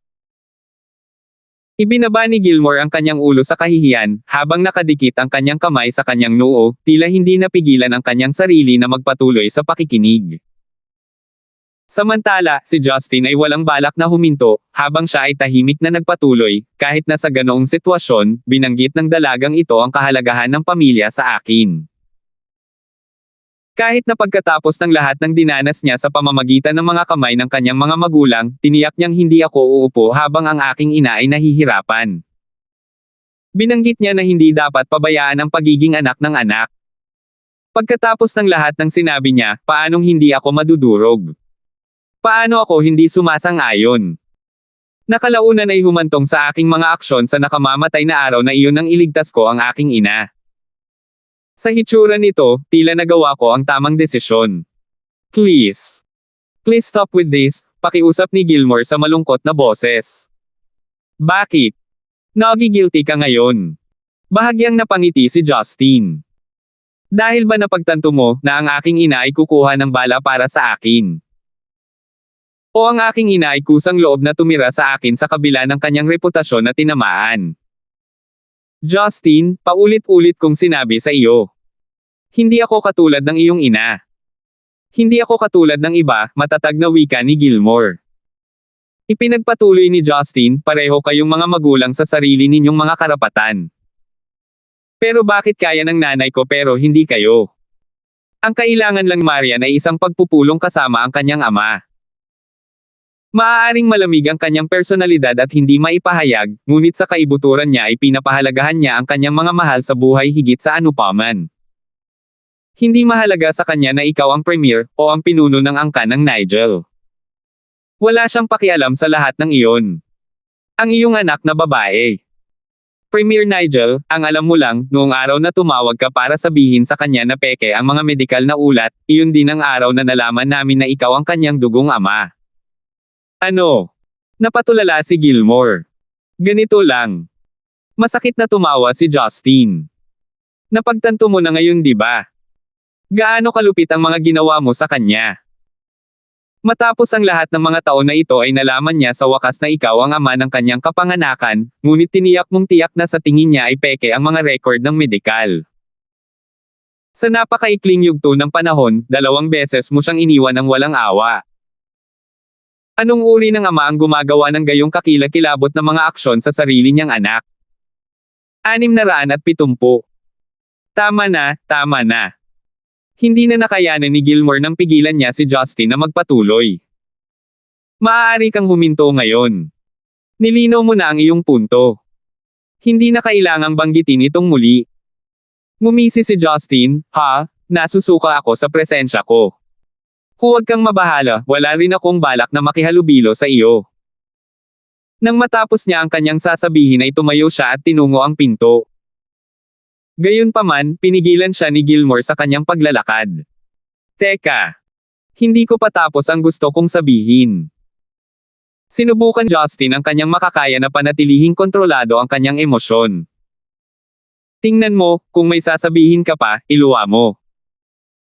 Ibinaba ni Gilmore ang kanyang ulo sa kahihiyan, habang nakadikit ang kanyang kamay sa kanyang noo, tila hindi napigilan ang kanyang sarili na magpatuloy sa pakikinig. Samantala, si Justin ay walang balak na huminto, habang siya ay tahimik na nagpatuloy, kahit na sa ganoong sitwasyon, binanggit ng dalagang ito ang kahalagahan ng pamilya sa akin. Kahit na pagkatapos ng lahat ng dinanas niya sa pamamagitan ng mga kamay ng kanyang mga magulang, tiniyak niyang hindi ako uupo habang ang aking ina ay nahihirapan. Binanggit niya na hindi dapat pabayaan ang pagiging anak ng anak. Pagkatapos ng lahat ng sinabi niya, paanong hindi ako madudurog? Paano ako hindi sumasang-ayon? Nakalaunan ay humantong sa aking mga aksyon sa nakamamatay na araw na iyon nang iligtas ko ang aking ina. Sa hitsura nito, tila nagawa ko ang tamang desisyon. Please stop with this, pakiusap ni Gilmore sa malungkot na boses. Bakit? Nagigilty ka ngayon? Bahagyang napangiti si Justin. Dahil ba napagtanto mo na ang aking ina ay kukuha ng bala para sa akin? O ang aking ina ay kusang loob na tumira sa akin sa kabila ng kanyang reputasyon na tinamaan? Justin, paulit-ulit kong sinabi sa iyo. Hindi ako katulad ng iyong ina. Hindi ako katulad ng iba, matatag na wika ni Gilmore. Ipinagpatuloy ni Justin, pareho kayong mga magulang sa sarili ninyong mga karapatan. Pero bakit kaya ng nanay ko pero hindi kayo? Ang kailangan lang Marian ay isang pagpupulong kasama ang kanyang ama. Maaaring malamig ang kanyang personalidad at hindi maipahayag, ngunit sa kaibuturan niya ay pinapahalagahan niya ang kanyang mga mahal sa buhay higit sa anupaman. Hindi mahalaga sa kanya na ikaw ang premier, o ang pinuno ng angkan ng Nigel. Wala siyang pakialam sa lahat ng iyon. Ang iyong anak na babae. Premier Nigel, ang alam mo lang, noong araw na tumawag ka para sabihin sa kanya na peke ang mga medikal na ulat, iyon din ang araw na nalaman namin na ikaw ang kanyang dugong ama. Ano? Napatulala si Gilmore. Ganito lang. Masakit na tumawa si Justin. Napagtanto mo na ngayon di ba? Gaano kalupit ang mga ginawa mo sa kanya? Matapos ang lahat ng mga taon na ito ay nalaman niya sa wakas na ikaw ang ama ng kanyang kapanganakan, ngunit tiniyak mong tiyak na sa tingin niya ay peke ang mga record ng medikal. Sa napakaikling yugto ng panahon, 2 beses mo siyang iniwan ng walang awa. Anong uri ng ama ang gumagawa ng gayong kakilakilabot na mga aksyon sa sarili niyang anak? 670. Tama na. Hindi na nakayanan ni Gilmore nang pigilan niya si Justin na magpatuloy. Maaari kang huminto ngayon. Nilinaw mo na ang iyong punto. Hindi na kailangang banggitin itong muli. Ngumisi si Justin, nasusuka ako sa presensya ko. Huwag kang mabahala, wala rin akong balak na makihalubilo sa iyo. Nang matapos niya ang kanyang sasabihin ay tumayo siya at tinungo ang pinto. Gayunpaman, pinigilan siya ni Gilmore sa kanyang paglalakad. Teka. Hindi ko pa tapos ang gusto kong sabihin. Sinubukan Justin ang kanyang makakaya na panatilihing kontrolado ang kanyang emosyon. Tingnan mo, kung may sasabihin ka pa, iluwa mo.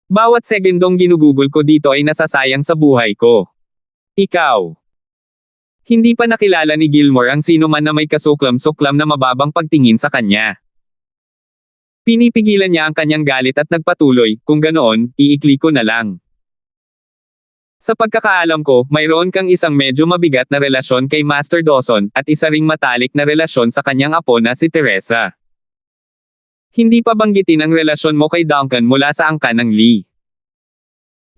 Bawat segundong ginugugol ko dito ay nasasayang sa buhay ko. Ikaw. Hindi pa nakilala ni Gilmore ang sino man na may kasuklam-suklam na mababang pagtingin sa kanya. Pinipigilan niya ang kanyang galit at nagpatuloy, kung ganoon, iikli ko na lang. Sa pagkakaalam ko, mayroon kang isang medyo mabigat na relasyon kay Master Dawson, at isa ring matalik na relasyon sa kanyang apo na si Teresa. Hindi pa banggitin ang relasyon mo kay Duncan mula sa angkan ng Lee.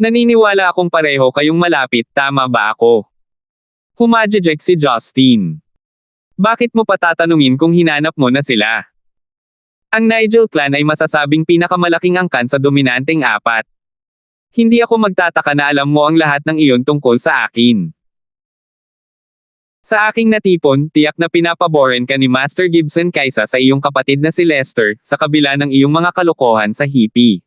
Naniniwala akong pareho kayong malapit, tama ba ako? Humajejek si Justin. Bakit mo pa tatanungin kung hinanap mo na sila? Ang Nigel clan ay masasabing pinakamalaking angkan sa dominanteng 4. Hindi ako magtataka na alam mo ang lahat ng iyon tungkol sa akin. Sa aking natipon, tiyak na pinapaboren ka ni Master Gibson kaysa sa iyong kapatid na si Lester, sa kabila ng iyong mga kalokohan sa hippie.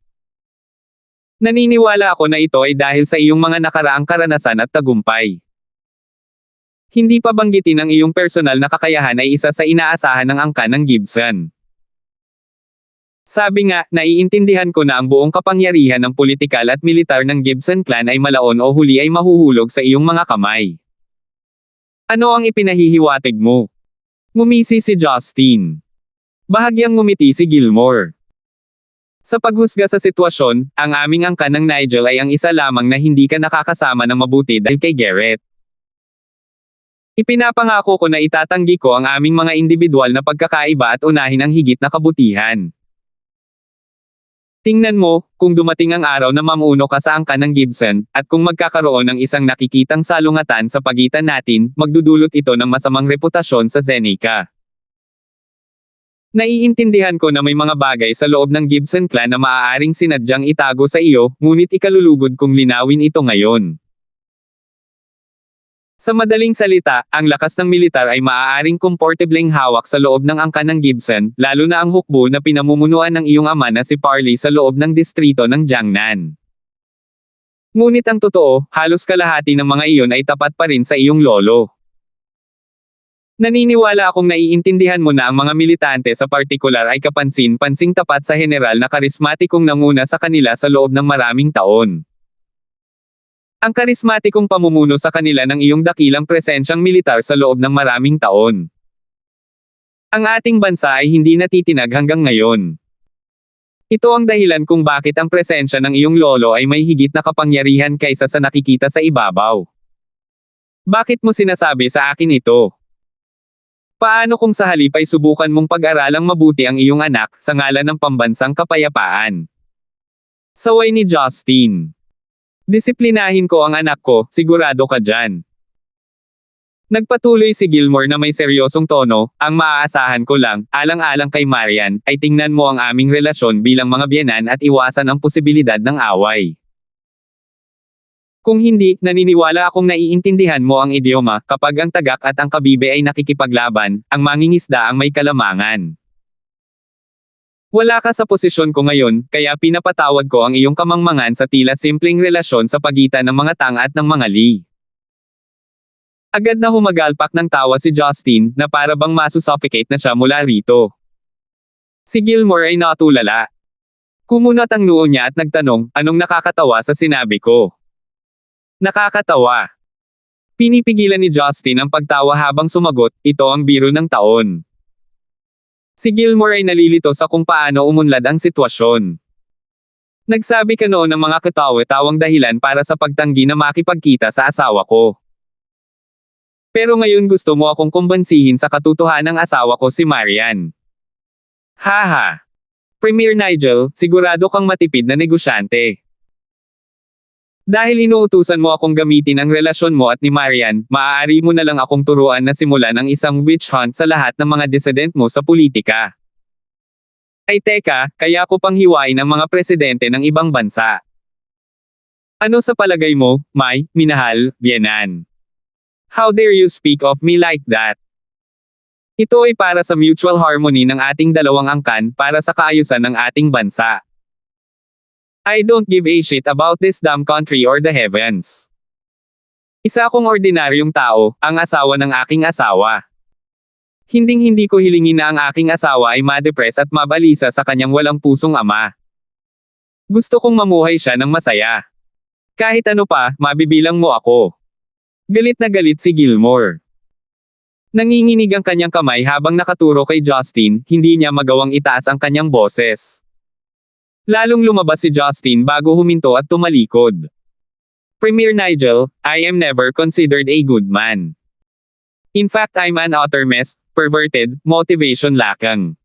Naniniwala ako na ito ay dahil sa iyong mga nakaraang karanasan at tagumpay. Hindi pa banggitin ang iyong personal na kakayahan ay isa sa inaasahan ng angkan ng Gibson. Sabi nga, naiintindihan ko na ang buong kapangyarihan ng politikal at militar ng Gibson clan ay malaon o huli ay mahuhulog sa iyong mga kamay. Ano ang ipinahihiwatig mo? Ngumisi si Justin. Bahagyang ngumiti si Gilmore. Sa paghusga sa sitwasyon, ang aming angkan ng Nigel ay ang isa lamang na hindi ka nakakasama ng mabuti dahil kay Garrett. Ipinapangako ko na itatanggi ko ang aming mga individual na pagkakaiba at unahin ang higit na kabutihan. Tingnan mo, kung dumating ang araw na mamuno ka sa angkan ng Gibson, at kung magkakaroon ng isang nakikitang salungatan sa pagitan natin, magdudulot ito ng masamang reputasyon sa Zeneca. Naiintindihan ko na may mga bagay sa loob ng Gibson clan na maaaring sinadyang itago sa iyo, ngunit ikalulugod kong linawin ito ngayon. Sa madaling salita, ang lakas ng militar ay maaaring komportableng hawak sa loob ng angkan ng Gibson, lalo na ang hukbo na pinamumunuan ng iyong ama na si Parley sa loob ng distrito ng Jiangnan. Ngunit ang totoo, halos kalahati ng mga iyon ay tapat pa rin sa iyong lolo. Naniniwala akong naiintindihan mo na ang mga militante sa partikular ay kapansin-pansing tapat sa general na karismatikong nanguna sa kanila sa loob ng maraming taon. Ang karismatikong pamumuno sa kanila ng iyong dakilang presensyang militar sa loob ng maraming taon. Ang ating bansa ay hindi natitinag hanggang ngayon. Ito ang dahilan kung bakit ang presensya ng iyong lolo ay may higit na kapangyarihan kaysa sa nakikita sa ibabaw. Bakit mo sinasabi sa akin ito? Paano kung sa halip ay subukan mong pag-aralang mabuti ang iyong anak, sa ngalan ng pambansang kapayapaan? Saway ni Justin. Disiplinahin ko ang anak ko, sigurado ka dyan. Nagpatuloy si Gilmore na may seryosong tono, ang maaasahan ko lang, alang-alang kay Marian, ay tingnan mo ang aming relasyon bilang mga biyenan at iwasan ang posibilidad ng away. Kung hindi, naniniwala akong naiintindihan mo ang idioma, kapag ang tagak at ang kabibe ay nakikipaglaban, ang mangingisda ang may kalamangan. Wala ka sa posisyon ko ngayon, kaya pinapatawad ko ang iyong kamangmangan sa tila simpleng relasyon sa pagitan ng mga tang at ng mga Lee. Agad na humagalpak ng tawa si Justin, na para bang masusuffocate na siya mula rito. Si Gilmore ay natulala. Kumunat ang noo niya at nagtanong, anong nakakatawa sa sinabi ko? Nakakatawa. Pinipigilan ni Justin ang pagtawa habang sumagot, ito ang biro ng taon. Si Gilmore ay nalilito sa kung paano umunlad ang sitwasyon. Nagsabi ka noon ng mga katawa-tawang dahilan para sa pagtanggi na makipagkita sa asawa ko. Pero ngayon gusto mo akong kumbansihin sa katotohanang asawa ko si Marian. Haha. Premier Nigel, sigurado kang matipid na negosyante. Dahil inuutusan mo akong gamitin ang relasyon mo at ni Marian, maaari mo na lang akong turuan na simulan ang isang witch hunt sa lahat ng mga dissident mo sa politika. Ay teka, kaya ko pang hiwain ang mga presidente ng ibang bansa. Ano sa palagay mo, May, minahal, biyenan? How dare you speak of me like that? Ito ay para sa mutual harmony ng ating dalawang angkan, para sa kaayusan ng ating bansa. I don't give a shit about this damn country or the heavens. Isa akong ordinaryong tao, ang asawa ng aking asawa. Hinding-hindi ko hilingin na ang aking asawa ay ma-depress at mabalisa sa kanyang walang pusong ama. Gusto kong mamuhay siya ng masaya. Kahit ano pa, mabibilang mo ako. Galit na galit si Gilmore. Nanginginig ang kanyang kamay habang nakaturo kay Justin, hindi niya magawang itaas ang kanyang boses. Lalong lumabas si Justin bago huminto at tumalikod. Premier Nigel, I am never considered a good man. In fact I'm an utter mess, perverted, motivation lacking.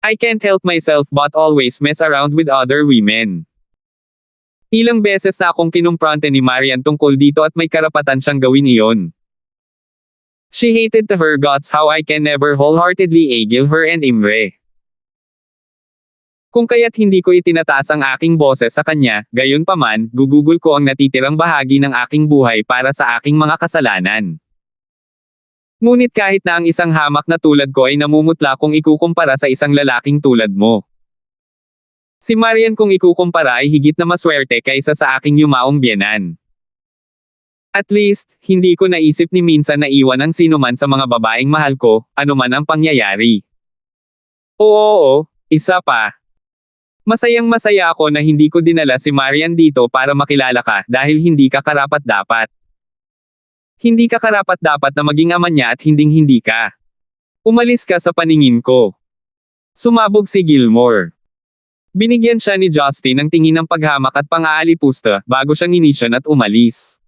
I can't help myself but always mess around with other women. Ilang beses na akong kinumpronte ni Marian tungkol dito at may karapatan siyang gawin iyon. She hated to her guts how I can never wholeheartedly egil her and Imre. Kung kaya't hindi ko itinataas ang aking boses sa kanya, gayon paman, gugugol ko ang natitirang bahagi ng aking buhay para sa aking mga kasalanan. Ngunit kahit na ang isang hamak na tulad ko ay namumutla kung ikukumpara sa isang lalaking tulad mo. Si Marian kung ikukumpara ay higit na maswerte kaysa sa aking yumaong biyenan. At least, hindi ko naisip ni minsan na iwan ang sinuman sa mga babaeng mahal ko, anuman ang pangyayari. Oo, isa pa. Masayang-masaya ako na hindi ko dinala si Marian dito para makilala ka dahil hindi ka karapat-dapat. Hindi ka karapat-dapat na maging ama niya at hinding-hindi ka. Umalis ka sa paningin ko. Sumabog si Gilmore. Binigyan siya ni Justin ng tingin ng paghamak at pang-aalipusta bago siya nginisyon at umalis.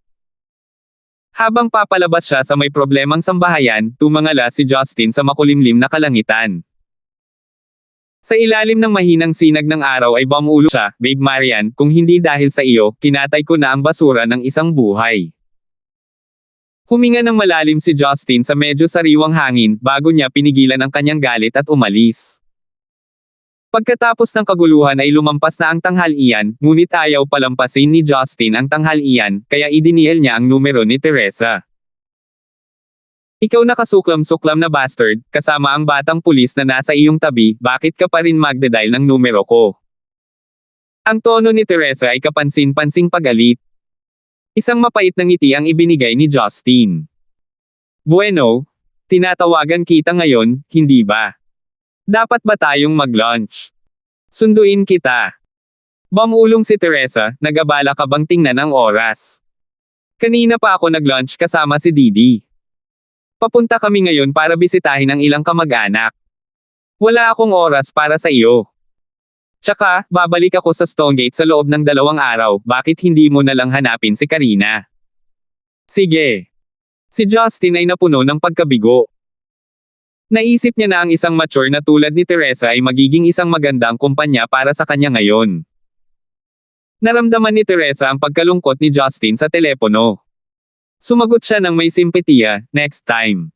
Habang papalabas siya sa may problemang sambahayan, tumangala si Justin sa makulimlim na kalangitan. Sa ilalim ng mahinang sinag ng araw ay bumulo siya, "Babe Marian, kung hindi dahil sa iyo, kinatay ko na ang basura ng isang buhay." Huminga ng malalim si Justin sa medyo sariwang hangin bago niya pinigilan ang kanyang galit at umalis. Pagkatapos ng kaguluhan ay lumampas na ang tanghalian, ngunit ayaw palampasin ni Justin ang tanghalian, kaya idinial niya ang numero ni Teresa. "Ikaw na kasuklam-suklam na bastard, kasama ang batang pulis na nasa iyong tabi, bakit ka pa rin magdadial ng numero ko?" Ang tono ni Teresa ay kapansin-pansing pagalit. Isang mapait na ngiti ang ibinigay ni Justin. "Bueno, tinatawagan kita ngayon, hindi ba? Dapat ba tayong mag-lunch? Sunduin kita." Bumulong si Teresa, "Nag-abala ka bang tingnan ang oras? Kanina pa ako nag-lunch kasama si Didi. Papunta kami ngayon para bisitahin ang ilang kamag-anak. Wala akong oras para sa iyo. Tsaka, babalik ako sa Stonegate sa loob ng 2 araw, bakit hindi mo na lang hanapin si Karina?" "Sige." Si Justin ay napuno ng pagkabigo. Naisip niya na ang isang mature na tulad ni Teresa ay magiging isang magandang kumpanya para sa kanya ngayon. Naramdaman ni Teresa ang pagkalungkot ni Justin sa telepono. Sumagot siya ng may simpatiya, "Next time.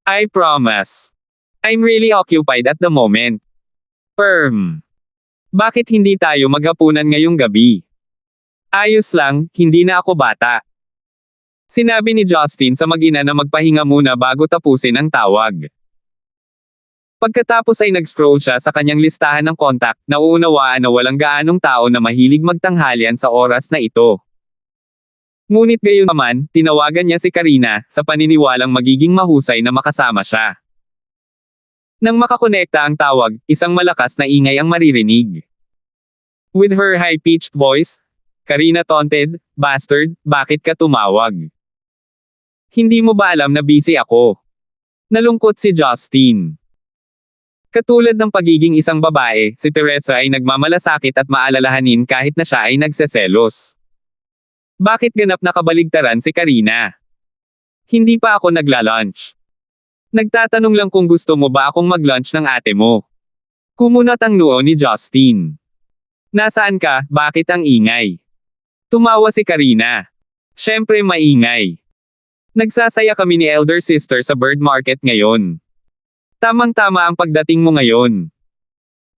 I promise. I'm really occupied at the moment." Bakit hindi tayo maghapunan ngayong gabi?" "Ayos lang, hindi na ako bata." Sinabi ni Justin sa mag-ina na magpahinga muna bago tapusin ang tawag. Pagkatapos ay nag-scroll siya sa kanyang listahan ng kontak, nauunawaan na walang gaanong tao na mahilig magtanghalian sa oras na ito. Ngunit gayunpaman, tinawagan niya si Karina, sa paniniwalang magiging mahusay na makasama siya. Nang makakonekta ang tawag, isang malakas na ingay ang maririnig. With her high-pitched voice, Karina taunted, "Bastard, bakit ka tumawag? Hindi mo ba alam na busy ako?" Nalungkot si Justin. Katulad ng pagiging isang babae, si Teresa ay nagmamalasakit at maalalahanin kahit na siya ay nagseselos. Bakit ganap na kabaligtaran si Karina? "Hindi pa ako nagla-lunch. Nagtatanong lang kung gusto mo ba akong mag-lunch ng ate mo." Kumunat ang noo ni Justin. "Nasaan ka, bakit ang ingay?" Tumawa si Karina. "Syempre maingay. Nagsasaya kami ni elder sister sa bird market ngayon. Tamang-tama ang pagdating mo ngayon.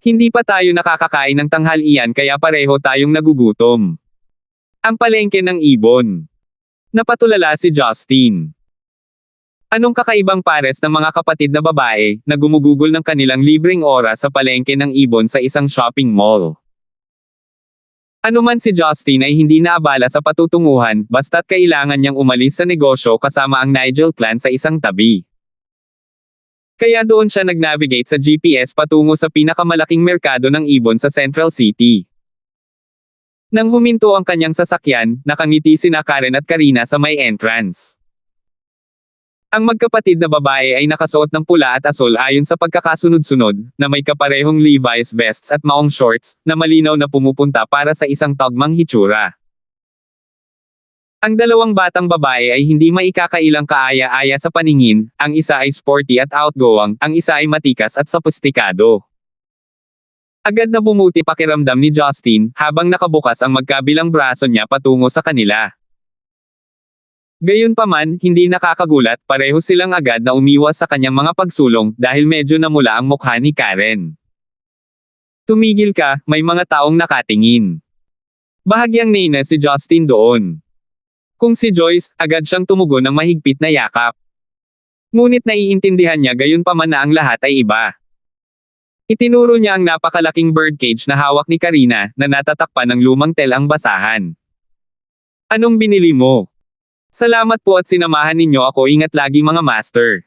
Hindi pa tayo nakakakain ng tanghalian kaya pareho tayong nagugutom. Ang palengke ng ibon." Napatulala si Justin. Anong kakaibang pares ng mga kapatid na babae, na gumugugol ng kanilang libreng oras sa palengke ng ibon sa isang shopping mall? Ano man si Justin ay hindi naabala sa patutunguhan, basta't kailangan niyang umalis sa negosyo kasama ang Nigel clan sa isang tabi. Kaya doon siya nag-navigate sa GPS patungo sa pinakamalaking merkado ng ibon sa Central City. Nang huminto ang kanyang sasakyan, nakangiti sina Karen at Karina sa may entrance. Ang magkapatid na babae ay nakasuot ng pula at asul ayon sa pagkakasunod-sunod, na may kaparehong Levi's vests at maong shorts, na malinaw na pumupunta para sa isang tagmang hitsura. Ang dalawang batang babae ay hindi maikakailang kaaya-aya sa paningin, ang isa ay sporty at outgoing, ang isa ay matikas at sopistikado. Agad na bumuti pakiramdam ni Justin, habang nakabukas ang magkabilang braso niya patungo sa kanila. Gayunpaman, hindi nakakagulat, pareho silang agad na umiwas sa kanyang mga pagsulong, dahil medyo namula ang mukha ni Karen. "Tumigil ka, may mga taong nakatingin." Bahagyang nena si Justin doon. Kung si Joyce, agad siyang tumugon ng mahigpit na yakap. Ngunit naiintindihan niya gayunpaman na ang lahat ay iba. Itinuro niya ang napakalaking birdcage na hawak ni Karina, na natatakpan ng lumang telang basahan. "Anong binili mo? Salamat po at sinamahan ninyo ako, ingat lagi mga master."